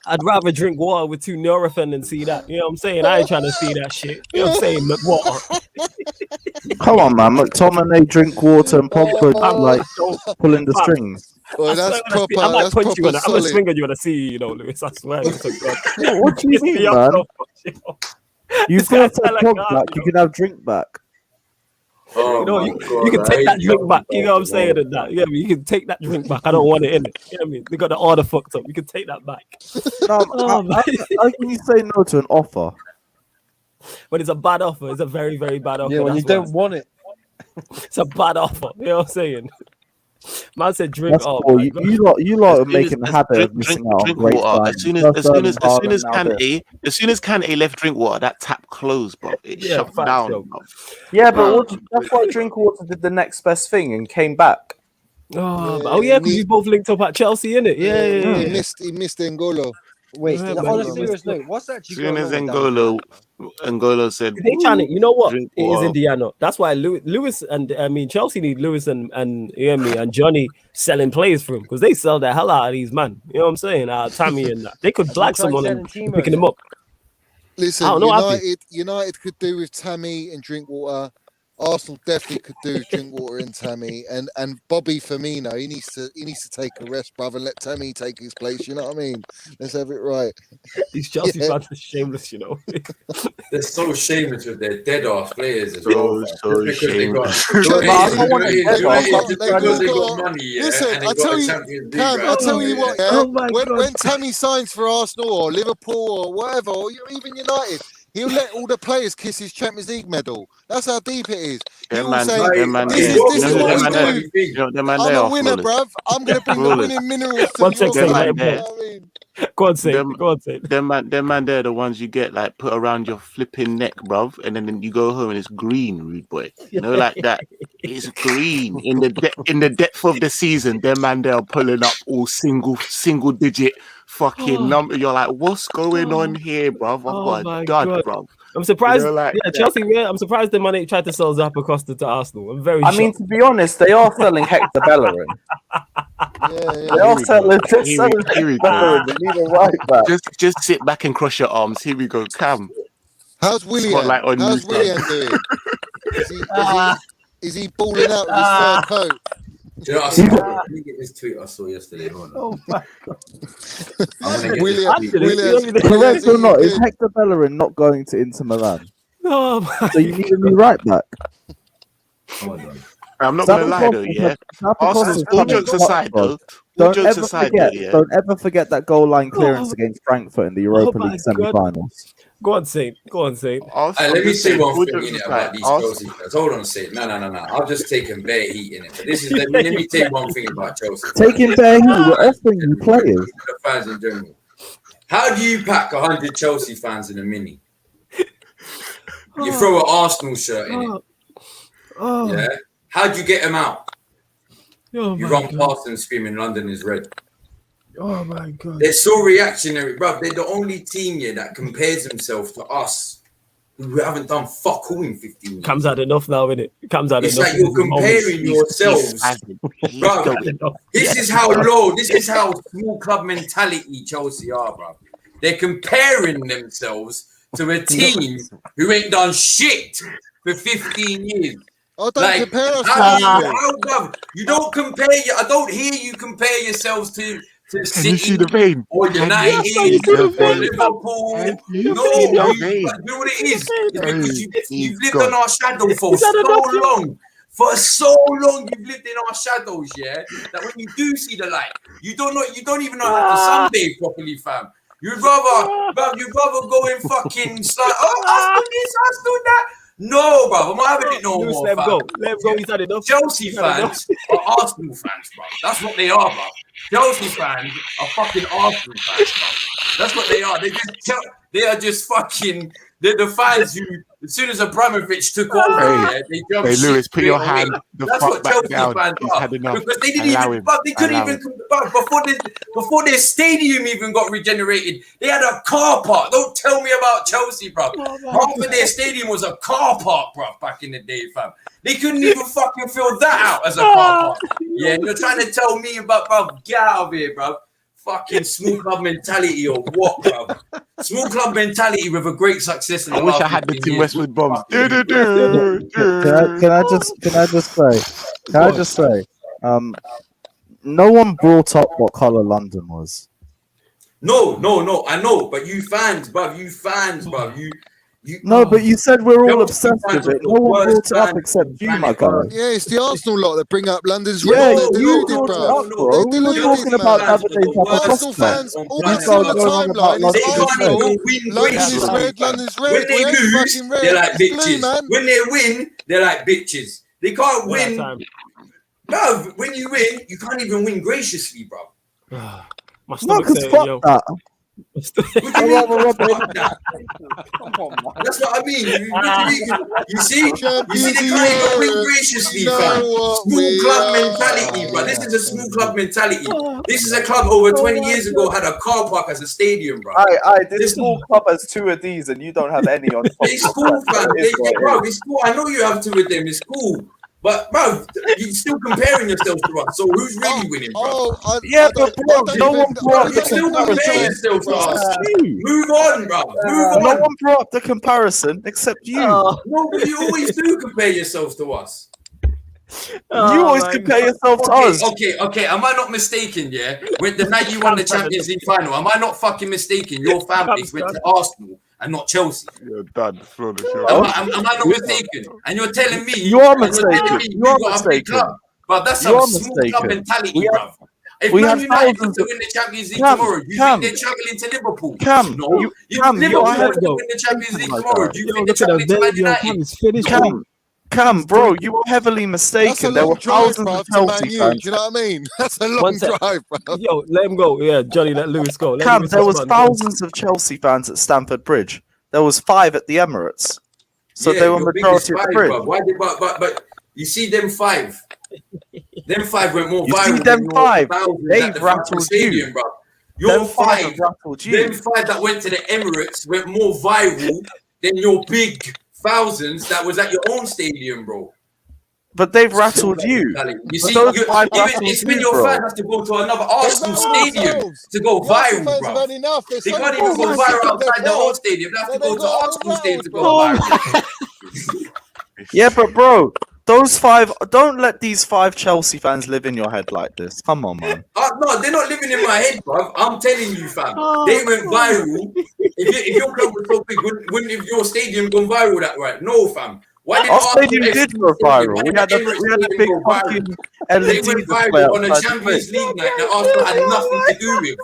S1: I'd rather drink water with 2 Nurofen and see that. You know what I'm saying? I ain't trying to see that shit. You know what I'm saying? McWater.
S6: Come on, man. McTominay, Drinkwater, and Pogba pulling the strings.
S5: Well, that's proper.
S1: I might punch you. I'm gonna
S5: solid.
S1: swing on you when I see you, Lewis. I swear.
S6: What do you mean, man? You've got to take Pog back. You can have drink back.
S3: Oh,
S1: you can take that drink back. You know what I'm saying? And that, you can take that drink back. I don't want it in it. You know what I mean? They got the order fucked up. You can take that back.
S6: How can you say no to an offer?
S1: But it's a bad offer. It's a very, very bad offer.
S8: Yeah, when you don't want it.
S1: It's a bad offer. You know what I'm saying? Man said drink.
S6: Cool. You lot are making a habit of missing out on great
S4: water. As soon as Kante left Drinkwater, that tap closed, bro. It shut down. Bro.
S7: Yeah, but that's why Drinkwater did the next best thing and came back.
S1: Oh yeah, because you both linked up at Chelsea, innit? Yeah.
S5: He missed N'Golo.
S8: Wait, on a serious note, what's actually
S4: going on? As soon as N'Golo said,
S1: they trying to, you know what? It is Indiana. That's why Lewis and Chelsea need Lewis and Johnny selling players for him because they sell the hell out of these man. You know what I'm saying? Tammy and that. They could black someone and picking them up.
S5: Listen, United could do with Tammy and Drinkwater. Arsenal definitely could do with Drinkwater and Tammy and Bobby Firmino. He needs to take a rest, brother. Let Tammy take his place. You know what I mean? Let's have it right.
S1: These Chelsea fans are shameless, you know.
S3: They're so shameless with their dead ass players as well.
S4: So shameless.
S5: Listen, I tell you, Cam, I tell you what, yeah, when Tammy signs for Arsenal or Liverpool or whatever, or even United, he'll let all the players kiss his Champions League medal. That's how deep it is. He'll say, this is what we do. I'm a winner, bruv. I'm going to bring the winning minerals to your side.
S1: Go on, say.
S4: Them man, they're the ones you get like put around your flipping neck, bruv, and then you go home and it's green, rude boy. You know, like that. It's green in the depth of the season. Them man, they're pulling up all single digit fucking number. You're like, what's going on here, bruv? I've got a dud, bruv.
S1: I'm surprised. Chelsea. Yeah, I'm surprised the money tried to sell Zappa Costa to Arsenal. I'm very.
S7: I mean, to be honest, they are selling Hector Bellerin. They are selling Bellerin. They need a right back.
S4: Just sit back and cross your arms. Here we go, Cam.
S5: How's William? How's William doing? Is he balling out with his fur coat?
S3: You know, I get this tweet I saw yesterday.
S1: Oh my god!
S5: William,
S6: correct or not? Is Hector Bellerin not going to Inter Milan?
S1: Oh
S6: so you need a new right back.
S3: Oh my god!
S4: I'm not going to lie though, yeah. All jokes aside, though, All jokes aside,
S6: don't ever forget that goal line clearance against Frankfurt in the Europa League semi-finals.
S1: Go on, Saint.
S3: Let me say one thing about these Chelsea fans. Hold on, Saint. No. I've just taken bare heat in it. But this is let me take one thing about Chelsea.
S6: Taking bare heat, we're offering you players.
S3: The fans in general. How do you pack 100 Chelsea fans in a mini? You throw an Arsenal shirt in it. Yeah. How'd you get them out? You run past them screaming London is red.
S1: Oh my God.
S3: They're so reactionary, bro. They're the only team here that compares themselves to us who haven't done fuck all in 15 years.
S1: Comes out enough now, innit?
S3: It's like you're comparing yourselves. Bro, this is how low, this is how small club mentality Chelsea are, bro. They're comparing themselves to a team who ain't done shit for 15 years.
S5: Oh, don't compare us.
S3: You don't compare. I don't hear you compare yourselves to City,
S4: you see the vein?
S3: Or United, or Liverpool. No, you know what it is? It's because you've lived on our shadow for so long. For so long, you've lived in our shadows, yeah. That when you do see the light, you don't even know how to sunbathe properly, fam. You'd rather go in fucking slide. Oh, I do that. No, bro, I'm not having it no more.
S1: Let go. He's had enough.
S3: Chelsea fans are Arsenal fans, bro. That's what they are, bro. Chelsea fans are fucking Arsenal fans, bro. That's what they are. They are just fucking. They're the fans who, as soon as Abramovich took over, they jumped.
S4: Hey, Lewis, put your hand
S3: That's what Chelsea fans are. Because they didn't even. They couldn't even. Before their stadium even got regenerated, they had a car park. Don't tell me about Chelsea, bro. Half of their stadium was a car park, bro. Back in the day, fam. They couldn't even fucking fill that out as a car park. Yeah, you're trying to tell me about, bro. Get out of here, bro. Fucking small club mentality or what, bro? Small club mentality with a great success in the
S4: I wish I had the Team Westwood bombs.
S6: Can I just say, no one brought up what colour London was.
S3: No, I know, but you fans, bro.
S6: No, but you said we're all obsessed with it. No one brought it up except you, my guy.
S5: Yeah, it's the Arsenal lot that bring up London's
S6: red.
S5: They're deluded, bro.
S6: We were talking about the other day.
S5: Arsenal fans, all they see on the timeline is Arsenal. London is red, London's red.
S3: When they lose, they're like bitches. When they win, they're like bitches. They can't win. No, when you win, you can't even win graciously, bro.
S6: No, because fuck that.
S3: That's what I mean. You see, they can't even win graciously, fam. Small club mentality, bro. This is a small club mentality. This is a club over 20 years ago had a car park as a stadium, bro.
S7: This small club has two of these, and you don't have any on top.
S3: It's cool, fam. Bro, it's cool. I know you have two of them. It's cool. But, bro, you're still comparing yourself to us. So who's really winning, bro?
S6: But bro, no one brought
S3: the comparison. Move on, bro. Move on.
S6: No one brought up the comparison except you.
S3: No, but you always do compare yourselves to us.
S6: You always compare yourself to us.
S3: Okay. Am I not mistaken, yeah? With the night you won the Champions League final, am I not fucking mistaken? Your fan base went to Arsenal and not Chelsea.
S4: You're done.
S3: Am I not mistaken? And you're telling me
S6: you are mistaken. You are mistaken.
S3: But that's some small club mentality, bro. If Man United want to win the Champions League tomorrow, you think they're traveling to Liverpool? No. Liverpool want to win the Champions League tomorrow. Do you think they're traveling to Man United?
S6: Cam, bro, you were heavily mistaken. There were thousands of Chelsea fans.
S5: Do you know what I mean? That's a long drive, bro.
S1: Yo, let him go. Yeah, Johnny, let Lewis go.
S6: Cam, there was thousands of Chelsea fans at Stamford Bridge. There was 5 at the Emirates. So they were majority at the Bridge.
S3: But you see them 5. Them 5 went more viral.
S6: You see them 5. They rattled
S3: you. Bro. Your 5 rattled you. Them 5 that went to the Emirates went more viral than your big thousands that was at your own stadium, bro.
S6: But they've rattled you.
S3: You see, it's when your fans have to go to another Arsenal stadium to go viral, bro. They can't even go viral outside their own stadium. They have to go to Arsenal stadium to go viral.
S6: Yeah, but bro, those 5, don't let these 5 Chelsea fans live in your head like this. Come on, man.
S3: No, they're not living in my head, bro. I'm telling you, fam. They went viral. If your club was so big, wouldn't your stadium gone viral that way? No, fam. Why did
S6: Our
S3: Arsenal
S6: stadium
S3: FC
S6: did go
S3: Stadium,
S6: viral.
S3: why
S6: We
S3: did
S6: had a
S3: Emirates
S6: big
S3: Stadium go viral?
S6: fucking
S3: They
S6: LED
S3: went
S6: display
S3: viral on a
S6: outside the
S3: Champions
S6: place.
S3: League night that Arsenal had nothing to do with.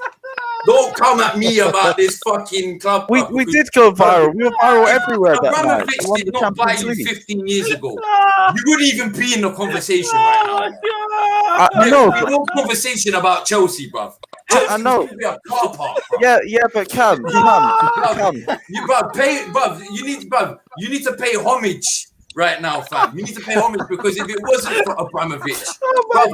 S3: Don't come at me about this fucking club.
S6: We
S3: bruv, because
S6: did go viral. We were viral everywhere that night.
S3: Abramovich
S6: We won
S3: did
S6: the
S3: not buy
S6: Champions
S3: you
S6: League.
S3: 15 years ago. You wouldn't even be in the conversation right now.
S6: I know,
S3: There would
S6: but
S3: be no conversation about Chelsea, bruv.
S6: I know.
S3: Be a car park, bruv.
S6: Yeah, but Cam.
S3: You need to pay homage right now, fam. You need to pay homage because if it wasn't for Abramovich,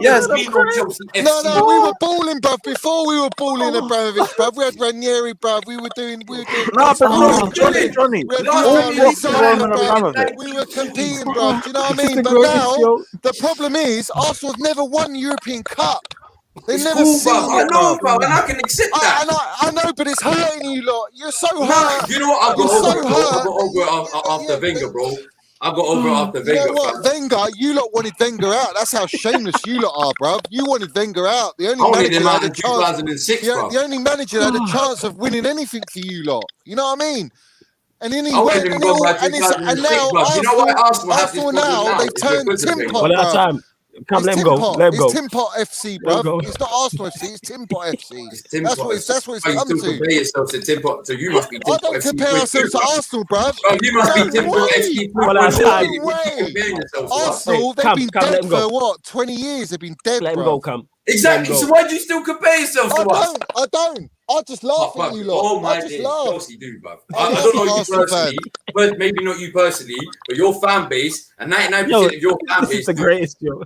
S6: Yes,
S3: there's been no Chelsea FC.
S5: No, we were balling, bruv. Before we were balling Abramovich, bruv. We had Ranieri, bruv. We were doing.
S6: No, but Johnny. All props to Roman Abramovich.
S5: We were competing, bruv. Do you know what I mean? But now the problem is Arsenal have never won European Cup. They've never
S3: Cool,
S5: seen
S3: bruv. I
S5: it,
S3: know,
S5: bruv.
S3: bruv, and I can accept that.
S5: I know, but it's hurting you lot. You're so hurt.
S3: You know what? I
S5: You're
S3: got
S5: so
S3: over it
S5: hurt.
S3: after Wenger, bro. I got over it after
S5: You
S3: Wenger.
S5: know what?
S3: Fam.
S5: Wenger, you lot wanted Wenger out. That's how shameless you lot are, bruv. You wanted Wenger out. The
S3: I
S5: only
S3: wanted
S5: manager
S3: him
S5: that
S3: out
S5: had
S3: in
S5: a chance.
S3: 2006,
S5: The
S3: bro.
S5: only manager that had a chance of winning anything for you lot. You know what I mean? And then he
S3: I
S5: went,
S3: wanted him gone by
S5: and
S3: 2006,
S5: now
S3: bruv. You know why Arsenal have this
S5: Arsenal
S3: problem
S5: now,
S3: now?
S5: they've
S3: It's
S5: turned
S3: because of
S5: Tim
S3: Wenger.
S5: Pot,
S1: One at a
S5: bruv.
S1: time. Come, let him
S5: It's
S1: go.
S5: Tim Pot.
S1: Let him go.
S5: It's Tim Pot FC,
S1: Let him
S5: bruv.
S1: go.
S5: It's not Arsenal FC. It's Tim Pot FC.
S3: It's Tim
S5: That's
S3: Pot.
S5: what it's
S3: Oh, you
S5: come
S3: still
S5: to.
S3: compare yourself to Tim Pot, so you must be Tim
S5: I
S3: Pot
S5: don't
S3: FC.
S5: compare ourselves to Arsenal, bruv.
S3: Oh, you must be
S5: No
S3: Tim Pot
S5: way.
S3: FC.
S1: One at a time.
S5: No way.
S3: Yourself,
S5: Arsenal, they've
S1: Come,
S5: been
S1: let
S5: dead
S1: him go.
S5: for what? 20 years. They've been dead,
S1: Let him
S5: bruv.
S1: go, come.
S3: Exactly. So why do you still compare yourself to us?
S5: I don't. I just laugh at you lot.
S3: Oh my
S5: I just
S3: days,
S5: laugh.
S3: Chelsea do, bruv.
S5: I
S3: I
S5: love
S3: don't know you
S5: Arsenal
S3: personally, but maybe not you personally, but your fan base and 99%
S1: Yo,
S3: of your fan
S1: this
S3: base
S1: is the
S3: do.
S1: greatest, yo.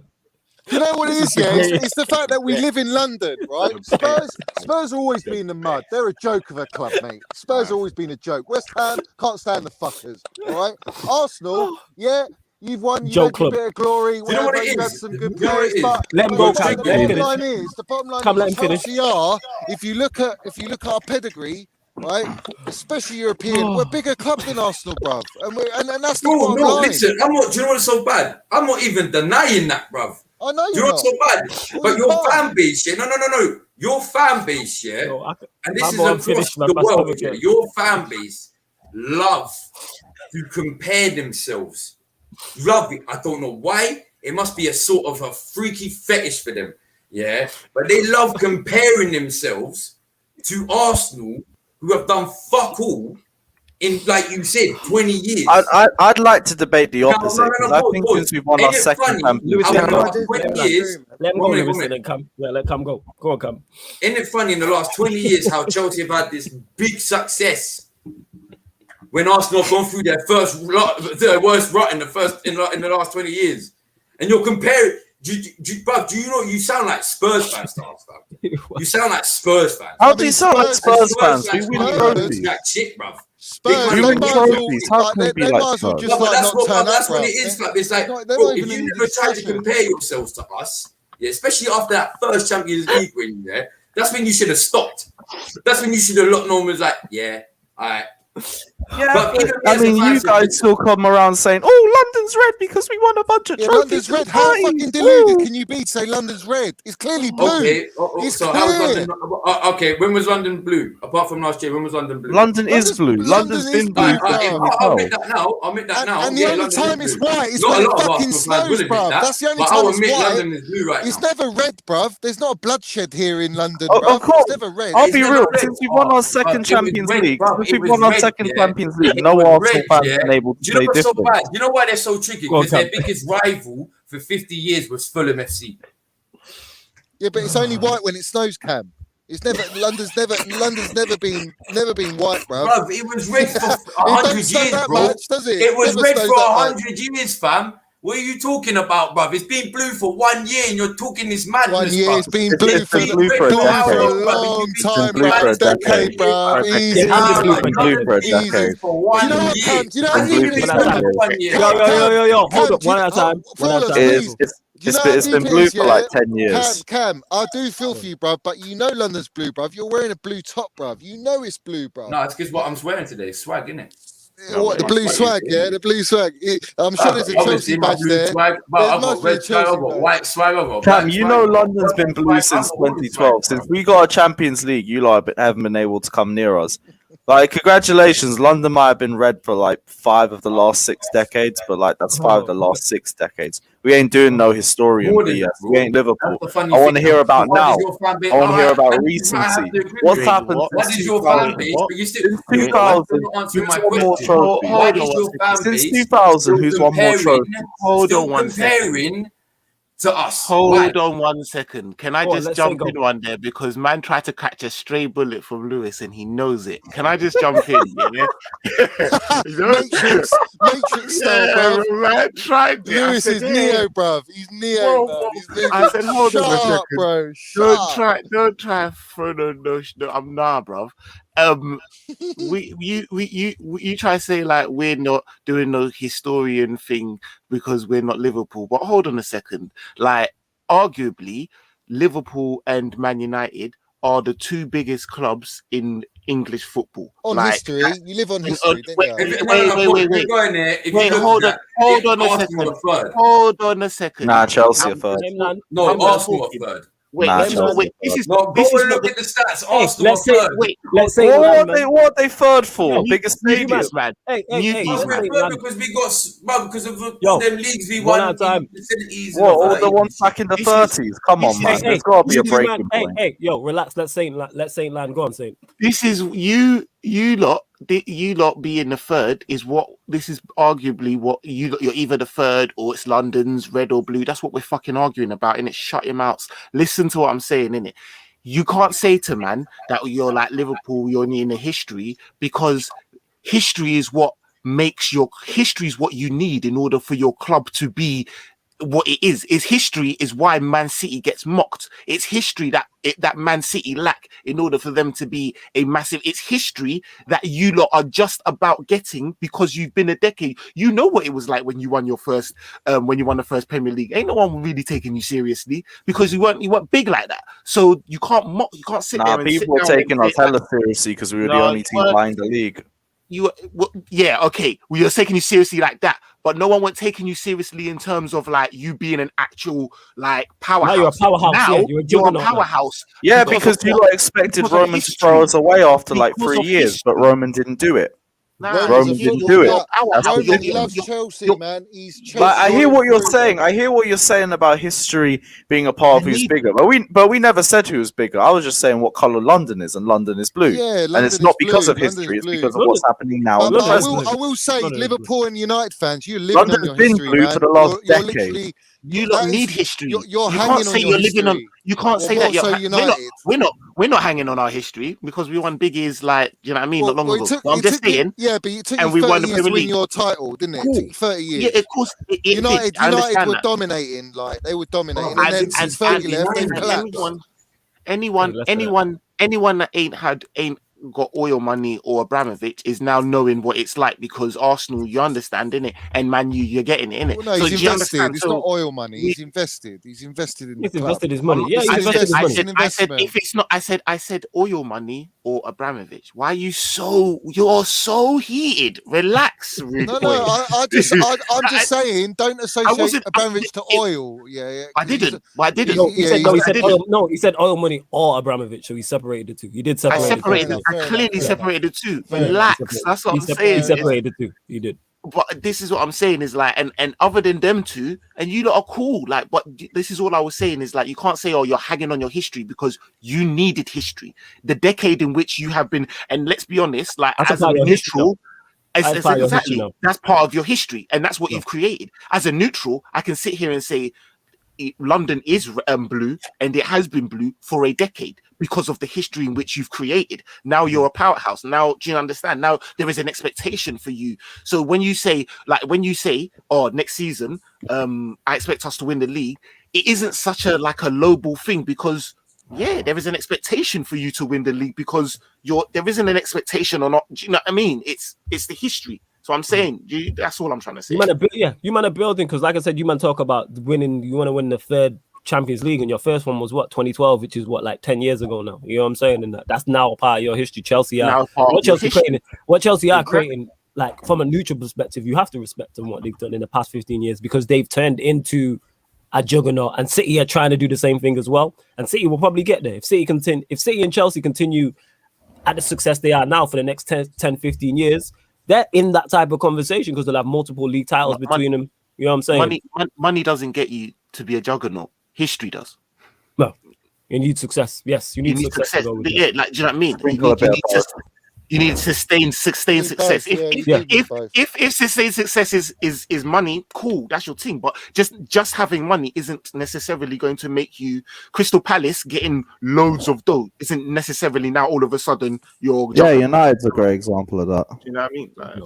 S5: You know what it is, yeah? It's the fact that we live in London, right? Spurs have always been in the mud. They're a joke of a club, mate. Spurs have always been a joke. West Ham can't stand the fuckers, all right? Arsenal, yeah, you've won, you've had your bit of glory,
S3: you know what it
S5: you've had
S3: is?
S5: some good
S3: You know what
S5: players,
S3: it is?
S5: but
S1: Let him go, Cam.
S5: the
S1: Let him
S5: bottom
S1: finish.
S5: line is,
S1: Come, let him finish.
S5: Chelsea are, if you look at our pedigree, right, especially European, we're a bigger club than Arsenal, bruv. And that's the bottom
S3: No,
S5: line.
S3: listen, I'm not, do you know what's so bad? I'm not even denying that, bruv.
S5: I know
S3: Do you
S5: you're
S3: know what's
S5: not.
S3: so bad? But your fan base, yeah, no. Your fan base, yeah,
S1: No,
S3: and this
S1: my
S3: is
S1: boy,
S3: across
S1: finish, man.
S3: the
S1: My
S3: world,
S1: stomach
S3: yeah,
S1: hurts.
S3: your fan base love to compare themselves. Love it. I don't know why. It must be a sort of a freaky fetish for them, yeah. But they love comparing themselves to Arsenal, who have done fuck all in, like you said, 20 years.
S6: I'd like to debate the opposite. I think since we've won our
S3: Ain't it
S6: second
S3: funny?
S6: Champions
S1: Lewis,
S3: Out
S1: let
S3: of
S1: him
S3: the
S1: go.
S3: last 20 years,
S1: Let him go,
S3: One minute,
S1: Lewis,
S3: one
S1: and then come. Yeah, let come go. Go on, come.
S3: Isn't it funny in the last 20 years how Chelsea have had this big success when Arsenal have gone through their worst rut in the last 20 years, and you're comparing. Do you know you sound like Spurs fans? You sound like Spurs fans.
S6: How do you sound like Spurs fans? We win trophies.
S3: That shit, bruv.
S5: Spurs,
S6: We
S5: they
S6: win
S5: might as well,
S6: trophies. How can we be
S5: they
S6: like
S5: might as well
S6: Spurs?
S5: just
S3: No, but
S5: like
S3: that's
S5: not turn up,
S3: that's what
S5: bruv.
S3: it is. Like, it's like,
S5: They're
S3: bro,
S5: not
S3: if
S5: even
S3: you
S5: in the
S3: never tried to
S5: discussion.
S3: compare yourselves to us, yeah, especially after that first Champions League win, yeah, that's when you should have stopped. That's when you should have looked. No one was like, yeah, all right.
S6: Yeah,
S3: But even
S6: I
S3: as a
S6: mean, you
S3: fan,
S6: guys still come around saying, "Oh, London's red because we won a bunch of
S5: Yeah,
S6: trophies."
S5: London's red.
S6: in
S5: How
S6: Paris."
S5: fucking deluded
S6: Ooh.
S5: can you be to say London's red? It's clearly blue.
S3: Okay,
S5: It's
S3: so how was
S5: clear.
S3: London? Okay, when was London blue? Apart from last year, when was London blue?
S6: London is blue.
S5: London
S6: London's
S5: is
S6: been
S5: blue,
S6: blue
S5: bruv.
S6: since
S3: I'll
S6: 2012.
S3: admit that now. I'll admit that now.
S5: And the
S3: Yeah,
S5: only
S3: London
S5: time
S3: is
S5: it's
S3: blue.
S5: white is
S3: Not
S5: when
S3: a
S5: it
S3: lot of
S5: fucking
S3: Arsenal fans
S5: snows,
S3: will admit
S5: bruv.
S3: that,
S5: That's the only
S3: but
S5: time
S3: I'll
S5: it's
S3: admit
S5: white.
S3: London is blue right
S5: It's
S3: now.
S5: never red, bruv. There's not a bloodshed here in London,
S6: Of
S5: bruv.
S6: course.
S5: It's never red.
S6: I'll
S3: It's
S6: be
S3: never
S6: real.
S3: red.
S6: Since we won our
S3: Bruv,
S6: second
S3: it was
S6: Champions
S3: red,
S6: League,
S3: bruv.
S6: since
S3: It
S6: we
S3: was
S6: won our
S3: red,
S6: second
S3: yeah.
S6: Champions League,
S3: It
S6: no
S3: was
S6: Arsenal
S3: red,
S6: fans
S3: yeah.
S6: been able to
S3: Do you know
S6: say
S3: what's so
S6: different.
S3: bad? You know why they're so tricky?
S1: Go on,
S3: Because their
S1: Cam.
S3: biggest rival for 50 years was Fulham FC.
S5: Yeah, but it's only white when it snows, Cam. It's never London's never been white, bruv.
S3: Bruv, it was red for
S5: It
S3: 100
S5: don't snow
S3: years,
S5: that
S3: bro.
S5: much, does it?
S3: It was
S5: Never
S3: red
S5: snows
S3: for
S5: that much.
S3: 100 years, fam. What are you talking about, bruv? It's been blue for 1 year and you're talking this madness,
S5: 1 year,
S3: bruv.
S5: it's been
S6: It's
S5: blue
S6: been
S5: for
S6: blue for a
S5: blue for a
S6: decade.
S5: long time,
S6: blue for a
S5: bruv. Decade,
S6: decade.
S5: bruv. Easy,
S1: Yeah, it's
S5: easy.
S1: been
S6: blue for a
S5: Easy.
S6: decade.
S3: For
S5: Do
S3: 1
S5: you know what,
S3: year.
S5: Cam? Do you know
S3: And
S5: how
S6: blue
S3: even
S5: deep
S3: if
S5: it
S6: for
S3: it's
S5: is,
S6: a
S5: Cam?
S3: not
S6: decade.
S3: 1 year.
S1: Yo. Hold
S5: Cam,
S1: up, one at a time. One at a
S5: Flawless,
S1: time.
S5: please. Do you know how
S6: It's
S5: deep
S6: been
S5: it
S6: blue
S5: is,
S6: for like
S5: yeah?
S6: 10 years.
S5: Cam, I do feel for you, bruv, but you know London's blue, bruv. You're wearing a blue top, bruv. You know it's blue, bruv.
S3: No, it's because what I'm swearing today is swag, innit?
S5: What, the blue swag, yeah? The blue swag. I'm sure there's a
S3: Obviously,
S5: Chelsea
S3: my
S5: badge
S3: blue
S5: there.
S3: swag, but
S5: There
S3: I've got
S5: must be a
S3: red swag, I've
S5: Chelsea
S3: got
S5: badge.
S3: white swag, I've got
S6: Cam,
S3: black
S6: you
S3: swag,
S6: know
S3: I've got
S6: London's been
S3: purple
S6: blue
S3: swag,
S6: since
S3: I've got all this
S6: 2012.
S3: swag,
S6: Since
S3: bro.
S6: we got a Champions League, you lot haven't been able to come near us. Like, congratulations, London might have been red for like 5 of the last 6 decades, but like that's 5 of the last 6 decades. We ain't doing no historian
S3: More than
S6: BS.
S3: that,
S6: We ain't Liverpool.
S3: That's the funny
S6: I want to
S3: thing.
S6: hear about
S3: What
S6: now.
S3: is your fan base?
S6: I want to hear about
S3: And you might have
S6: recency.
S3: to agree
S6: What's
S3: with me.
S6: happened
S3: What
S6: since
S3: is your fan
S6: 2000?
S3: base? But you still,
S6: Since
S3: you know what? You're
S6: 2000,
S3: not answering
S6: who's
S3: my
S6: won more
S3: question.
S6: trophies?
S3: Why
S4: Hold on
S3: is
S4: one
S3: your fan
S6: Since
S3: base
S6: 2000,
S3: still
S6: who's won more
S3: comparing,
S6: trophies?
S4: Hold
S3: still
S4: on one second.
S3: comparing to us? Why?
S4: Hold on 1 second. Can I
S1: Go on,
S4: just
S1: let's
S4: jump
S1: say
S4: in
S1: go.
S4: one there because man tried to catch a stray bullet from Lewis and he knows it. Can I just jump in? Yeah, you know?
S5: Matrix style,
S4: Yeah,
S5: bruv.
S4: man tried it. I
S5: Lewis
S4: said,
S5: is
S4: yeah.
S5: Neo, bruv. He's Neo,
S4: Whoa,
S5: bruv.
S4: whoa.
S5: He's Neo.
S4: I said, hold
S5: Shut
S4: on a
S5: up,
S4: second.
S5: bro. Shut up.
S4: Don't try and throw no. I'm nah, bruv. You try to say like we're not doing no historian thing because we're not Liverpool, but hold on a second. Like, arguably, Liverpool and Man United are the 2 biggest clubs in English football.
S5: On
S4: like,
S5: history, you live on
S4: and,
S5: history, don't
S4: wait,
S5: you?
S4: wait.
S3: Go in there. If
S4: Wait,
S3: you look
S4: hold
S3: at
S4: on,
S3: that,
S4: hold on a
S3: Arsenal
S4: second.
S3: are third.
S4: Hold on a second.
S6: Nah, Chelsea are third.
S3: No,
S4: I'm not
S3: Arsenal
S4: talking.
S3: are third.
S4: Wait,
S6: Nah,
S4: this is
S6: Chelsea
S4: wait,
S6: are
S4: this
S6: third.
S4: is
S3: No,
S4: this
S3: go
S4: is
S3: and
S4: not
S3: look
S4: the
S3: at the stats.
S1: Hey,
S3: Arsenal are third.
S1: let's say
S6: What are they third for?
S4: Yeah,
S6: Biggest
S4: newbies,
S6: stadium.
S4: man.
S1: Hey,
S4: Newbies,
S3: But we're
S4: man.
S3: third because we got because of
S1: Yo,
S3: all them leagues we
S1: one
S3: won
S1: at a
S3: in
S1: time.
S3: the facilities
S6: What,
S3: and
S6: all
S3: the
S6: the
S3: 30s.
S6: ones back in the
S4: This is-
S6: 30s? Come on,
S4: this
S6: man.
S4: is-
S6: There's got to be a
S1: man.
S6: breaking point.
S1: Hey, yo, relax. Let's Saint land. Go on, Saint.
S4: This is you lot being the third is what this is arguably what you're either the third or it's London's red or blue. That's what we're fucking arguing about, and it's shut your mouths. Listen to what I'm saying, innit? You can't say to man that you're like Liverpool, you're in the history, because history is what you need in order for your club to be what it is history is why Man City gets mocked. It's history that Man City lack in order for them to be a massive. It's history that you lot are just about getting because you've been a decade. You know what it was like when you won your first, when you won the first Premier League. Ain't no one really taking you seriously because you weren't big like that. So you can't mock. You can't sit there and
S6: People were taking us hella seriously because we were the only team buying the league.
S4: Okay, we were taking you seriously like that, but no one was taking you seriously in terms of like you being an actual like powerhouse.
S1: Now you're a powerhouse.
S4: Now
S1: you're
S4: a powerhouse.
S6: Yeah, because you lot expected Roman to throw us away after like 3 years, but Roman didn't do it. Roman didn't do it.
S5: Roman loves Chelsea, man. He's Chelsea.
S6: But I hear what you're saying. I hear what you're saying about history being a part of who's bigger. But we never said who was bigger. I was just saying what color London is, and London is blue.
S5: Yeah,
S6: and it's not because of history. It's because of what's happening now.
S5: I will say, Liverpool and United fans, you live on your history,
S6: blue
S5: man.
S6: for the last decade.
S4: You don't need history.
S5: You're hanging on your history.
S4: You can't say that you're United. We're not hanging on our history because we won biggies like, you know what I mean, not long ago. I'm just saying.
S5: Yeah, but it took you 30 years to win your title, didn't it? It took you 30 years.
S4: Yeah, of course.
S5: United were dominating, like they were dominating, and then since 30 left, they've collapsed.
S4: Anyone that ain't got oil money or Abramovich is now knowing what it's like because Arsenal, you understand, innit? And Man U, you're getting it, innit?
S5: Well, no, he's invested. It's not oil money. He's invested. He's invested in the club.
S1: Invested his money. Yeah, he's invested his money.
S4: I said if it's not, I said oil money or Abramovich. Why are you you're so heated? Relax.
S5: No, I'm just saying, don't associate Abramovich to oil. Yeah.
S4: I didn't.
S1: He said oil money or Abramovich, so he separated the two. He did separate.
S4: I clearly separated the two. Relax. That's what I'm saying.
S1: He separated the two. He did.
S4: But this is what I'm saying is like, and other than them two, and you lot are cool. Like, but this is all I was saying is like, you can't say, oh, you're hanging on your history because you needed history. The decade in which you have been, and let's be honest, like as a neutral, exactly, that's part of your history, and that's what you've created. As a neutral, I can sit here and say, London is blue, and it has been blue for a decade because of the history in which you've created. Now you're a powerhouse. Now, do you understand? Now there is an expectation for you. So when you say, oh, next season, I expect us to win the league, it isn't such a lowball thing because there is an expectation for you to win the league because there isn't an expectation or not. Do you know what I mean? It's the history. So I'm saying, that's all I'm trying to say.
S1: You man are building because, like I said, you man talk about winning. You want to win the third Champions League, and your first one was 2012, which is 10 years ago now. You know what I'm saying? And that's now a part of your history. Chelsea are what Chelsea are creating. Like from a neutral perspective, you have to respect them what they've done in the past 15 years because they've turned into a juggernaut, and City are trying to do the same thing as well. And City will probably get there if City and Chelsea continue at the success they are now for the next 10 15 years, they're in that type of conversation because they'll have multiple league titles between them. You know what I'm saying?
S4: Money doesn't get you to be a juggernaut. History does.
S1: No, you need success. Yes, you need success.
S4: Yeah, like, do you know what I mean? You need sustained success. If sustained success is money, cool, that's your thing. But just having money isn't necessarily going to make you. Crystal Palace getting loads of dough isn't necessarily now all of a sudden you're.
S6: Yeah, United's a great example of that.
S4: You know what I mean? Like,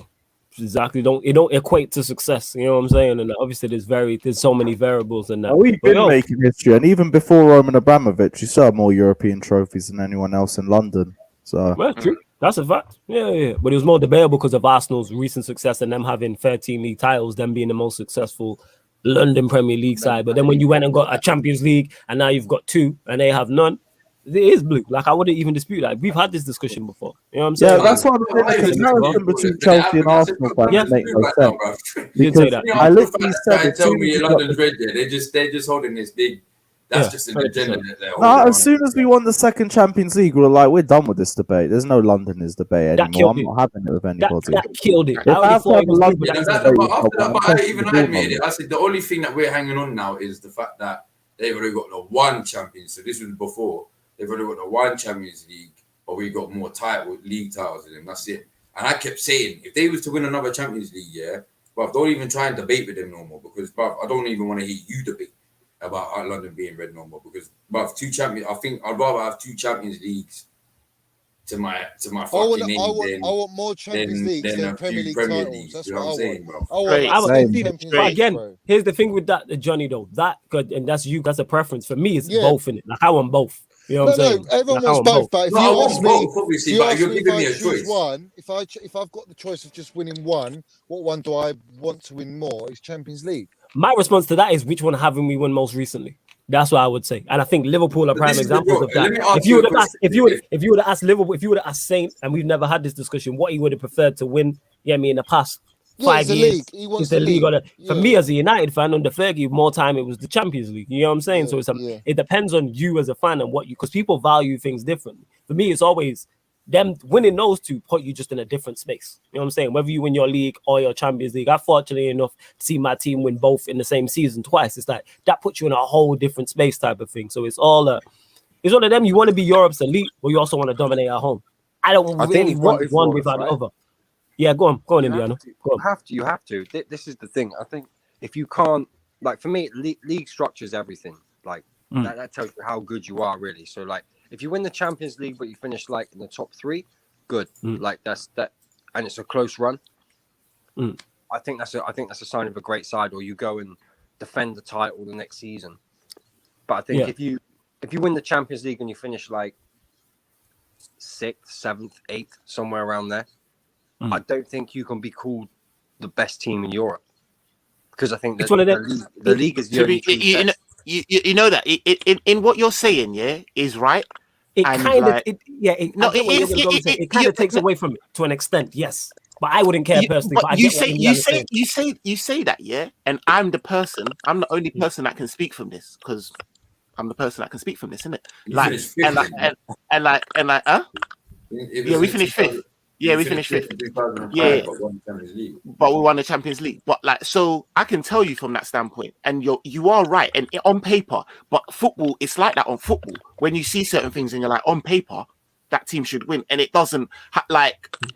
S1: exactly. It don't equate to success. You know what I'm saying? And obviously there's so many variables in that.
S6: We've been making history, and even before Roman Abramovich, you still have more European trophies than anyone else in London. So
S1: true. That's a fact. Yeah. But it was more debatable because of Arsenal's recent success and them having 13 league titles, them being the most successful London Premier League side. But then when you went and got a Champions League and now you've got 2 and they have none, it is blue. Like, I wouldn't even dispute that. We've had this discussion before. You know what I'm saying?
S6: Yeah, that's why the comparison between Chelsea and Arsenal makes no sense. Because I literally said,
S3: tell me London's red there. They're just holding this big. That's just an agenda that they're holding.
S6: No, as soon as we won the second Champions League, we were like, we're done with this debate. There's no London is debate anymore. I'm not having it with anybody.
S1: That killed it.
S6: If I have to have a London
S3: I made it. I said the only thing that we're hanging on now is the fact that they've already got the one Champions. So this was before. They've already got the one Champions League, but we got more league titles than them. That's it. And I kept saying, if they was to win another Champions League, but don't even try and debate with them no more, because I don't even want to hear you debate about London being red no more, because 2 champions. I think I'd rather have 2 Champions Leagues to my fucking name.
S5: I want more Champions Leagues than Premier League titles. That's what I'm saying, bro.
S1: But again, here's the thing with that, Johnny, though. That good, and that's you. That's a preference. For me, it's both in it. Like, I want both. You know what I'm saying?
S5: Everyone wants both. But if you ask me,
S3: but you're giving me a choice.
S5: One, if I've got the choice of just winning one, what one do I want to win more? It's Champions League.
S1: My response to that is, which one haven't we won most recently? That's what I would say, and I think Liverpool are prime examples of that. If you would have asked Liverpool, if you would have asked Saint, and we've never had this discussion, what he would have preferred to win, in the past 5 years, is the league. For me, as a United fan, under Fergie, more time it was the Champions League. You know what I'm saying? So it depends on you as a fan and because people value things differently. For me, it's always them winning those 2 put you just in a different space. You know what I'm saying? Whether you win your league or your Champions League, I'm fortunate enough to see my team win both in the same season twice. It's like that puts you in a whole different space type of thing. So it's all it's one of them. You want to be Europe's elite, but you also want to dominate at home. I don't really want one without the other. Yeah, go on, Indiana.
S8: You have to. This is the thing. I think if you can't, like, for me, league structures everything. Like that tells you how good you are, really. So, like, if you win the Champions League but you finish like in the top 3, good. Like that's that, and it's a close run. I think that's a sign of a great side. Or you go and defend the title the next season. But I think if you win the Champions League and you finish like 6th, 7th, 8th, somewhere around there, I don't think you can be called the best team in Europe, because I think that the league is the only true
S4: you know that in what you're saying, is right.
S1: It kind of takes away from it to an extent, yes. But I wouldn't care personally. But you
S4: say that, and I'm the only person that can speak from this, because I'm the person that can speak from this, isn't it? We finished 5th. Yeah, we finished 5th. Yeah, but we won the Champions League. But so I can tell you from that standpoint, and you are right. And on paper, but football, it's like that on football. When you see certain things and you're like, on paper, that team should win, and it doesn't.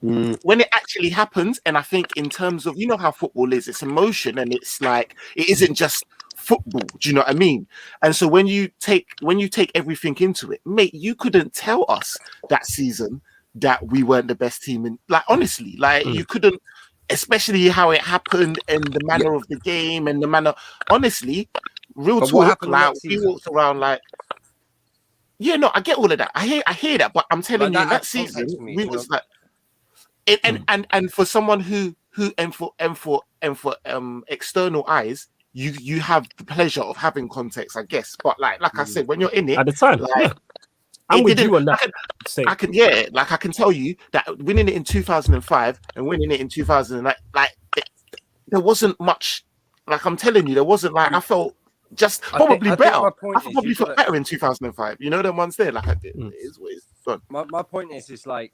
S4: When it actually happens, and I think in terms of, how football is, it's emotion, and it's like it isn't just football. Do you know what I mean? And so when you take everything into it, mate, you couldn't tell us that season that we weren't the best team in, honestly, you couldn't, especially how it happened and the manner of the game and the manner, honestly, real talk, we walked around I get all of that. I hear that, but I'm telling you, in that season, we was and for someone who for external eyes, you have the pleasure of having context, I guess. But like I said, when you're in it
S1: at the time, I'm with you on that.
S4: I can tell you that winning it in 2005 and winning it in 2009, there wasn't much. I'm telling you, there wasn't I felt just probably better. I probably felt better in 2005. You know, the ones there, I did. It is what it is.
S8: My point is like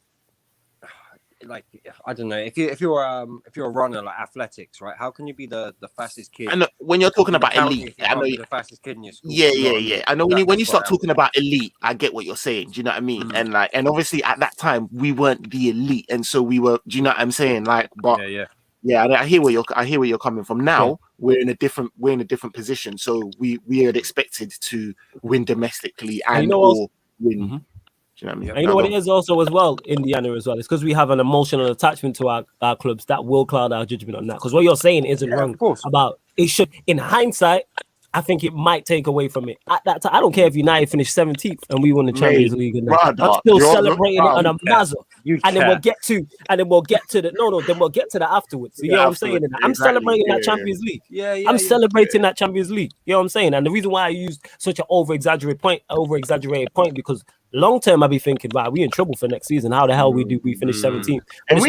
S8: I don't know, if you're a runner like athletics, right? How can you be the fastest kid?
S4: I know when you're talking about elite, I know
S8: you're the fastest kid in your school.
S4: Yeah. I know when you start talking about elite, I get what you're saying. Do you know what I mean? And obviously at that time we weren't the elite, and so we were. Do you know what I'm saying? Like, but yeah. I hear where you're coming from. Now we're in a different position, so we are expected to win domestically and or win. Mm-hmm. Do you know what I mean?
S1: And you know what it is also as well, Indiana as well. It's because we have an emotional attachment to our clubs that will cloud our judgment on that. Because what you're saying isn't wrong about it. Should, in hindsight, I think it might take away from it. At that time, I don't care if United finished 17th and we won the Champions League. And I'm still celebrating it on a mazza. And then we'll get to the afterwards. You know what I'm saying? I'm celebrating that Champions League. I'm celebrating that Champions League. You know what I'm saying? And the reason why I used such an over-exaggerated point because long term I'll be thinking, wow, we in trouble for next season. How the hell we finish 17th? And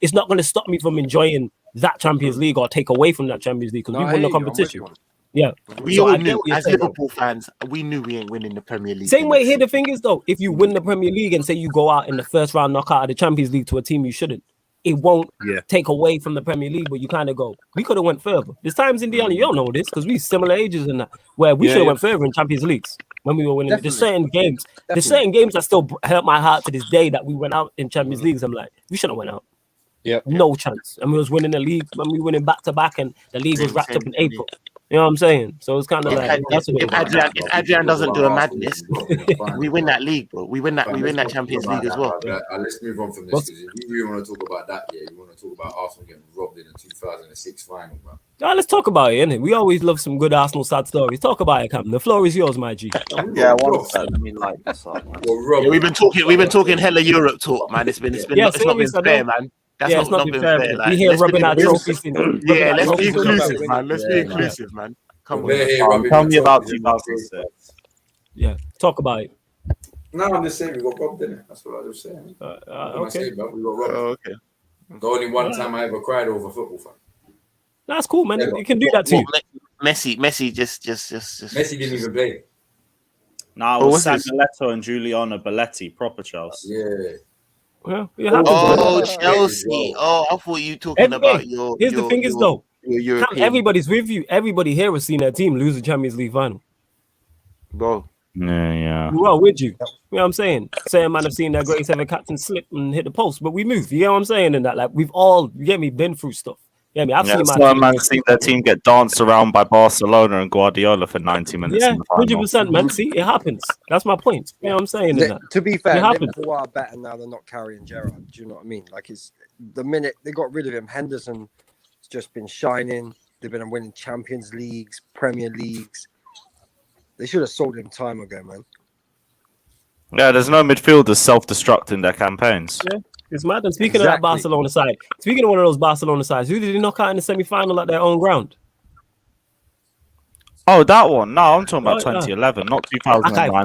S1: it's not going to stop me from enjoying that Champions League or take away from that Champions League because we won the competition. Yeah,
S4: we all knew as Liverpool fans, we knew we ain't winning the Premier League.
S1: Same way here, the thing is though, if you win the Premier League and say you go out in the first round knockout of the Champions League to a team you shouldn't, it won't take away from the Premier League, but you kind of go, we could have went further. There's times, Indiana, you don't know this because we similar ages in that, where we should have went further in Champions Leagues when we were winning. There's certain games that still hurt my heart to this day that we went out in Champions Leagues. I'm like, we shouldn't have went out. No chance. And we was winning the league when we winning back to back, and the league was wrapped up in April. You know what I'm saying? So it's kind of like
S4: if Adrian doesn't do a madness, we win that league, bro. We win that Champions League as well.
S3: Let's move on from this because if you want to talk about that, you want to talk about Arsenal getting robbed in the 2006 final, bro.
S1: Let's talk about it, innit? We always love some good Arsenal sad stories. Talk about it, Cam. The floor is yours, my G.
S7: I mean, like that's
S4: we've been talking hella Europe talk, man. It's not been fair, man. That's not been fair.
S1: We here rubbing our trophies.
S4: Let's be inclusive, man. Let's be inclusive, man. Come on.
S6: Tell me about 2006.
S1: Yeah, talk about it.
S3: No, I'm just saying we got robbed, didn't it? That's what I was saying.
S1: Okay.
S3: We got robbed.
S4: Okay.
S3: The only one time I ever cried over football fan.
S1: That's cool, man. You can do that too.
S4: Messi just.
S3: Messi didn't even play.
S6: No, it was Sagoletto and Giuliano Belletti, proper Chelsea.
S3: Yeah.
S1: Well,
S4: Chelsea. Oh, I thought you talking about your.
S1: Here's the thing is though, everybody's with you. Everybody here has seen their team lose the Champions League final.
S4: Bro.
S6: Yeah.
S1: We're all with you. You know what I'm saying? Same man have seen their greatest ever captain slip and hit the post, but we move. You know what I'm saying? And that, like, we've all, you get me, been through stuff. Yeah, I've seen
S6: seen their team get danced around by Barcelona and Guardiola for 90 minutes.
S1: Yeah, 100%, man. See, it happens. That's my point. You know what I'm saying?
S8: To be fair, Liverpool are better now. They're not carrying Gerrard. Do you know what I mean? Like, it's the minute they got rid of him, Henderson has just been shining. They've been winning Champions Leagues, Premier Leagues. They should have sold him time ago, man.
S6: Yeah, there's no midfielders self-destructing their campaigns.
S1: Yeah. It's mad. And speaking of that Barcelona side, speaking of one of those Barcelona sides, who did he knock out in the semi-final at their own ground?
S6: Oh, that one. No, I'm talking about 2011, not 2009.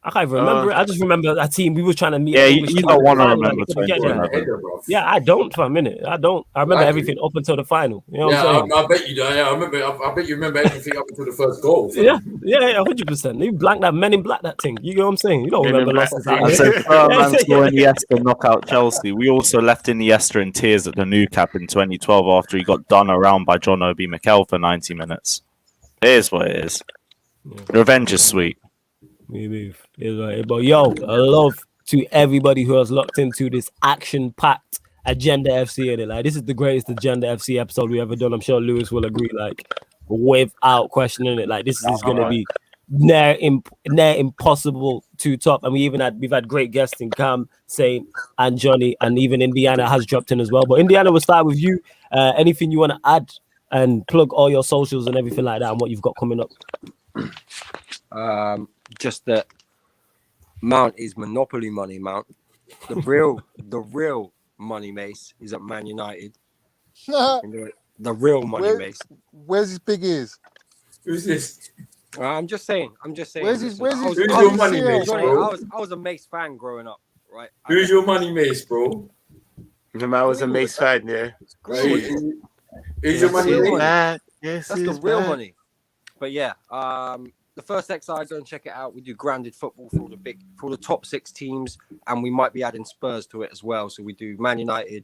S1: I can't even remember it. I just remember that team. We were trying to meet.
S6: Yeah, you don't want to remember 2011.
S1: Yeah, I don't for a minute. I remember everything up until the final. You know what I'm saying?
S3: I bet you do. Yeah, I bet you remember everything up until the first goal. So.
S1: Yeah, 100%. You blanked that Men in Black that thing. You know what I'm saying? You don't remember losses.
S6: I said, Iniesta knock out Chelsea. We also left Iniesta in tears at the new cap in 2012 after he got done around by John Obi Mikel for 90 minutes. It is what it is. Yeah. Revenge is sweet.
S1: We move. But yo, a love to everybody who has locked into this action-packed Agenda FC in it. Like, this is the greatest Agenda FC episode we ever done. I'm sure Lewis will agree. Like, without questioning it, like this is going to be near impossible to top. And we've had great guests in Cam, Saint, and Johnny, and even Indiana has dropped in as well. But Indiana, we'll start with you. Anything you want to add and plug all your socials and everything like that, and what you've got coming up?
S8: Just that Mount is monopoly money, Mount. The real money, Mace, is at Man United. The real money, Mace.
S5: Where's his big ears?
S3: Who's this?
S8: I'm just saying.
S5: Where's his
S3: money, Mace, bro?
S8: I was a Mace fan growing up, right?
S3: Who's your money, Mace, bro?
S4: I was a Mace fan, yeah.
S3: Who's your money, Mace?
S8: That's the real money. But yeah, the first XI, go and check it out. We do grounded football for all the top 6 teams, and we might be adding Spurs to it as well. So we do Man United,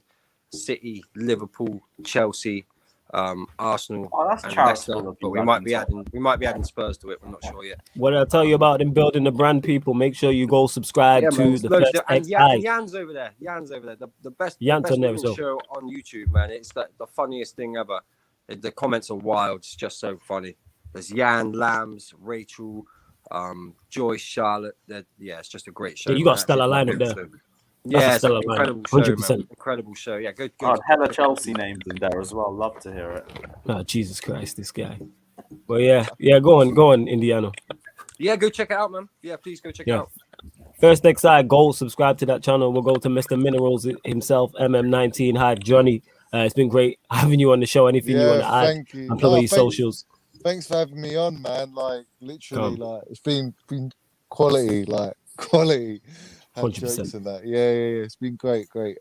S8: City, Liverpool, Chelsea, Arsenal, and Leicester. But we might be adding Spurs to it. We're not sure yet.
S1: What did I tell you about them building the brand, people? Make sure you go subscribe to the first XI.
S8: Jan's over there. The best
S1: so.
S8: show on YouTube, man. It's the funniest thing ever. The comments are wild. It's just so funny. There's Jan, Lambs, Rachel, Joyce, Charlotte. It's just a great show.
S1: Yeah, you got a stellar lineup there.
S8: Yeah, it's an incredible show, 100%. Man. Incredible show. Yeah, good.
S7: Hella Chelsea names in there as well. Love to hear it.
S1: Oh, Jesus Christ, this guy. But yeah, go on, Indiana.
S8: Yeah, go check it out, man. Yeah, please go check it out.
S1: First XI, go subscribe to that channel. We'll go to Mr. Minerals himself, MM19 Hive Johnny. It's been great having you on the show. Anything you want to add?
S5: Thank you.
S1: And plug your socials.
S5: Thanks for having me on, man. Like literally, it's been quality, like quality.
S1: 100%.
S5: And that. Yeah. It's been great. But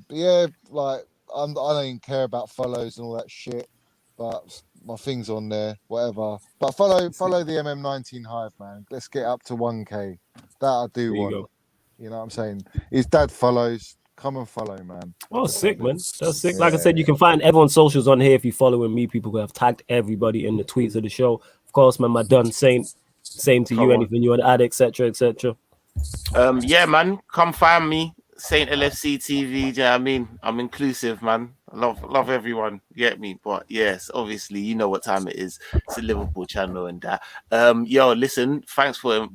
S5: yeah, like I don't even care about follows and all that shit. But my thing's on there, whatever. But follow the MM19 Hive, man. Let's get up to 1K. That I do want. You know what I'm saying? His dad follows. Come and follow, man.
S1: Oh, sick, man. That's sick. Like I said, you can find everyone's socials on here if you're following me. People who have tagged everybody in the tweets of the show. Of course, man, my done same to you. Anything you want to add, etc.
S4: Yeah, man. Come find me. Saint LFC TV. Yeah, I mean, I'm inclusive, man. I love everyone. You get me? But yes, obviously, you know what time it is. It's a Liverpool channel and that. Yo, listen, thanks for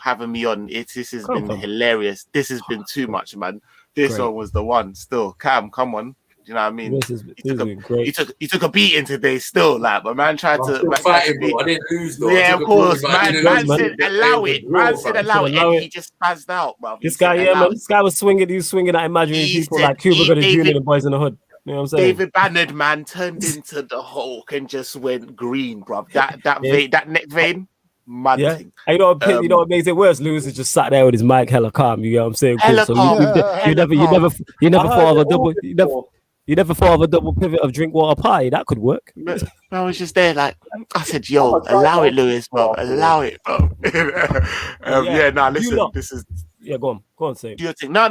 S4: having me on. This has been hilarious. This has been too much, man. This one was the one. Still, Cam, come on. You know what I mean? You took a beating today, still, like, but man tried to
S3: fight him, bro. I didn't lose, though.
S4: Yeah, of course, man said allow it. Man said allow it, and he just spazzed out, bro.
S1: This guy, man, this guy was swinging. He was swinging at imaginary people like Cuba Gooding Jr. and Boys in the Hood. You know what I'm saying?
S4: David Bannard, man, turned into the Hulk and just went green, bro. That neck vein. Mad thing.
S1: You know what makes it worse? Lewis is just sat there with his mic hella calm. You know what I'm saying?
S4: Hella calm.
S1: You never thought of a double. You never thought of a double pivot of Drinkwater Pie. That could work.
S4: I was just there, like I said, yo, allow it, Lewis, bro. Allow it, bro. Listen, this is
S1: go on, say
S4: do your thing. No.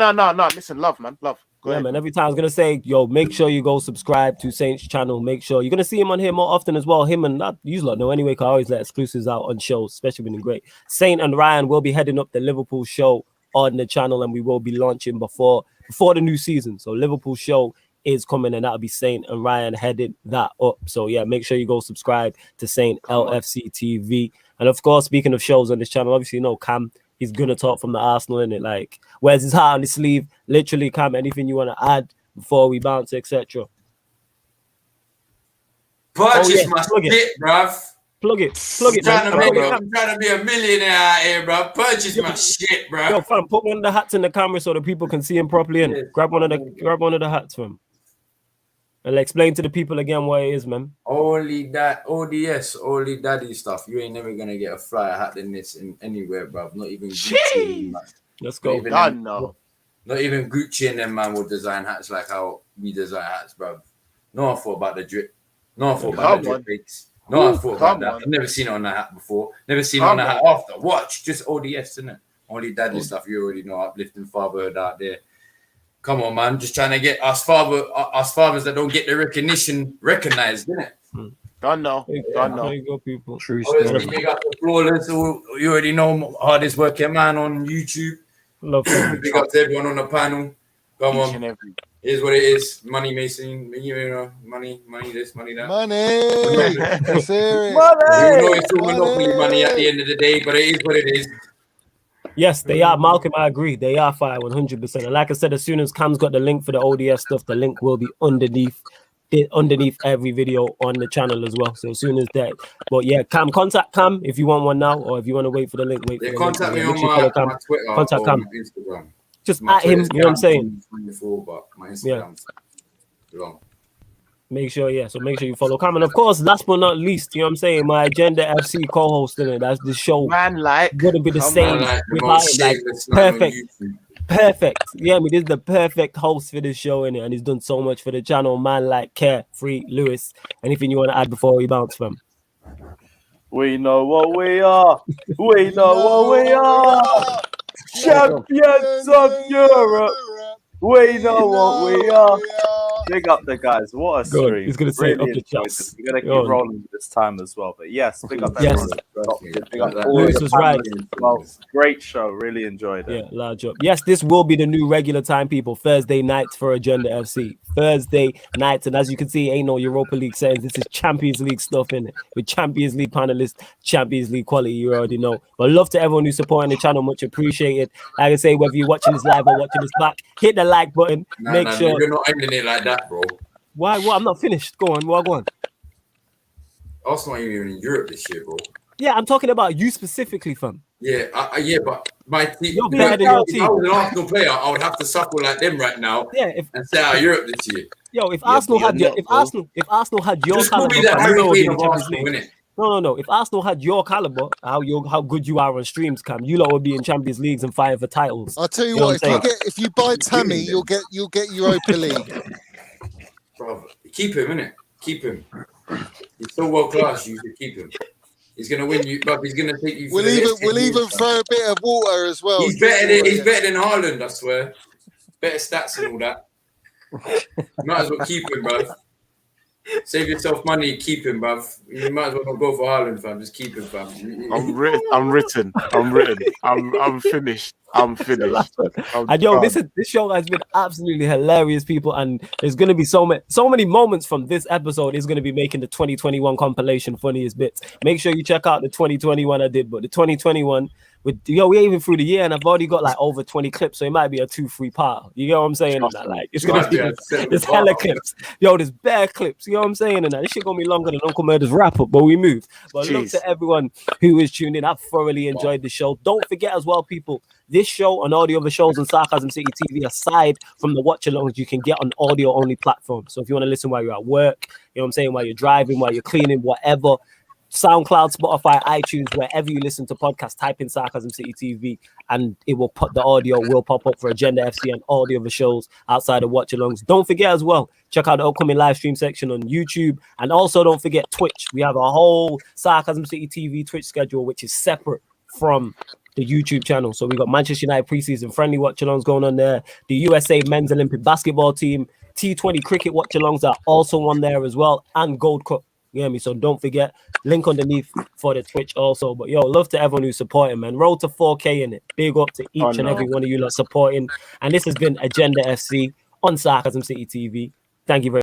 S4: Listen, love, man, love. Go ahead,
S1: man. Every time I was gonna say, yo, make sure you go subscribe to Saint's channel. Make sure you're gonna see him on here more often as well. Him and that you lot know anyway, cause I always let exclusives out on shows, especially when they're great. Saint and Ryan will be heading up the Liverpool show on the channel, and we will be launching before the new season. So Liverpool show is coming, and that'll be Saint and Ryan heading that up. So yeah, make sure you go subscribe to Saint LFC TV. And of course, speaking of shows on this channel, obviously you know Cam. He's gonna talk from the Arsenal in it, like wears his heart on his sleeve. Literally, Cam, anything you want to add before we bounce, etc.
S3: Purchase my shit, bruv.
S1: Plug it.
S3: I'm trying to be a millionaire out here, bruv. Purchase my shit, bruv.
S1: Yo, fam, put one of the hats in the camera so the people can see him properly. And grab one of the hats, fam. And explain to the people again what it is, man.
S3: Only that ODS, only daddy stuff. You ain't never gonna get a flyer hat than this in anywhere, bruv. Not even Gucci.
S1: Let's go.
S3: Not even Gucci and them man will design hats like how we design hats, bruv. No one thought about the drip. No one thought about the drip pics. No one thought about that. I've never seen it on the hat before. Never seen it on the hat after. Watch, just ODS, isn't it? Only daddy stuff. You already know, uplifting fatherhood out there. Come on, man. Just trying to get us fathers that don't get the recognition recognized, isn't it?
S4: Don't know.
S1: There you go, people.
S8: True
S3: story. Big up the Flawless. You already know, hardest working man on YouTube.
S1: Love
S3: big up to everyone on the panel. Come on. Here's what it is. Money Mason. You know, money this, money that.
S5: Money. Let's hear it.
S3: You know it's all monopoly money at the end of the day, but it is what it is.
S1: Yes, they are. Malcolm, I agree. They are fire 100%. And like I said, as soon as Cam's got the link for the ODS stuff, the link will be underneath every video on the channel as well. So as soon as that, but yeah, Cam, contact Cam if you want one now, or if you want to wait for the link.
S3: Contact me on my Twitter,
S1: contact Cam.
S3: Instagram.
S1: Just at him. You know what I'm saying?
S3: But my Instagram's long.
S1: Make sure you follow Cam. And of course, last but not least, you know what I'm saying, my Agenda FC co-host in it. That's the show.
S4: Man, like
S1: gonna be the same perfect. Yeah, this is the perfect host for this show in it, and he's done so much for the channel. Man, like Carefree Lewis. Anything you want to add before we bounce from?
S2: We know what we are. We know what we are. Champions of Europe. We know what we are. Big up the guys. What a stream.
S1: He's going to say
S2: really
S1: up the
S2: enjoyed
S1: chats.
S2: this. We're going to keep rolling this time as well. But yes, big up
S1: Yes.
S2: everyone. Big up all
S1: Lewis
S2: the
S1: was right.
S2: panelists as well. Great show. Really enjoyed it.
S1: Yeah, large up. Yes, this will be the new regular time, people. Thursday nights for Agenda FC. Thursday nights. And as you can see, ain't no Europa League settings. This is Champions League stuff in it. With Champions League panelists, Champions League quality, you already know. But love to everyone who's supporting the channel. Much appreciated. Like I say, whether you're watching this live or watching this back, hit the like button. Make sure.
S3: You're not ending it like that, bro.
S1: Why? What? I'm not finished. Go on. Go on.
S3: Arsenal ain't even in Europe this year, bro.
S1: Yeah, I'm talking about you specifically, fam.
S3: Yeah, but my team.
S1: You're better than your team.
S3: If I was an Arsenal player, I would have to suckle like them right now.
S1: Yeah,
S3: and stay out of Europe this year.
S1: Yo, if Arsenal had your, if Arsenal had your caliber, No. If Arsenal had your caliber, how good you are on streams, Cam, you lot would be in Champions Leagues and fighting for titles.
S5: I'll tell you what, if you buy Tammy, you'll get Europa League.
S3: Bro, keep him, innit? Keep him. He's so world class. You should keep him. He's gonna win you, but he's gonna take you.
S5: We'll even throw a bit of water as well.
S3: He's better than Haaland, I swear. Better stats and all that. Might as well keep him, bruv. Save yourself money, keep him, bruv. You might as well not go for Haaland, fam. Just keep him, fam.
S4: I'm written. I'm finished.
S1: And yo, this show has been absolutely hilarious, people, and there's gonna be so many moments from this episode is gonna be making the 2021 compilation funniest bits. Make sure you check out the 2021 I did, but the 2021 we ain't even through the year, and I've already got like over 20 clips, so it might be a 2-3 part. You know what I'm saying? Like it's gonna be there's hella clips. Yo, there's bare clips. You know what I'm saying? And this shit gonna be longer than Uncle Murder's wrap up, but we move. But look to everyone who is tuned in. I've thoroughly enjoyed the show. Don't forget as well, people. This show and all the other shows on Sarcasm City TV, aside from the watch-alongs, you can get on audio-only platforms. So if you want to listen while you're at work, you know what I'm saying, while you're driving, while you're cleaning, whatever, SoundCloud, Spotify, iTunes, wherever you listen to podcasts, type in Sarcasm City TV and it will put the audio will pop up for Agenda FC and all the other shows outside of watch-alongs. Don't forget as well, check out the upcoming live stream section on YouTube, and also don't forget Twitch. We have a whole Sarcasm City TV Twitch schedule, which is separate from the YouTube channel. So we got Manchester United preseason friendly watch-alongs going on there. The USA men's Olympic basketball team, T20 cricket watch-alongs are also on there as well, and Gold Cup. You hear me? So don't forget, link underneath for the Twitch also. But yo, love to everyone who's supporting, man. Road to 4K in it. Big up to each and every one of you lot supporting. And this has been Agenda FC on Sarcasm City TV. Thank you very much.